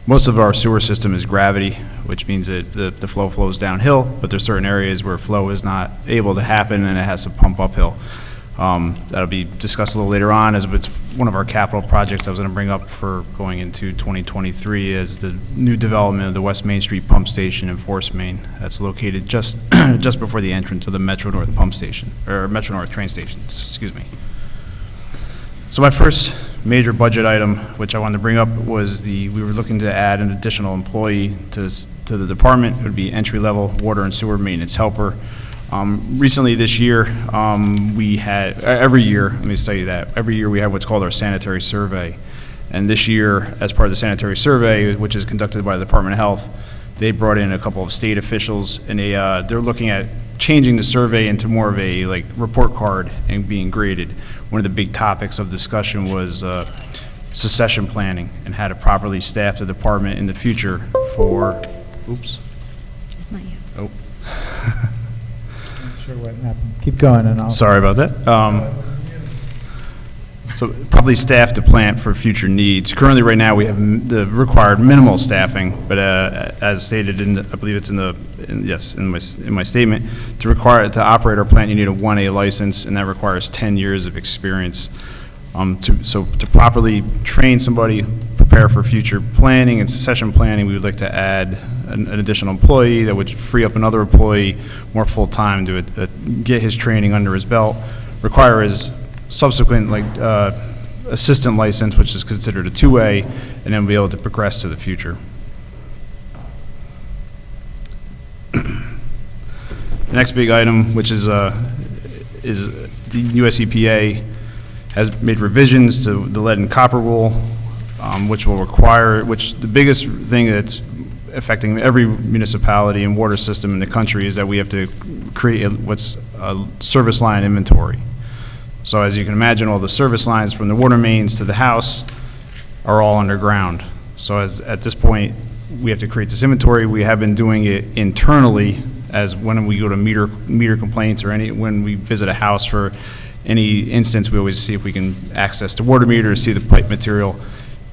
Most of our sewer system is gravity, which means that the flow flows downhill, but there's certain areas where flow is not able to happen and it has to pump uphill. That'll be discussed a little later on, as it's one of our capital projects I was going to bring up for going into 2023, as the new development of the West Main Street Pump Station in Forest, Maine. That's located just just before the entrance of the Metro North Pump Station, or Metro North train station, excuse me. So my first major budget item, which I wanted to bring up, was we were looking to add an additional employee to the department. It would be entry-level water and sewer maintenance helper. Recently this year, we had, every year, let me tell you that, every year we have what's called our sanitary survey. And this year, as part of the sanitary survey, which is conducted by the Department of Health, they brought in a couple of state officials, and they're looking at changing the survey into more of a report card and being graded. One of the big topics of discussion was succession planning and how to properly staff the department in the future for, oops. It's not you. Oh. Not sure what happened. Keep going, and I'll... Sorry about that. So probably staff the plant for future needs. Currently, right now, we have the required minimal staffing, but as stated in, I believe it's in my statement, to operate our plant, you need a 1A license, and that requires 10 years of experience. So to properly train somebody, prepare for future planning and succession planning, we would like to add an additional employee that would free up another employee more full-time to get his training under his belt, require his subsequent assistant license, which is considered a 2A, and then be able to progress to the future. The next big item, which is the US EPA has made revisions to the lead and copper rule, which the biggest thing that's affecting every municipality and water system in the country is that we have to create what's a service line inventory. So as you can imagine, all the service lines from the water mains to the house are all underground. So at this point, we have to create this inventory. We have been doing it internally, as when we go to meter complaints or when we visit a house for any instance, we always see if we can access the water meter, see the pipe material.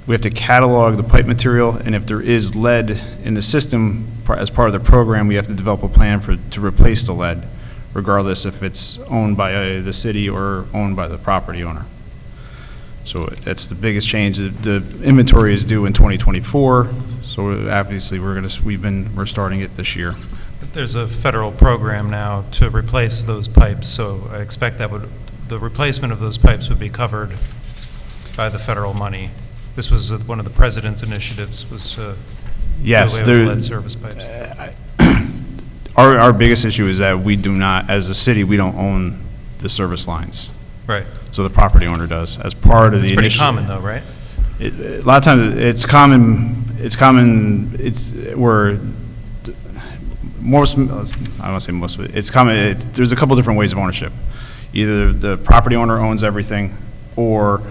We have to catalog the pipe material, and if there is lead in the system as part of the program, we have to develop a plan to replace the lead, regardless if it's owned by the city or owned by the property owner. So that's the biggest change. The inventory is due in 2024, so obviously we're starting it this year. There's a federal program now to replace those pipes, so I expect that the replacement of those pipes would be covered by the federal money. This was one of the president's initiatives, was to do away with lead service pipes. Our biggest issue is that we do not, as a city, we don't own the service lines. Right. So the property owner does, as part of the initiative. It's pretty common though, right? A lot of times, it's common, where most, I don't want to say most of it, it's common, there's a couple different ways of ownership. Either the property owner owns everything, or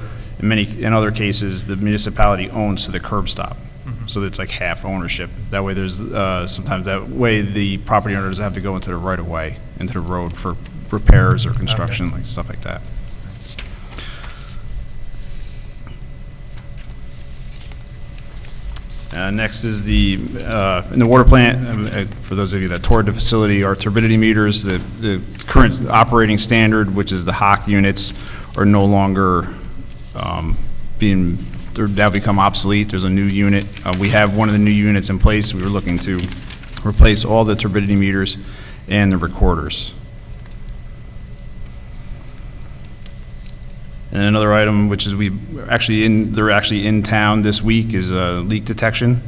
in other cases, the municipality owns to the curb stop. So it's like half ownership. That way there's, sometimes that way the property owner doesn't have to go into the right of way, into the road for repairs or construction, like stuff like that. Next is in the water plant, for those of you that toured the facility, our turbidity meters, the current operating standard, which is the HOC units, are no longer they're now become obsolete. There's a new unit. We have one of the new units in place. We were looking to replace all the turbidity meters and the recorders. And another item, which is they're actually in town this week, is leak detection.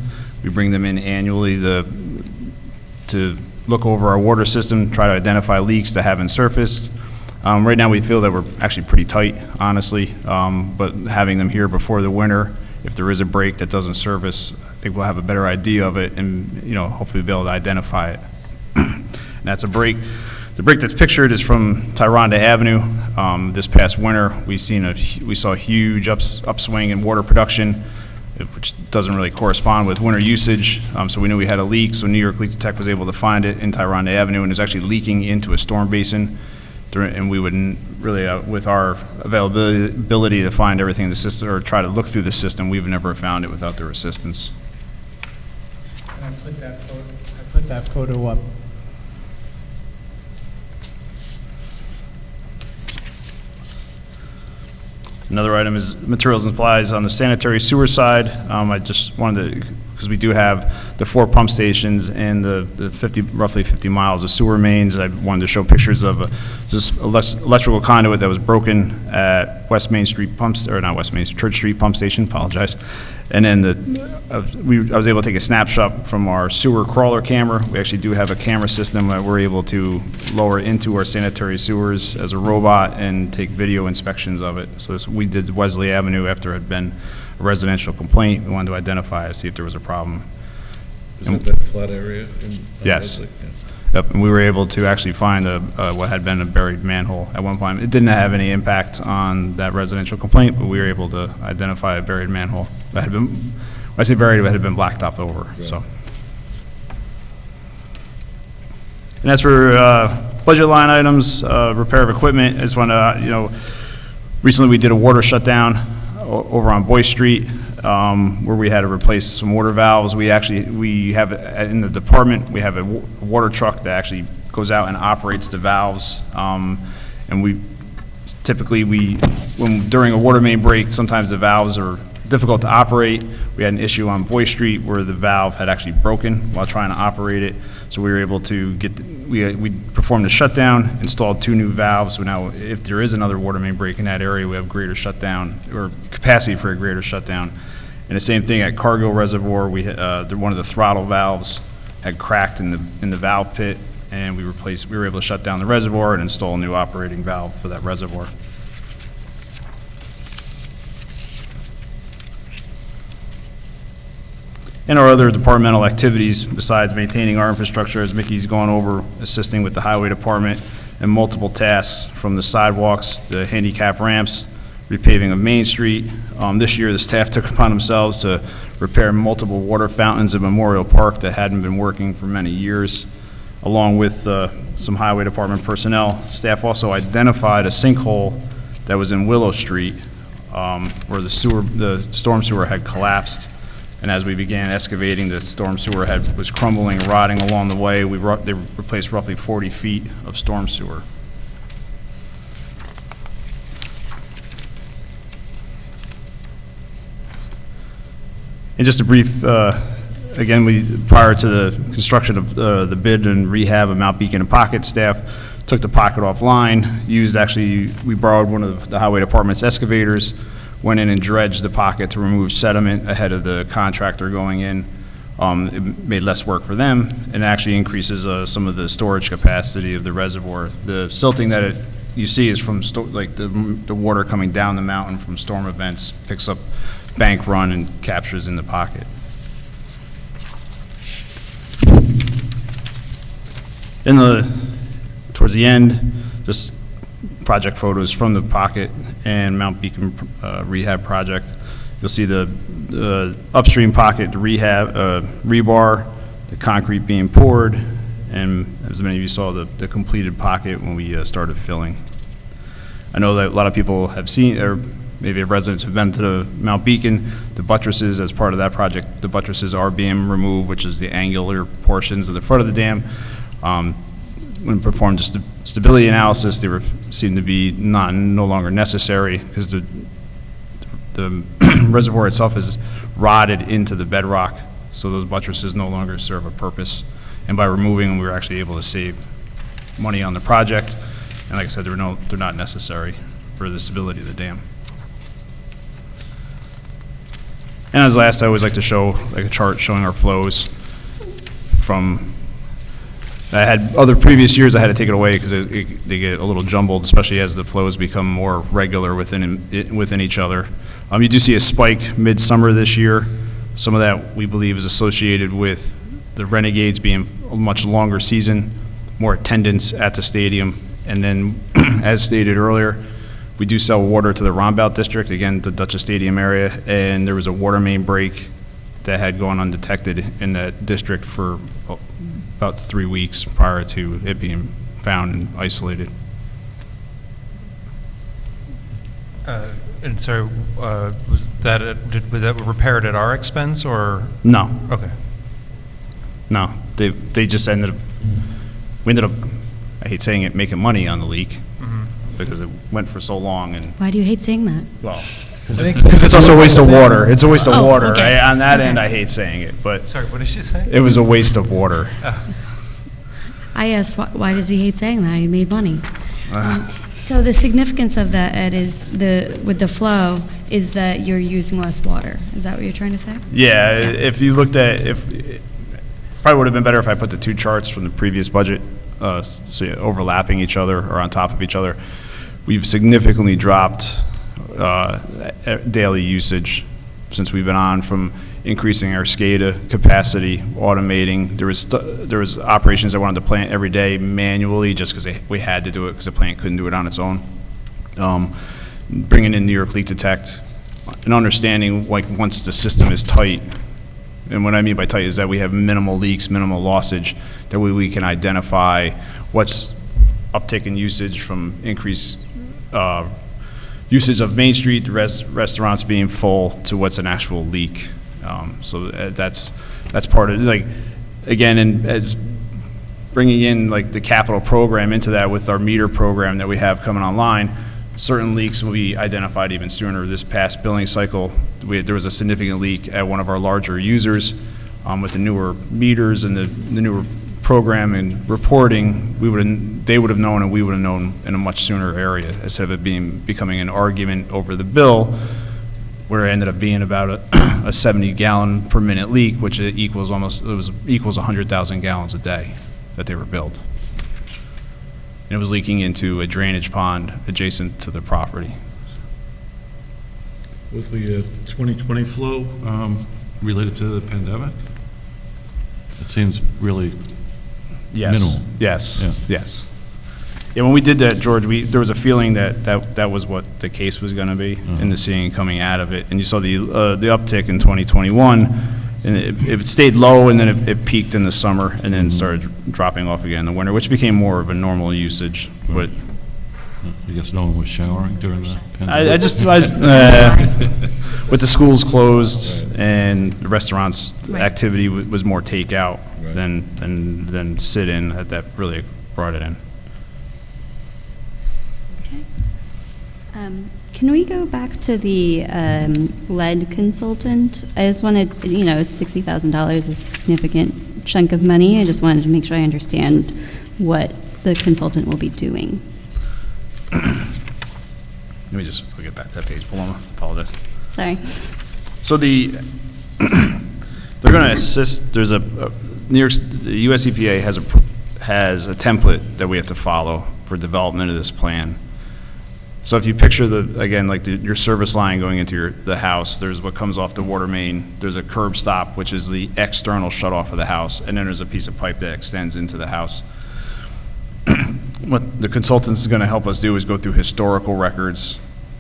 We bring them in annually to look over our water system, try to identify leaks that haven't surfaced. Right now, we feel that we're actually pretty tight, honestly, but having them here before the winter, if there is a break that doesn't surface, I think we'll have a better idea of it and, hopefully be able to identify it. And that's a break. The break that's pictured is from Tyronda Avenue. This past winter, we saw a huge upswing in water production, which doesn't really correspond with winter usage. So we knew we had a leak, so New York Leak Detect was able to find it in Tyronda Avenue, and it was actually leaking into a storm basin. And we wouldn't really, with our availability to find everything in the system or try to look through the system, we've never found it without their assistance. put that photo up. Another item is materials and supplies on the sanitary sewer side. I just wanted to, because we do have the 4 pump stations and the 50, roughly 50 miles of sewer mains. I wanted to show pictures of this electrical conduit that was broken at West Main Street or not West Main, Church Street Pump Station, apologize. And then I was able to take a snapshot from our sewer crawler camera. We actually do have a camera system that we're able to lower into our sanitary sewers as a robot and take video inspections of it. So we did Wesley Avenue after it had been a residential complaint. We wanted to identify it, see if there was a problem. Is it that flat area? Yes. Yep, and we were able to actually find what had been a buried manhole at one point. It didn't have any impact on that residential complaint, but we were able to identify a buried manhole that had been, when I say buried, it had been blacktop over, so. And as for budget line items, repair of equipment, I just want to, recently we did a water shutdown over on Boyce Street, where we had to replace some water valves. We have, in the department, we have a water truck that actually goes out and operates the valves. And we, typically, during a water main break, sometimes the valves are difficult to operate. We had an issue on Boyce Street where the valve had actually broken while trying to operate it. So we were able to we performed a shutdown, installed 2 new valves. So now if there is another water main break in that area, we have greater shutdown or capacity for a greater shutdown. And the same thing at Cargill Reservoir, one of the throttle valves had cracked in the valve pit, and we were able to shut down the reservoir and install a new operating valve for that reservoir. And our other departmental activities, besides maintaining our infrastructure, as Mickey's gone over, assisting with the highway department, and multiple tasks from the sidewalks, the handicap ramps, repaving of Main Street. This year, the staff took upon themselves to repair multiple water fountains at Memorial Park that hadn't been working for many years, along with some highway department personnel. Staff also identified a sinkhole that was in Willow Street, where the storm sewer had collapsed. And as we began excavating, the storm sewer was crumbling, rotting along the way. They replaced roughly 40 feet of storm sewer. And just a brief, again, prior to the construction of the bid and rehab of Mount Beacon and Pocket, staff took the Pocket offline, we borrowed one of the highway department's excavators, went in and dredged the Pocket to remove sediment ahead of the contractor going in. It made less work for them, and actually increases some of the storage capacity of the reservoir. The silting that you see is from the water coming down the mountain from storm events, picks up bank run and captures in the Pocket. Towards the end, just project photos from the Pocket and Mount Beacon rehab project. You'll see the upstream Pocket rehab rebar, the concrete being poured, and as many of you saw, the completed Pocket when we started filling. I know that a lot of people have seen, or maybe residents have been to the Mount Beacon. The buttresses, as part of that project, the buttresses are being removed, which is the angular portions of the front of the dam. When performed a stability analysis, they seemed to be no longer necessary because the reservoir itself is rotted into the bedrock, so those buttresses no longer serve a purpose. And by removing them, we were actually able to save money on the project. And like I said, they're not necessary for the stability of the dam. And as last, I always like to show a chart showing our flows from. I had other previous years I had to take it away because they get a little jumbled, especially as the flows become more regular within each other. You do see a spike midsummer this year. Some of that we believe is associated with the Renegades being a much longer season, more attendance at the stadium, and then, as stated earlier, we do sell water to the Rombout district, again, the Dutchess Stadium area, and there was a water main break that had gone undetected in that district for about 3 weeks prior to it being found and isolated. And so, was that repaired at our expense, or? No. Okay. No. They just ended up, we ended up, I hate saying it, making money on the leak because it went for so long and, Why do you hate saying that? well, because it's also a waste of water. It's a waste of Oh, water. okay. On that Okay. end, I hate saying it, but Sorry, what did she say? it was a waste of water. I asked, why does he hate saying that? He made money. So the significance of that, Ed, is with the flow, is that you're using less water. Is that what you're trying to say? Yeah, if you looked at, probably would have been better if I put the two charts from the previous budget, so overlapping each other or on top of each other. We've significantly dropped daily usage since we've been on, from increasing our SCADA capacity, automating. There was operations that went on the plant every day manually just because we had to do it because the plant couldn't do it on its own. Bringing in New York Leak Detect and understanding, like, once the system is tight, and what I mean by tight is that we have minimal leaks, minimal lossage, that way we can identify what's uptick in usage from increased usage of Main Street, the restaurants being full, to what's an actual leak. So that's part of it. Like, again, and as bringing in like the capital program into that with our meter program that we have coming online, certain leaks will be identified even sooner. This past billing cycle, there was a significant leak at one of our larger users. With the newer meters and the newer program and reporting, they would have known, and we would have known in a much sooner area, instead of it becoming an argument over the bill, where it ended up being about a 70-gallon per minute leak, which equals 100,000 gallons a day that they were billed. And it was leaking into a drainage pond adjacent to the property. Was the 2020 flow related to the pandemic? It seems really minimal. Yes, Yeah. yes. Yeah, when we did that, George, there was a feeling that was what the case was going to be, and the seeing coming out of it. And you saw the uptick in 2021, and it stayed low, and then it peaked in the summer, and then started dropping off again in the winter, which became more of a normal usage. But I guess no one was showering during the pandemic. with the schools closed and the restaurants' activity was more takeout than sit-in, that really brought it in. Can we go back to the lead consultant? I just wanted, it's $60,000, a significant chunk of money. I just wanted to make sure I understand what the consultant will be doing. Let me just get back to that page, Paloma. Apologize. Sorry. So they're going to assist. There's the U.S. EPA has a template that we have to follow for development of this plan. So if you picture your service line going into the house, there's what comes off the water main. There's a curb stop, which is the external shutoff of the house, and then there's a piece of pipe that extends into the house. What the consultant is going to help us do is go through historical records,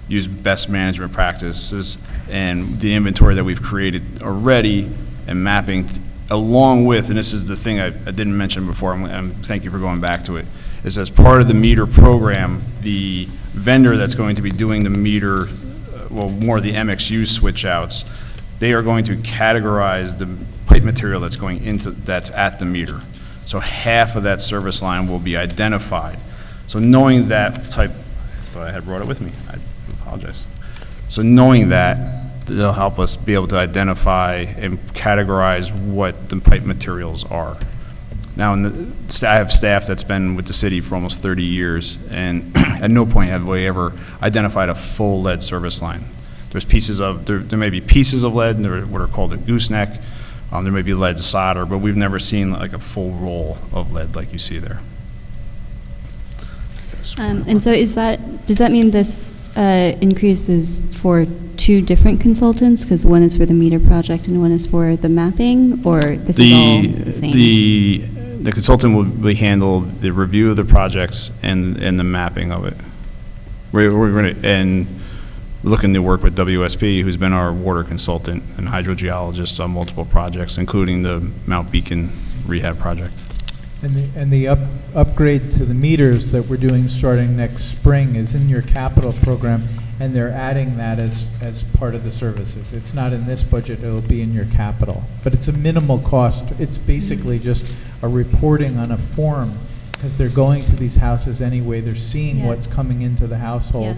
use best management practices, and the inventory that we've created already, and mapping along with, and this is the thing I didn't mention before, and thank you for going back to it, is as part of the meter program, the vendor that's going to be doing the meter, more of the MXU switch outs, they are going to categorize the pipe material that's at the meter. So half of that service line will be identified. So knowing that type, I thought I had brought it with me, I apologize. So knowing that, they'll help us be able to identify and categorize what the pipe materials are. Now, I have staff that's been with the city for almost 30 years, and at no point have we ever identified a full lead service line. There may be pieces of lead, and what are called a gooseneck. There may be lead solder, but we've never seen like a full roll of lead like you see there. And so does that mean this increase is for two different consultants? Because one is for the meter project and one is for the mapping, or this is all the same? The consultant will handle the review of the projects and the mapping of it. We're going to, looking to work with WSP, who's been our water consultant and hydrogeologist on multiple projects, including the Mount Beacon rehab project. And the upgrade to the meters that we're doing starting next spring is in your capital program. and they're adding that as part of the services. It's not in this budget, it'll be in your capital. But it's a minimal cost. It's basically just a reporting on a form, because they're going to these houses anyway, they're seeing Yeah. what's coming into the household.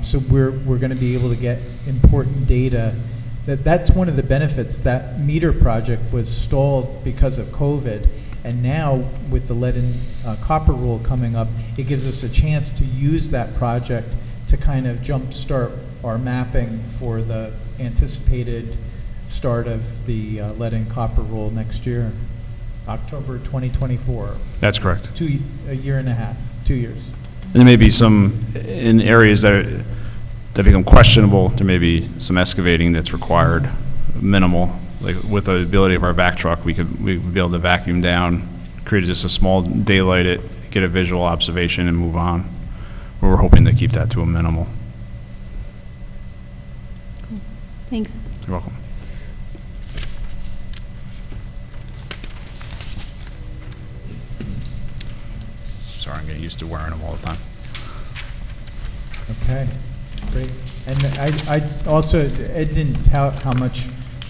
So we're going to be able to get important data. That's one of the benefits. That meter project was stalled because of COVID, and now with the lead and copper rule coming up, it gives us a chance to use that project to kind of jumpstart our mapping for the anticipated start of the lead and copper rule next year, October 2024. That's correct. A year and a half, 2 years. There may be some, in areas that become questionable, there may be some excavating that's required, minimal. Like with the ability of our vac truck, we'd be able to vacuum down, create just a small daylight it, get a visual observation and move on. We're hoping to keep that to a minimal. Thanks. You're welcome. Sorry, I'm getting used to wearing them all the time. Okay, great. And I also, Ed didn't tout how much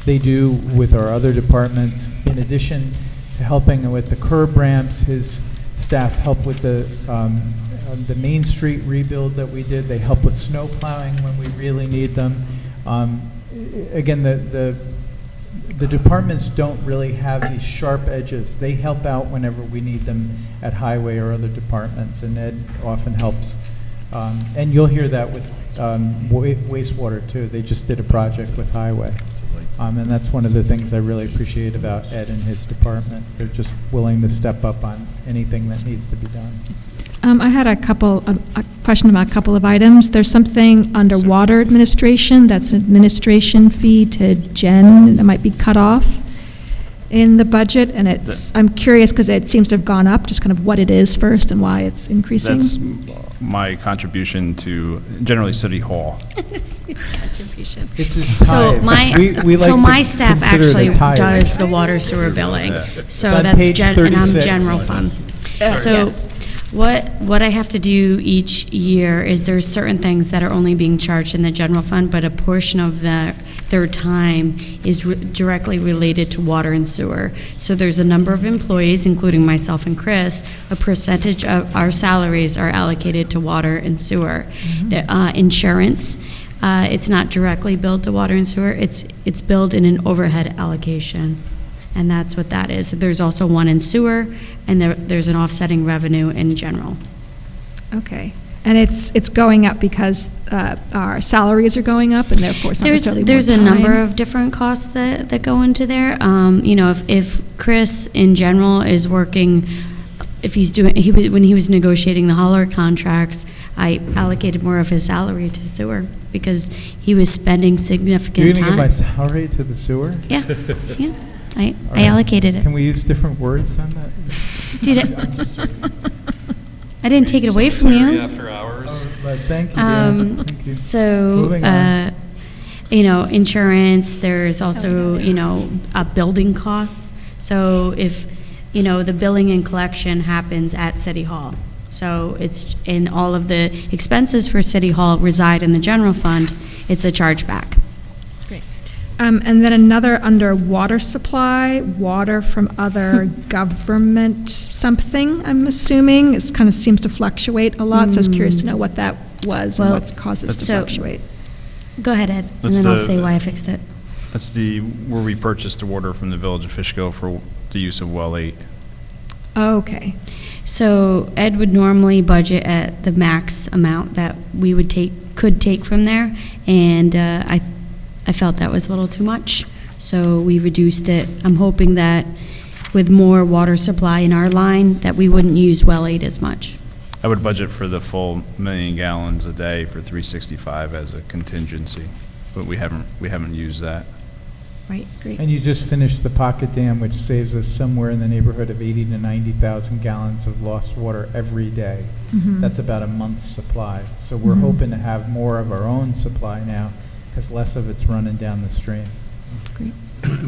they do with our other departments. In addition to helping with the curb ramps, his staff help with the Main Street rebuild that we did. They help with snow plowing when we really need them. Again, the departments don't really have these sharp edges. They help out whenever we need them at highway or other departments, and Ed often helps. And you'll hear that with wastewater too. They just did a project with highway. And that's one of the things I really appreciate about Ed and his department. They're just willing to step up on anything that needs to be done. I had a question about a couple of items. There's something under water administration, that's an administration fee to Jen that might be cut off in the budget, and I'm curious because it seems to have gone up, just kind of what it is first and why it's increasing. That's my contribution to generally City Hall. Contribution. It's his So tithe. my, We like so to my staff consider it a actually tithe. does the water sewer billing. It's So on that's, page and I'm 36. general fund. So what I have to do each year is there's certain things that are only being charged in the general fund, but a portion of their time is directly related to water and sewer. So there's a number of employees, including myself and Chris, a percentage of our salaries are allocated to water and sewer. The, insurance, it's not directly billed to water and sewer, it's billed in an overhead allocation. And that's what that is. There's also one in sewer, and there's an offsetting revenue in general. Okay. And it's going up because our salaries are going up, and therefore it's not necessarily more There's a number time? of different costs that go into there. You know, if Chris in general is working, if he's doing, when he was negotiating the hauler contracts, I allocated more of his salary to sewer because he was spending significant You're going to give my time. salary to the sewer? Yeah, yeah. All I right. allocated it. Can we use different words on that? Did it? I didn't take it away from you. After hours. But thank you, Dan. Thank you. So, Moving on. you know, insurance, there's also, you know, building costs. So if, you know, the billing and collection happens at City Hall. So it's, in all of the expenses for City Hall reside in the general fund, it's a chargeback. Great. And then another under water supply, water from other government something, I'm assuming. It kind of seems to fluctuate a lot, so I was curious to know what that was and Well, what's caused it to so- fluctuate. Go ahead, Ed, and That's then I'll the- say why I fixed it. That's where we purchased the water from the Village of Fishkill for the use of Well 8. Okay. So Ed would normally budget at the max amount that we could take from there, and I felt that was a little too much, so we reduced it. I'm hoping that with more water supply in our line, that we wouldn't use Well 8 as much. I would budget for the full 1 million gallons a day for 365 as a contingency, but we haven't used that. Right, great. And you just finished the pocket dam, which saves us somewhere in the neighborhood of 80 to 90,000 gallons of lost water every day. Mhm. That's about a month's supply. So we're Mhm. hoping to have more of our own supply now, because less of it's running down the stream. Great.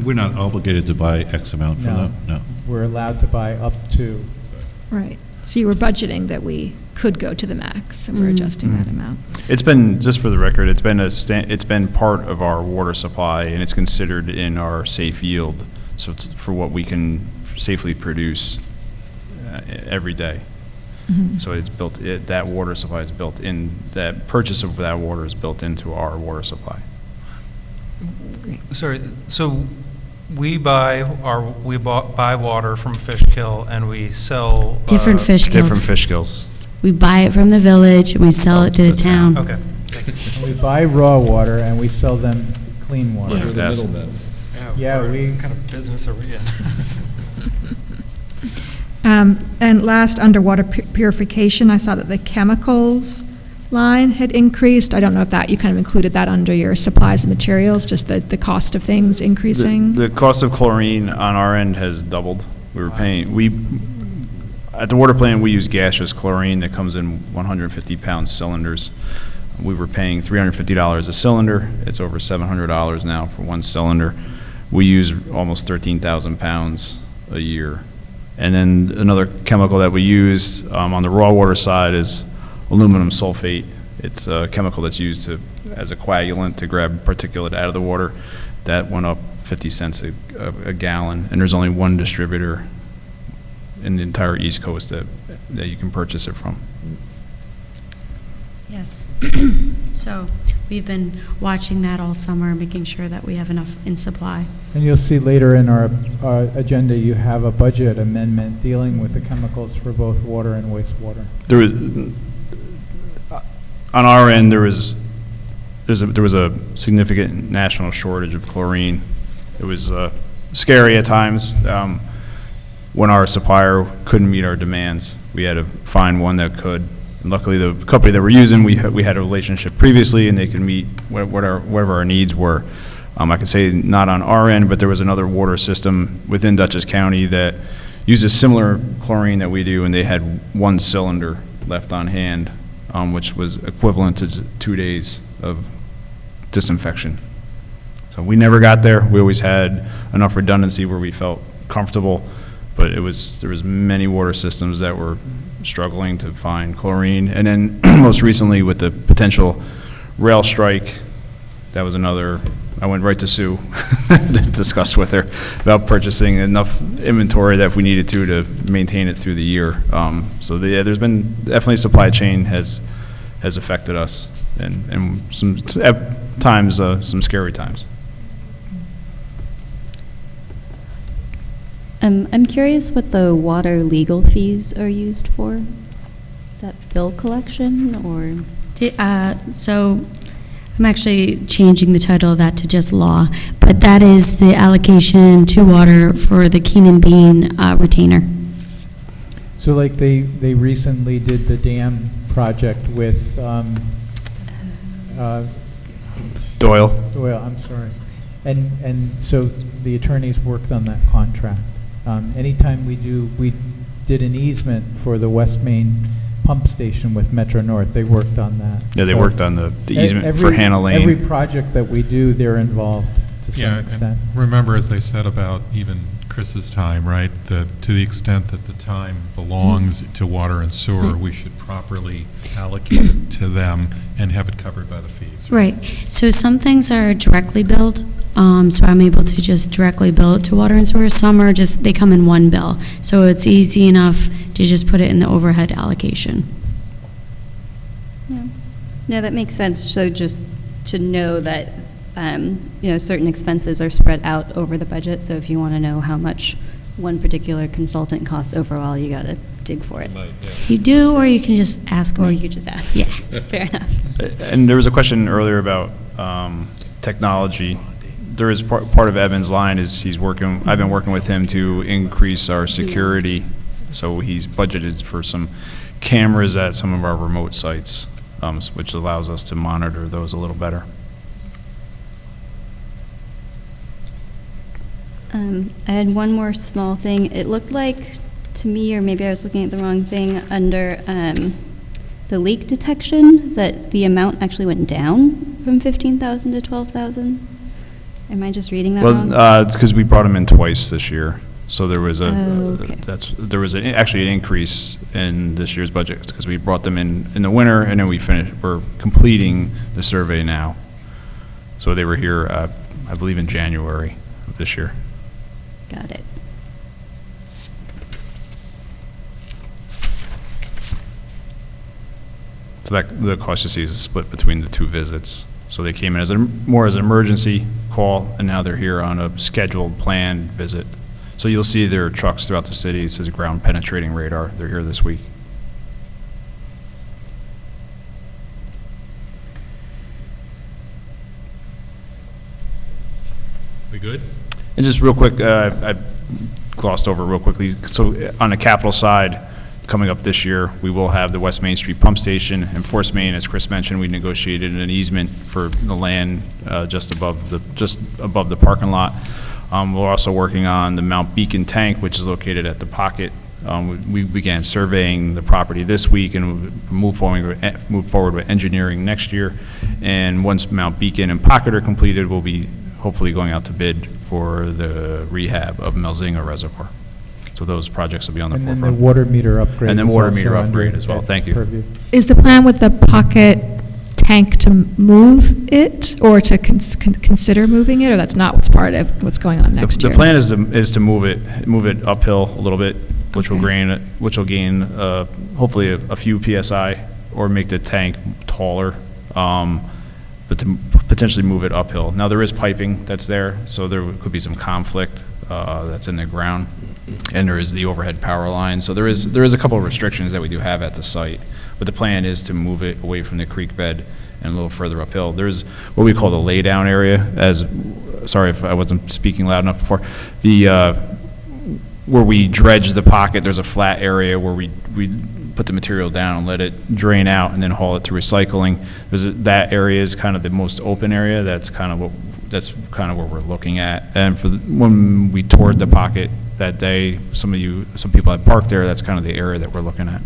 We're not obligated to buy X amount from No. them? No. We're allowed to buy up to. Right. So you were budgeting that we could go to the max, and we're adjusting that amount. It's been, just for the record, it's been part of our water supply, and it's considered in our safe yield, so it's for what we can safely produce every day. So it's built, that water supply is built in, that purchase of that water is built into our water supply. Sorry, so we buy water from Fishkill and we sell. Different fish kills. Different fish kills. We buy it from the village and we sell it to the town. Okay. We buy raw water and we sell them clean water. You're the middleman. Yeah, what we- kind of business are we in? And last, underwater purification, I saw that the chemicals line had increased. I don't know if that, you kind of included that under your supplies and materials, just the cost of things increasing? The cost of chlorine on our end has doubled. We were paying, at the water plant, we use gaseous chlorine that comes in 150-pound cylinders. We were paying $350 a cylinder. It's over $700 now for one cylinder. We use almost 13,000 pounds a year. And then another chemical that we use on the raw water side is aluminum sulfate. It's a chemical that's used as a coagulant to grab particulate out of the water. That went up 50 cents a gallon, and there's only one distributor in the entire East Coast that you can purchase it from. Yes. So we've been watching that all summer, making sure that we have enough in supply. And you'll see later in our agenda, you have a budget amendment dealing with the chemicals for both water and wastewater. There was, on our end, there was a significant national shortage of chlorine. It was scary at times. When our supplier couldn't meet our demands, we had to find one that could. And luckily, the company that we're using, we had a relationship previously, and they could meet whatever our needs were. I could say not on our end, but there was another water system within Dutchess County that uses similar chlorine that we do, and they had one cylinder left on hand, which was equivalent to 2 days of disinfection. So we never got there. We always had enough redundancy where we felt comfortable, but there was many water systems that were struggling to find chlorine. And then most recently with the potential rail strike, that was another, I went right to Sue, discussed with her about purchasing enough inventory that if we needed to maintain it through the year. So there's been, definitely supply chain has affected us, and some, at times, some scary times. I'm curious what the water legal fees are used for. Is that bill collection or? So I'm actually changing the title of that to just law, but that is the allocation to water for the Keenan Bean retainer. So like they recently did the dam project with Doyle. I'm sorry. And so the attorneys worked on that contract. Anytime we did an easement for the West Main pump station with Metro North, they worked on that. Yeah, they So worked on the easement for Hannah Lane. Every project that we do, they're involved to some Yeah, extent. and remember, as they said about even Chris's time, right, that to the extent that the time belongs to water and sewer, we should properly allocate it to them and have it covered by the fees. Right. So some things are directly billed, so I'm able to just directly bill it to water and sewer. Some are just, they come in one bill. So it's easy enough to just put it in the overhead allocation. Yeah. No, that makes sense. So just to know that, certain expenses are spread out over the budget. So if you want to know how much one particular consultant costs overall, you got to dig for it. You do, or you can just ask me. Or you could just ask. Yeah. Fair enough. And there was a question earlier about technology. There is part of Evan's line is I've been working with him to increase our security. So he's budgeted for some cameras at some of our remote sites, which allows us to monitor those a little better. I had one more small thing. It looked like to me, or maybe I was looking at the wrong thing, under the leak detection, that the amount actually went down from 15,000 to 12,000. Am I just reading that wrong? Well, it's because we brought them in twice this year. So there was Oh, okay. actually an increase in this year's budget, because we brought them in the winter, and then we're completing the survey now. So they were here, I believe, in January of this year. Got it. So that, the cost you see is split between the two visits. So they came in as more as an emergency call, and now they're here on a scheduled planned visit. So you'll see their trucks throughout the city. It says ground penetrating radar. They're here this week. We good? And just real quick, I glossed over real quickly. So on the capital side, coming up this year, we will have the West Main Street Pump Station and Force Main. As Chris mentioned, we negotiated an easement for the land just above the parking lot. We're also working on the Mount Beacon tank, which is located at the Pocket. We began surveying the property this week, and move forward with engineering next year. And once Mount Beacon and Pocket are completed, we'll be hopefully going out to bid for the rehab of Melzinga Reservoir. So those projects will be on the And then forefront. the water meter upgrade. And then is water also meter under upgrade as well. Ed's Thank you. purview. Is the plan with the Pocket tank to move it, or to consider moving it, or that's not what's part of what's going on next year? The plan is to move it uphill a little bit, which will gain hopefully a few PSI, or make the tank taller, but to potentially move it uphill. Now, there is piping that's there, so there could be some conflict that's in the ground, and there is the overhead power line. So there is a couple of restrictions that we do have at the site, but the plan is to move it away from the creek bed and a little further uphill. There's what we call the laydown area, sorry if I wasn't speaking loud enough before, where we dredge the Pocket. There's a flat area where we put the material down and let it drain out, and then haul it to recycling. That area is kind of the most open area. That's kind of what we're looking at. And when we toured the Pocket that day, some people had parked there. That's kind of the area that we're looking at.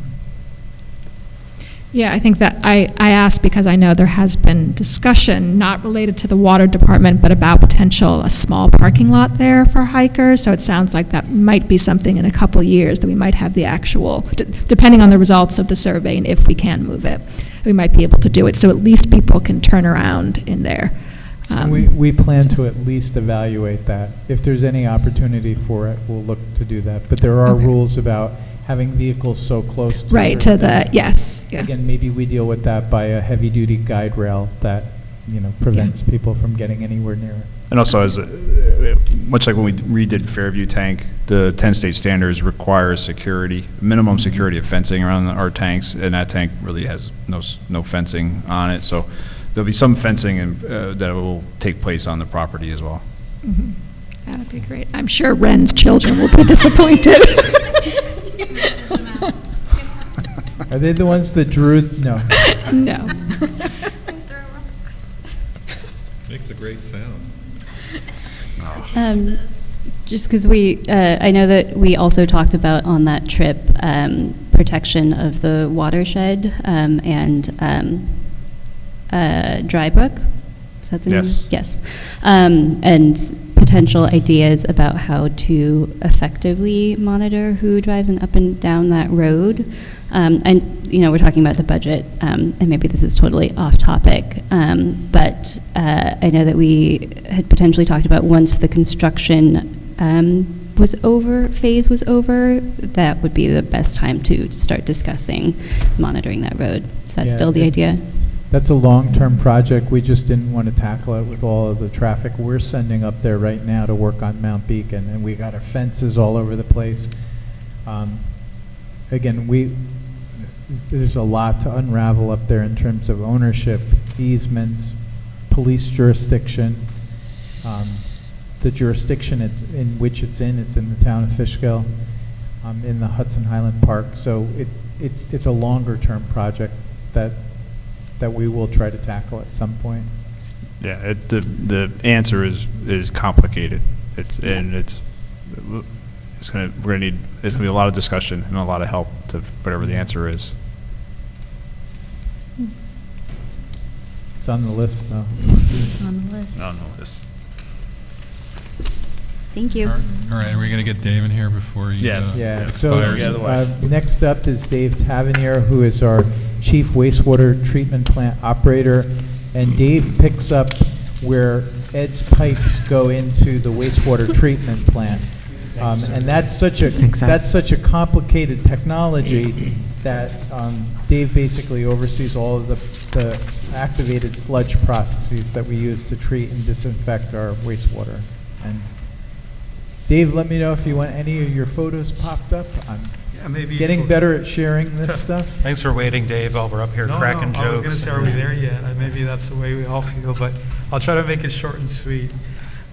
Yeah, I think that I asked because I know there has been discussion, not related to the water department, but about a small parking lot there for hikers. So it sounds like that might be something in a couple years that we might have the actual, depending on the results of the survey and if we can move it, we might be able to do it. So at least people can turn around in there. And we plan to at least evaluate that. If there's any opportunity for it, we'll look to do that. But there are rules about having vehicles so close to. Right, to the, yes. Yeah. Again, maybe we deal with that by a heavy-duty guide rail that, prevents people from getting anywhere near it. And also, much like when we redid Fairview Tank, the 10 state standards require minimum security of fencing around our tanks, and that tank really has no fencing on it. So there'll be some fencing that will take place on the property as well. Mm-hmm. That would be great. I'm sure Ren's children will be disappointed. Are they the ones that drew? No. No. Makes a great sound. Just because I know that we also talked about on that trip protection of the watershed and Dry Brook. Is that the name? Yes. And potential ideas about how to effectively monitor who drives up and down that road. And, we're talking about the budget, and maybe this is totally off topic, but I know that we had potentially talked about once the construction phase was over, that would be the best time to start discussing monitoring that road. Is that still the idea? That's a long-term project. We just didn't want to tackle it with all of the traffic we're sending up there right now to work on Mount Beacon, and we got our fences all over the place. Again, there's a lot to unravel up there in terms of ownership, easements, police jurisdiction, the jurisdiction in which it's in the town of Fishkill, in the Hudson Highland Park. So it's a longer-term project that we will try to tackle at some point. Yeah, the answer is complicated. It's gonna be a lot of discussion and a lot of help to whatever the answer is. It's on the list, though. On the list. On the list. Thank you. All right, are we going to get Dave in here before he Yes. Yeah, so expires? next up is Dave Tavernier, who is our Chief Wastewater Treatment Plant Operator. And Dave picks up where Ed's pipes go into the wastewater treatment plant. And that's such a complicated technology that Dave basically oversees all of the activated sludge processes that we use to treat and disinfect our wastewater. And Dave, let me know if you want any of your photos popped up. I'm getting better at sharing this stuff. Thanks for waiting, Dave, while we're up here cracking jokes. I was going to say, are we there yet? Maybe that's the way we all feel, but I'll try to make it short and sweet.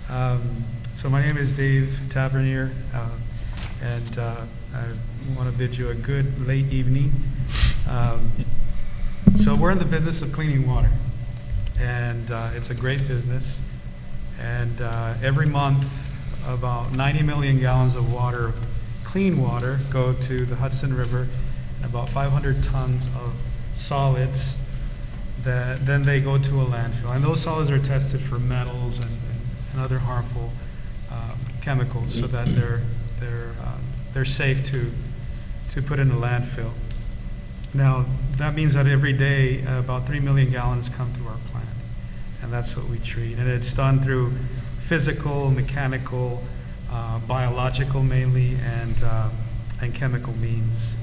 So my name is Dave Tavernier, and I want to bid you a good late evening. So we're in the business of cleaning water, and it's a great business. And every month, about 90 million gallons of water, clean water, go to the Hudson River, and about 500 tons of solids that then they go to a landfill. And those solids are tested for metals and other harmful chemicals, so that they're safe to put in a landfill. Now, that means that every day about 3 million gallons come through our plant, and that's what we treat. And it's done through physical, mechanical, biological mainly, and chemical means.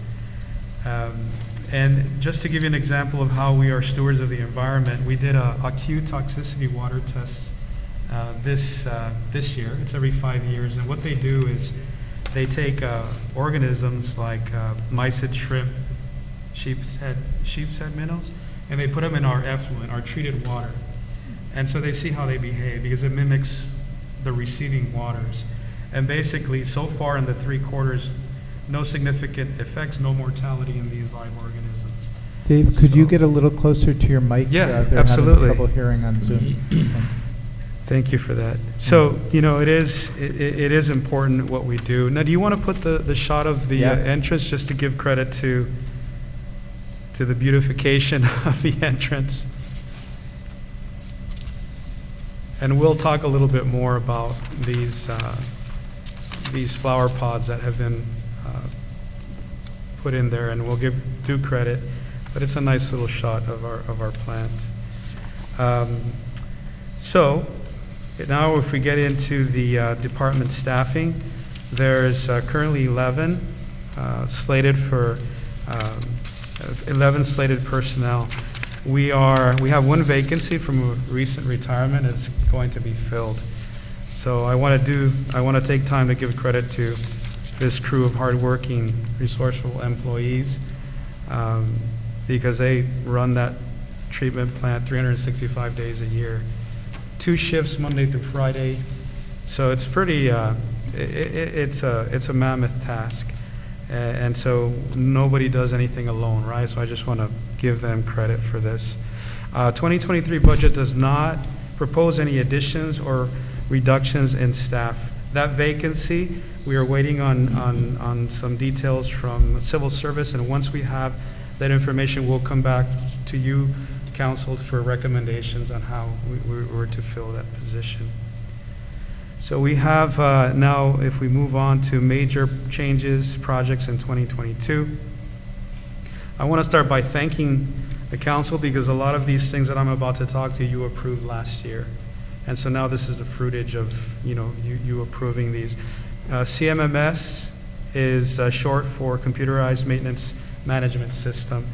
And just to give you an example of how we are stewards of the environment, we did a acute toxicity water test this year. It's every 5 years, and what they do is they take organisms like mysid, shrimp, sheep's head minnows, and they put them in our effluent, our treated water. And so they see how they behave, because it mimics the receiving waters. And basically, so far in the 3 quarters, no significant effects, no mortality in these live organisms. Dave, could you get a little closer to your mic? Yeah, they're absolutely. having trouble hearing on Zoom. Thank you for that. So, it is important what we do. Now, do you want to put the shot of the entrance, just to give credit to the beautification of the entrance? And we'll talk a little bit more about these flower pods that have been put in there, and we'll give due credit, but it's a nice little shot of our plant. So now if we get into the department staffing, there's currently 11 slated personnel. We have 1 vacancy from a recent retirement. It's going to be filled. So I want to take time to give credit to this crew of hardworking, resourceful employees, because they run that treatment plant 365 days a year, 2 shifts Monday through Friday. So it's pretty, it's a mammoth task. And so nobody does anything alone, right? So I just want to give them credit for this. 2023 budget does not propose any additions or reductions in staff. That vacancy, we are waiting on some details from civil service, and once we have that information, we'll come back to you, council, for recommendations on how we were to fill that position. So we have now, if we move on to major changes, projects in 2022, I want to start by thanking the council, because a lot of these things that I'm about to talk to you approved last year. And so now this is the fruitage of you approving these. CMMS is short for Computerized Maintenance Management System.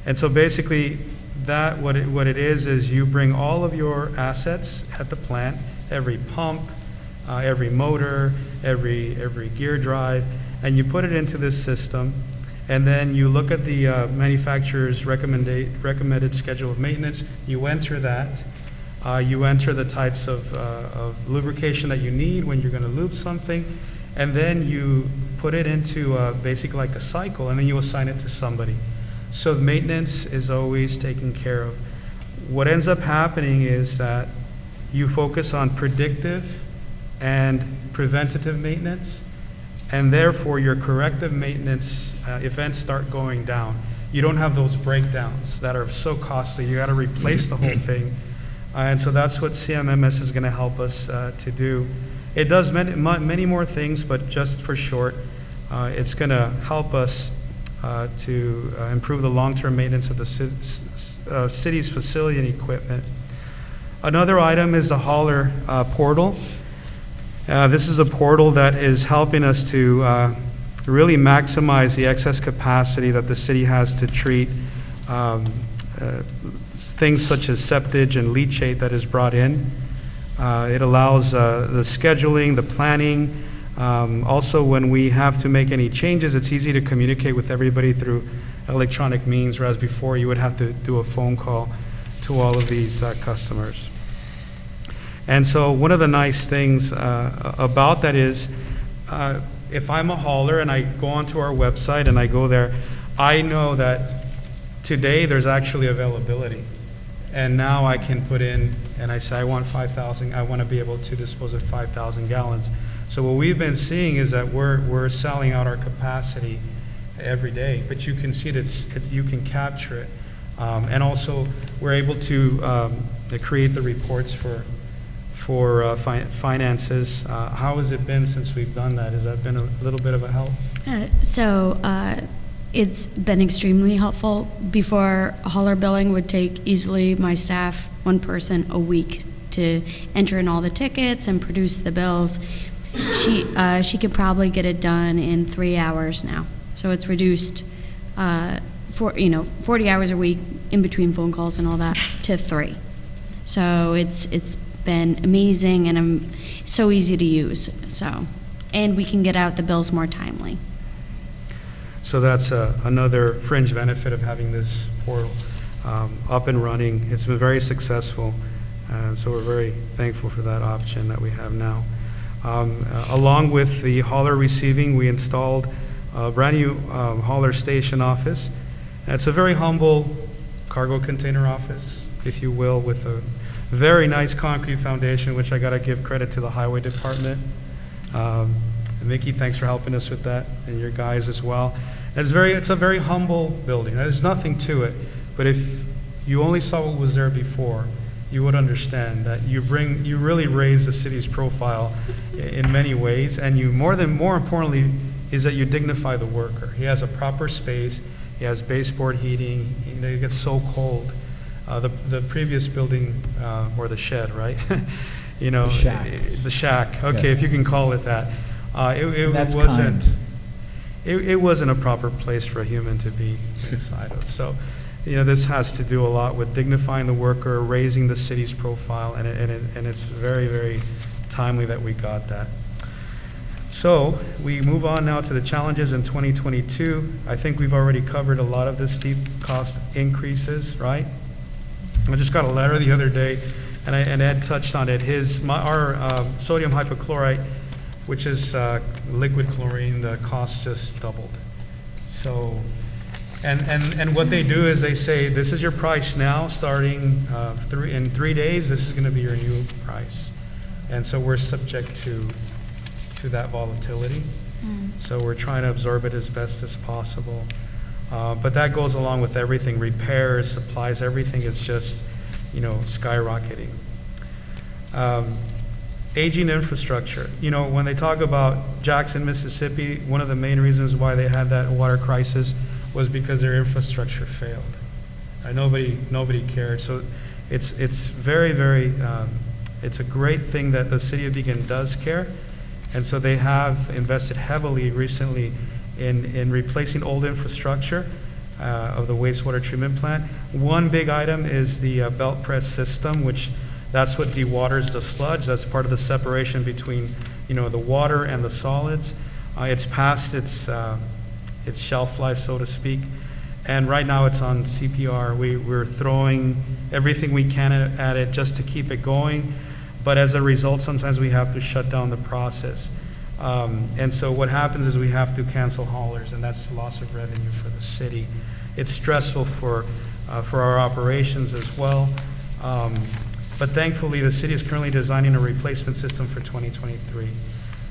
And so basically what it is you bring all of your assets at the plant, every pump, every motor, every gear drive, and you put it into this system, and then you look at the manufacturer's recommended schedule of maintenance, you enter that, you enter the types of lubrication that you need when you're going to lube something, and then you put it into basically like a cycle, and then you assign it to somebody. So the maintenance is always taken care of. What ends up happening is that you focus on predictive and preventative maintenance, and therefore your corrective maintenance events start going down. You don't have those breakdowns that are so costly. You got to replace the whole thing. And so that's what CMMS is going to help us to do. it does many more things, but just for short, it's going to help us to improve the long-term maintenance of the city's facility and equipment. Another item is the hauler portal. This is a portal that is helping us to really maximize the excess capacity that the city has to treat things such as septage and leachate that is brought in. It allows the scheduling, the planning. Also, when we have to make any changes, it's easy to communicate with everybody through electronic means, whereas before you would have to do a phone call to all of these customers. And so one of the nice things about that is if I'm a hauler and I go onto our website and I go there, I know that today there's actually availability. And now I can put in, and I say I want 5,000, I want to be able to dispose of 5,000 gallons. So what we've been seeing is that we're selling out our capacity every day, but you can see that you can capture it. And also we're able to create the reports for finances. How has it been since we've done that? Has that been a little bit of a help? It's been extremely helpful. Before, hauler billing would take easily my staff, one person, a week to enter in all the tickets and produce the bills. She could probably get it done in 3 hours now. So it's reduced 40 hours a week in between phone calls and all that to 3. So it's been amazing and so easy to use. And we can get out the bills more timely. So that's another fringe benefit of having this portal up and running. It's been very successful, so we're very thankful for that option that we have now. Along with the hauler receiving, we installed a brand new hauler station office. It's a very humble cargo container office, if you will, with a very nice concrete foundation, which I got to give credit to the highway department. Mickey, thanks for helping us with that, and your guys as well. And it's a very humble building. There's nothing to it, but if you only saw what was there before, you would understand that you really raise the city's profile in many ways, and more importantly, is that you dignify the worker. He has a proper space. He has baseboard heating. It gets so cold. The previous building, or the shed, right? The shack. The shack. Okay, Yes. if you can call it that. That's wasn't. kind. It wasn't a proper place for a human to be inside of. So, this has to do a lot with dignifying the worker, raising the city's profile, and it's very, very timely that we got that. So we move on now to the challenges in 2022. I think we've already covered a lot of the steep cost increases, right? I just got a letter the other day, and Ed touched on it. Our sodium hypochlorite, which is liquid chlorine, the cost just doubled. So, and what they do is they say, this is your price now, starting in 3 days, this is going to be your new price. And so we're subject to that volatility. So we're trying to absorb it as best as possible. But that goes along with everything, repairs, supplies, everything is just, skyrocketing. Aging infrastructure. When they talk about Jackson, Mississippi, one of the main reasons why they had that water crisis was because their infrastructure failed. Nobody cared. So it's very, very, it's a great thing that the city of Beacon does care. And so they have invested heavily recently in replacing old infrastructure of the wastewater treatment plant. One big item is the belt press system, which that's what dewaters the sludge. That's part of the separation between, the water and the solids. It's past its shelf life, so to speak. And right now it's on CPR. We're throwing everything we can at it just to keep it going. But as a result, sometimes we have to shut down the process. And so what happens is we have to cancel haulers, and that's loss of revenue for the city. It's stressful for our operations as well. But thankfully, the city is currently designing a replacement system for 2023.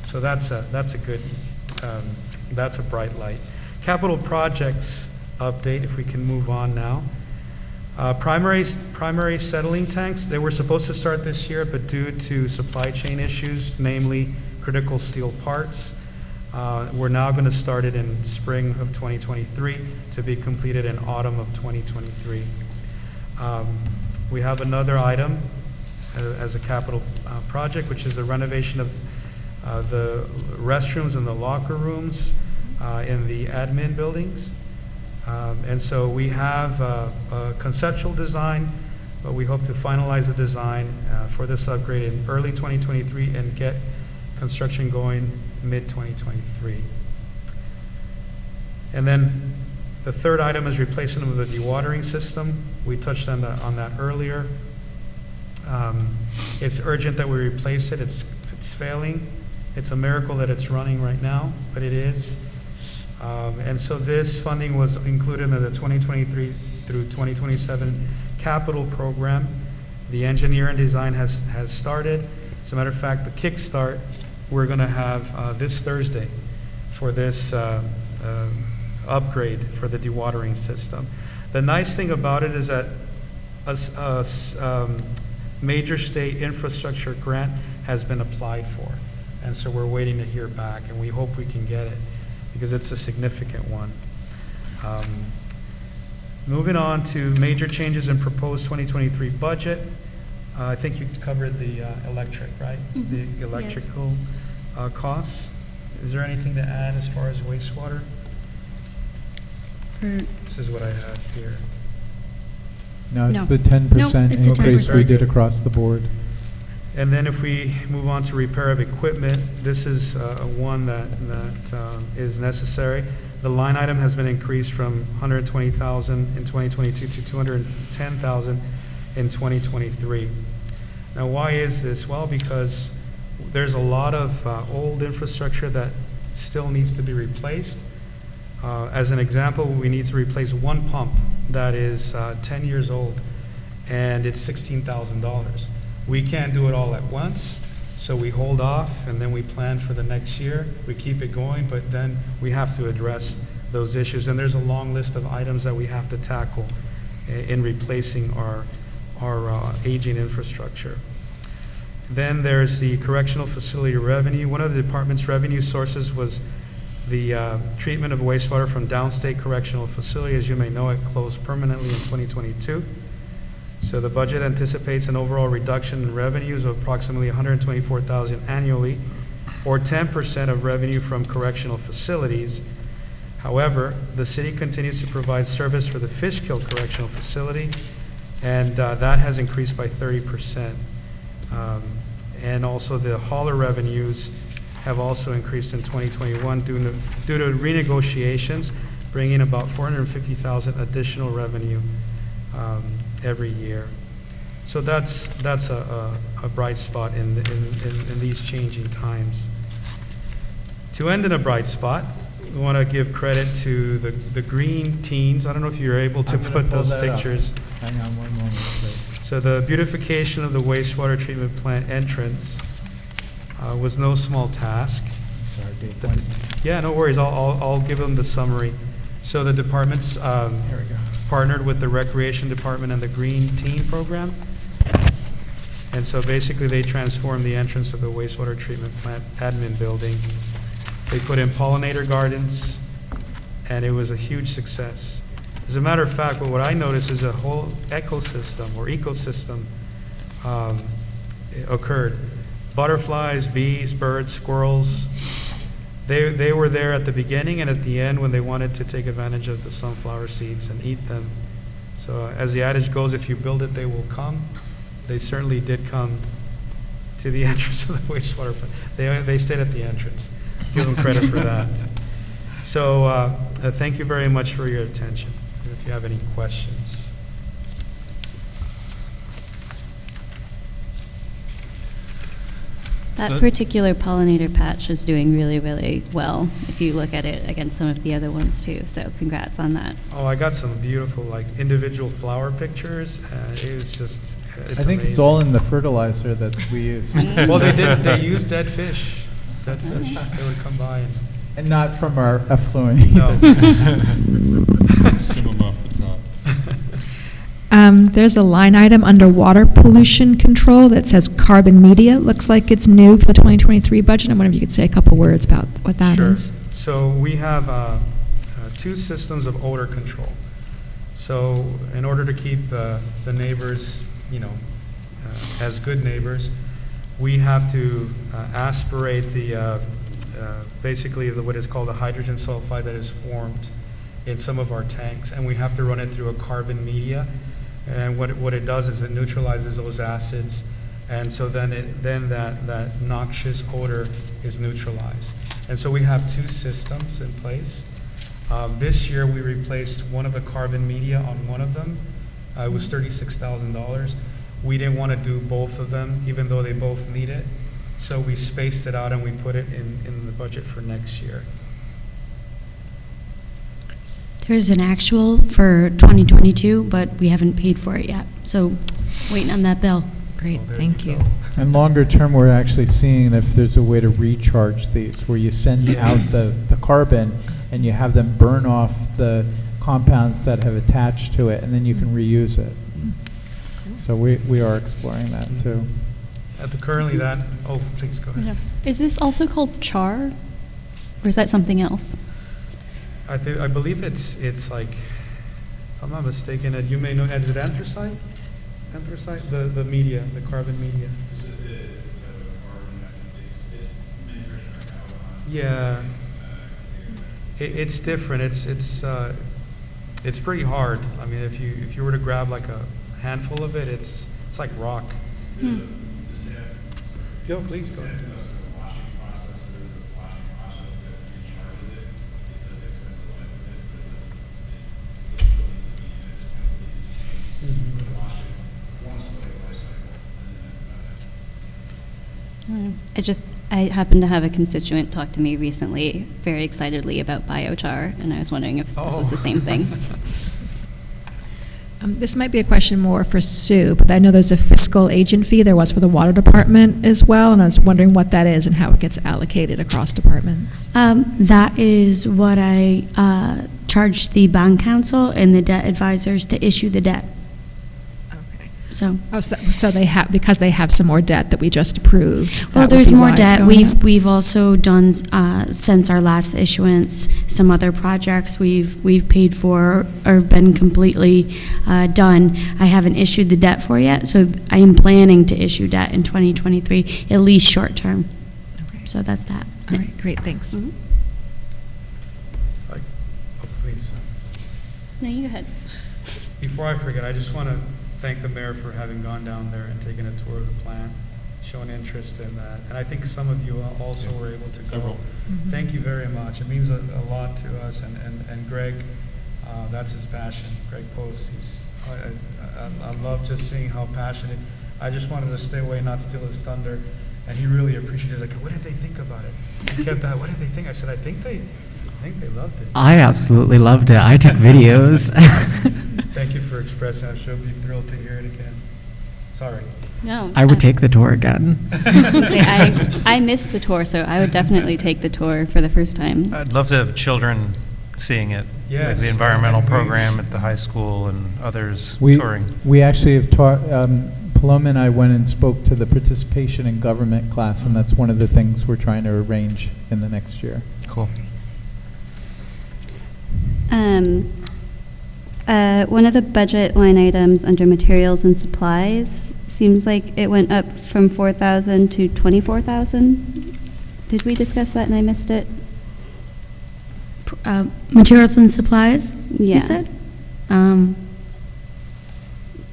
So that's a good, that's a bright light. Capital projects update, if we can move on now. Primary settling tanks, they were supposed to start this year, but due to supply chain issues, namely critical steel parts, we're now going to start it in spring of 2023 to be completed in autumn of 2023. We have another item as a capital project, which is the renovation of the restrooms and the locker rooms in the admin buildings. And so we have a conceptual design, but we hope to finalize the design for this upgrade in early 2023 and get construction going mid-2023. And then the third item is replacement of the dewatering system. We touched on that earlier. It's urgent that we replace it. It's failing. It's a miracle that it's running right now, but it is. And so this funding was included in the 2023 through 2027 capital program. The engineering design has started. As a matter of fact, the kickstart we're going to have this Thursday for this upgrade for the dewatering system. The nice thing about it is that a major state infrastructure grant has been applied for. And so we're waiting to hear back, and we hope we can get it because it's a significant one. Moving on to major changes in proposed 2023 budget. I think you covered the electric, right? Mm-hmm. The electrical costs. Is there anything to add as far as wastewater? This is what I had here. No, it's No. the 10% it's the increase we 10%. did across the board. And then if we move on to repair of equipment, this is one that is necessary. The line item has been increased from $120,000 in 2022 to $210,000 in 2023. Now, why is this? Well, because there's a lot of old infrastructure that still needs to be replaced. As an example, we need to replace one pump that is 10 years old, and it's $16,000. We can't do it all at once, so we hold off, and then we plan for the next year. We keep it going, but then we have to address those issues. And there's a long list of items that we have to tackle in replacing our aging infrastructure. Then there's the correctional facility revenue. One of the department's revenue sources was the treatment of wastewater from downstate correctional facility. As you may know, it closed permanently in 2022. So the budget anticipates an overall reduction in revenues of approximately $124,000 annually, or 10% of revenue from correctional facilities. However, the city continues to provide service for the Fishkill Correctional Facility, and that has increased by 30%. And also the hauler revenues have also increased in 2021 due to renegotiations, bringing about $450,000 additional revenue every year. So that's a bright spot in these changing times. To end in a bright spot, we want to give credit to the green teens. I don't know if you're able to put those pictures. Hang on one moment, please. So the beautification of the wastewater treatment plant entrance was no small task. Sorry, Dave. Yeah, no worries. I'll give them the summary. So the departments There we go. partnered with the Recreation Department and the Green Teen Program. And so basically they transformed the entrance of the wastewater treatment plant admin building. They put in pollinator gardens, and it was a huge success. As a matter of fact, what I noticed is a whole ecosystem occurred. Butterflies, bees, birds, squirrels. They were there at the beginning and at the end when they wanted to take advantage of the sunflower seeds and eat them. So as the adage goes, if you build it, they will come. They certainly did come to the entrance of the wastewater plant. They stayed at the entrance. Give them credit for that. So thank you very much for your attention. If you have any questions. That particular pollinator patch is doing really, really well, if you look at it against some of the other ones too. So congrats on that. Oh, I got some beautiful, like, individual flower pictures. It was just, it's I think it's amazing. all in the fertilizer that we use. Well, they used dead fish. Dead fish. They would come by And not from our effluent No. either. Skim them off the top. There's a line item under water pollution control that says carbon media. Looks like it's new for the 2023 budget. I wonder if you could say a couple words about what that is. Sure. So we have two systems of odor control. So in order to keep the neighbors, as good neighbors, we have to aspirate basically what is called a hydrogen sulfide that is formed in some of our tanks, and we have to run it through a carbon media. And what it does is it neutralizes those acids, and so then that noxious odor is neutralized. And so we have two systems in place. This year we replaced one of the carbon media on one of them. It was $36,000. We didn't want to do both of them, even though they both need it. So we spaced it out and we put it in the budget for next year. There's an actual for 2022, but we haven't paid for it yet. So waiting on that bill. Great, thank you. And longer term, we're actually seeing if there's a way to recharge these, where you send out the carbon and you have them burn off the compounds that have attached to it, and then you can reuse it. So we are exploring that too. Currently please go ahead. Is this also called char, or is that something else? I believe it's like, if I'm not mistaken, Ed, you may know, is it anthracite? Anthracite, the media, the carbon media. Yeah, it's different. It's pretty hard. I mean, if you were to grab like a handful of it, it's like rock. Yo, please go ahead. I happened to have a constituent talk to me recently very excitedly about biochar, and I was wondering if this was the same thing. This might be a question more for Sue, but I know there's a fiscal agent fee. There was for the water department as well, and I was wondering what that is and how it gets allocated across departments. That is what I charge the bond counsel and the debt advisors to issue the debt. So, so they have, because they have some more debt that we just approved. Well, there's more debt. We've also done since our last issuance some other projects we've paid for or been completely done. I haven't issued the debt for yet, so I am planning to issue debt in 2023, at least short term. Okay. So that's that. All right, great, thanks. Mm-hmm. Please. No, you go ahead. Before I forget, I just want to thank the mayor for having gone down there and taken a tour of the plant, shown interest in that. And I think some of you also were able to go. Mm-hmm. Thank you very much. It means a lot to us. And Greg, that's his passion. Greg Post, I love just seeing how passionate. I just wanted to stay away, not steal his thunder. And he really appreciated it. He's like, what did they think about it? He kept that, what did they think? I said, I think they loved it. I absolutely loved it. I took videos. Thank you for expressing. I'm sure you'll be thrilled to hear it again. Sorry. No. I would take the tour again. I missed the tour, so I would definitely take the tour for the first time. I'd love to have children seeing it. Yes. Like the environmental program at the high school and others We touring. actually have taught, Paloma and I went and spoke to the participation in government class, and that's one of the things we're trying to arrange in the next year. Cool. One of the budget line items under materials and supplies seems like it went up from 4,000 to 24,000. Did we discuss that and I missed it? Materials and supplies, Yeah. you said?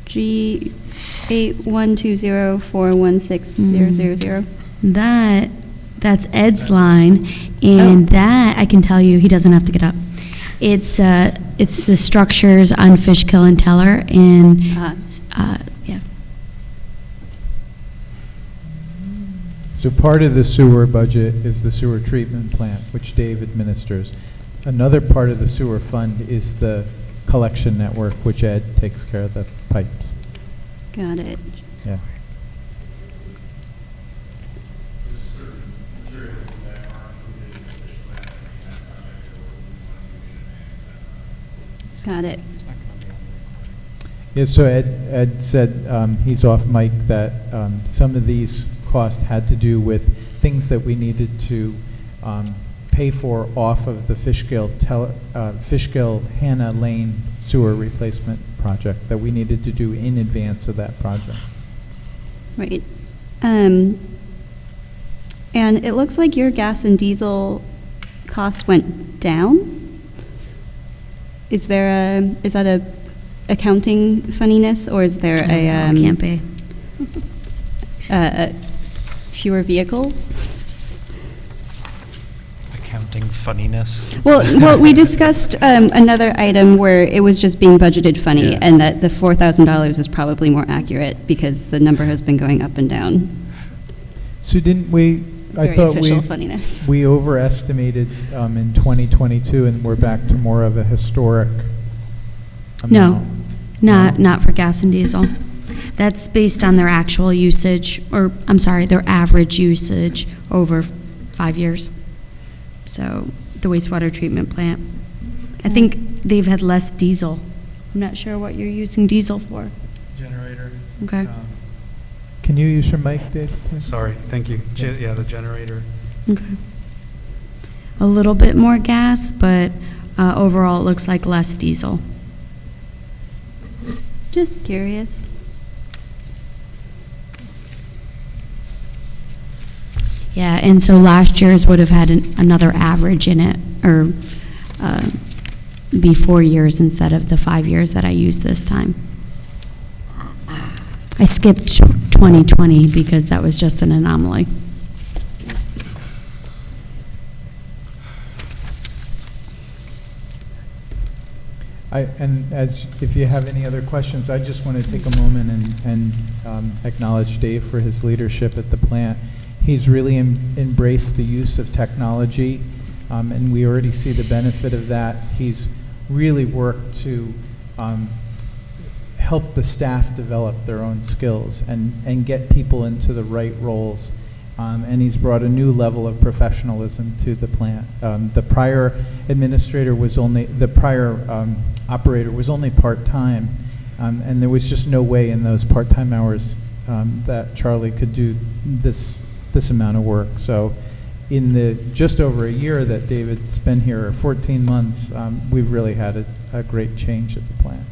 G8120416000. That's Ed's line, and that, I can tell you, he doesn't have to get up. It's the structures on Fishkill and Teller, and, yeah. So part of the sewer budget is the sewer treatment plant, which Dave administers. Another part of the sewer fund is the collection network, which Ed takes care of the pipes. Got it. Yeah. Got it. Yeah, so Ed said, he's off mic, that some of these costs had to do with things that we needed to pay for off of the Fishkill Hannah Lane sewer replacement project that we needed to do in advance of that project. Right. And it looks like your gas and diesel cost went down. Is that a accounting funniness, or is there Can't be. Fewer vehicles? Accounting funniness. Well, we discussed another item where it was just being budgeted funny, Yeah. and that the $4,000 is probably more accurate because the number has been going up and down. So didn't we, I Very thought official funniness. we overestimated in 2022, and we're back to more of a historic No, amount? not for gas and diesel. That's based on their actual usage, or, I'm sorry, their average usage over 5 years. So, the wastewater treatment plant. I think they've had less diesel. I'm not sure what you're using diesel for. Generator. Okay. Can you use your mic, Dave, please? Sorry, thank you. Yeah, the generator. Okay. A little bit more gas, but overall, it looks like less diesel. Just curious. Yeah, and so last year's would have had another average in it, or be 4 years instead of the 5 years that I used this time. I skipped 2020 because that was just an anomaly. And if you have any other questions, I just want to take a moment and acknowledge Dave for his leadership at the plant. He's really embraced the use of technology, and we already see the benefit of that. He's really worked to help the staff develop their own skills and get people into the right roles. And he's brought a new level of professionalism to the plant. The prior administrator was operator was only part-time, and there was just no way in those part-time hours that Charlie could do this amount of work. So in the just over a year that David's been here, 14 months, we've really had a great change at the plant.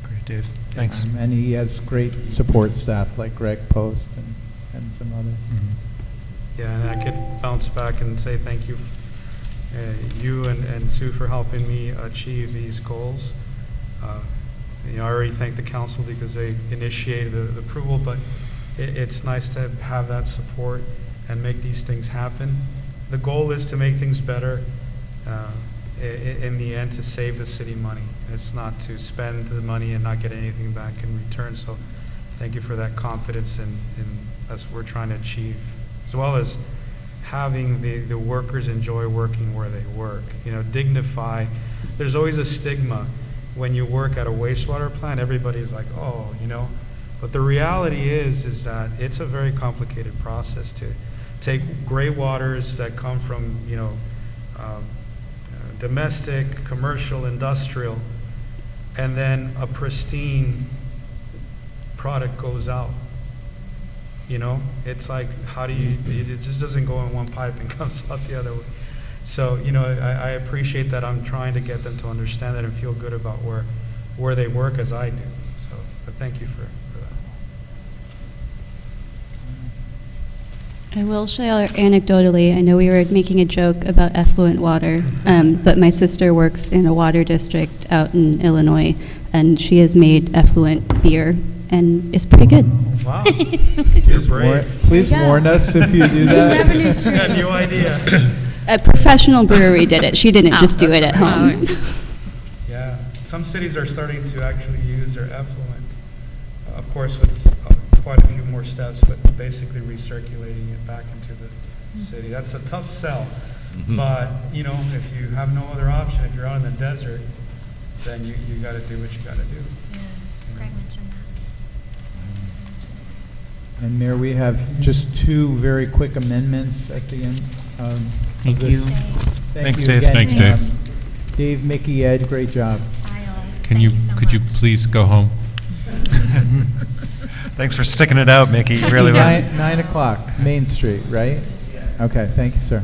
Great, Dave. Thanks. And he has great support staff like Greg Post and some others. Yeah, and I could bounce back and say thank you, you and Sue, for helping me achieve these goals. I already thank the council because they initiated the approval, but it's nice to have that support and make these things happen. The goal is to make things better, in the end, to save the city money. It's not to spend the money and not get anything back in return. So thank you for that confidence in us we're trying to achieve, as well as having the workers enjoy working where they work. Dignify. There's always a stigma when you work at a wastewater plant. Everybody's like, oh, But the reality is that it's a very complicated process to take gray waters that come from, domestic, commercial, industrial, and then a pristine product goes out. It's like, how do you, it just doesn't go in one pipe and comes out the other way. So, I appreciate that. I'm trying to get them to understand that and feel good about where they work as I do. So, but thank you for that. I will share anecdotally, I know we were making a joke about effluent water, but my sister works in a water district out in Illinois, and she has made effluent beer, and it's pretty good. Wow. You're brave. Please warn us if you do that. Never knew Got no idea. A professional brewery did it. She didn't just do it at home. Yeah. Some cities are starting to actually use their effluent, of course, with quite a few more steps, but basically recirculating it back into the city. That's a tough sell. But, if you have no other option, if you're out in the desert, then you got to do what you got to do. Yeah, Greg mentioned that. And Mayor, we have just two very quick amendments at the end. Thank you. Thanks, you Dave. again. Thanks, Dave. Dave, Mickey, Ed, great job. Could you please go home? Thanks for sticking it out, Mickey. You really were. 9 o'clock, Main Street, right? Okay, thank you, sir.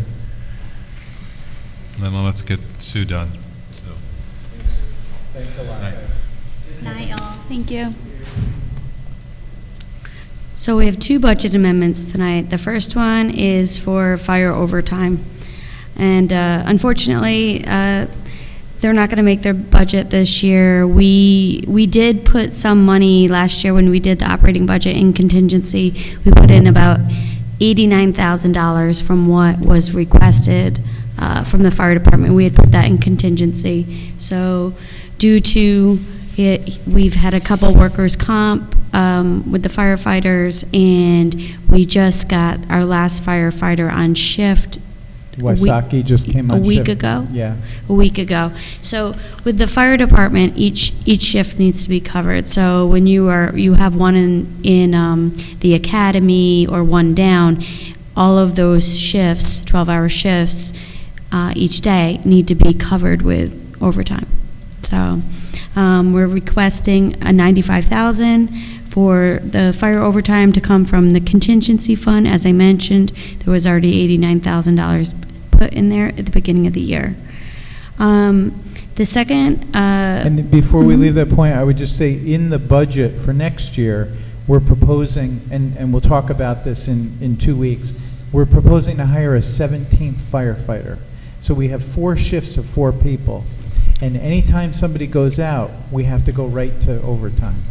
And then let's get Sue done. Thanks a lot. Night, y'all. Thank you. So we have two budget amendments tonight. The first one is for fire overtime. And unfortunately, they're not going to make their budget this year. We did put some money last year when we did the operating budget in contingency. We put in about $89,000 from what was requested from the fire department. We had put that in contingency. So due to it, we've had a couple workers' comp with the firefighters, and we just got our last firefighter on shift Waisaki just came on a week shift. ago. Yeah. A week ago. So with the fire department, each shift needs to be covered. So when you have one in the academy or one down, all of those shifts, 12-hour shifts each day, need to be covered with overtime. So we're requesting a $95,000 for the fire overtime to come from the contingency fund. As I mentioned, there was already $89,000 put in there at the beginning of the year. The second... and before we leave that point, I would just say in the budget for next year, we're proposing, and we'll talk about this in 2 weeks, we're proposing to hire a 17th firefighter. So we have 4 shifts of 4 people. And anytime somebody goes out, we have to go right to overtime.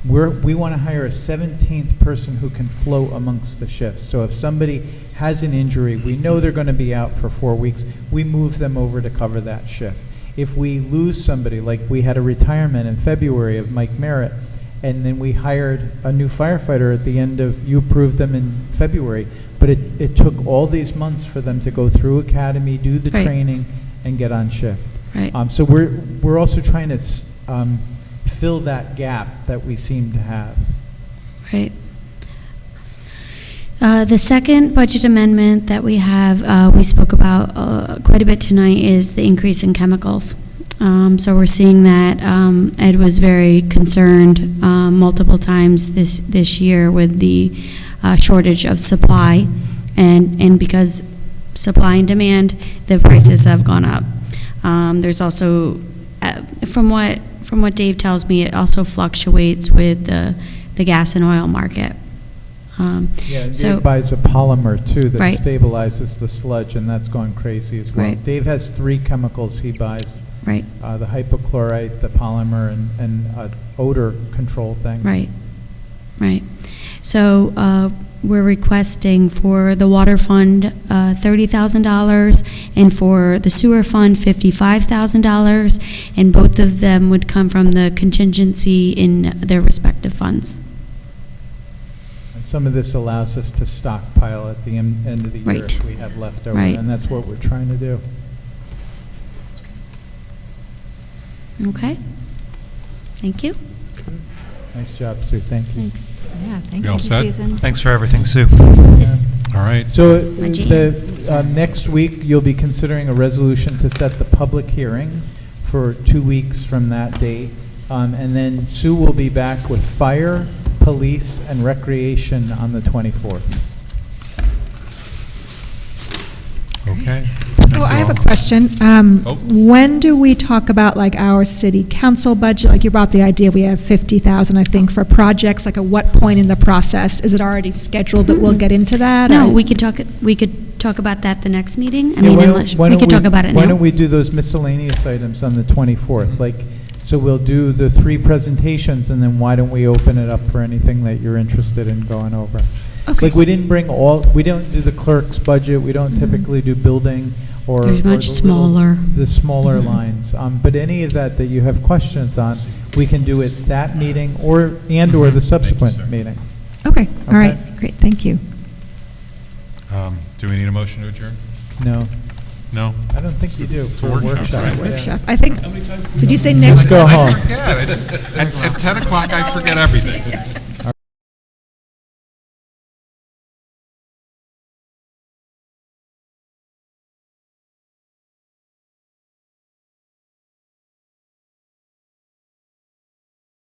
We want to hire a 17th person who can float amongst the shifts. So if somebody has an injury, we know they're going to be out for 4 weeks, we move them over to cover that shift. If we lose somebody, like we had a retirement in February of Mike Merritt, and then we hired a new firefighter at the end of, you approved them in February, but it took all these months for them to go through academy, do the Right. training, and get on shift. Right. So we're also trying to fill that gap that we seem to have. Right. The second budget amendment that we have, we spoke about quite a bit tonight, is the increase in chemicals. So we're seeing that Ed was very concerned multiple times this year with the shortage of supply, and because supply and demand, the prices have gone up. There's also, from what Dave tells me, it also fluctuates with the gas and oil market. Yeah, so Dave buys a polymer too that Right. stabilizes the sludge, and that's going crazy as well. Right. Dave has 3 chemicals he buys. Right. The hypochlorite, the polymer, and odor control thing. Right, right. So we're requesting for the water fund $30,000, and for the sewer fund $55,000, and both of them would come from the contingency in their respective funds. And some of this allows us to stockpile at the end of the year Right. if we have leftover, Right. and that's what we're trying to do. Okay. Thank you. Nice job, Sue. Thank you. Thanks. Yeah, thank You all you, set? Susan. Thanks for everything, Sue. All right. So my jam. next week, you'll be considering a resolution to set the public hearing for 2 weeks from that date. And then Sue will be back with fire, police, and recreation on the 24th. Okay. Oh, I have a question. When do we talk about like our city council budget? Like you brought the idea, we have 50,000, I think, for projects. Like at what point in the process? Is it already scheduled that we'll get into that? No, or- we could talk about that the next meeting. I Yeah, mean, why don't- unless, why we don't could talk about it now. Why don't we do those miscellaneous items on the 24th? Like, so we'll do the 3 presentations, and then why don't we open it up for anything that you're interested in going over? Okay. Like, we don't do the clerk's budget, we don't typically do building or. There's or much the smaller. The smaller lines. But any of that you have questions on, we can do it that meeting or the subsequent meeting. Okay, all right, Okay. great, thank you. Do we need a motion to adjourn? No, No? I don't think you do. It's for a workshop, right? Yeah. Workshop. I think, did you say next? Just go home. At 10 o'clock, I forget everything.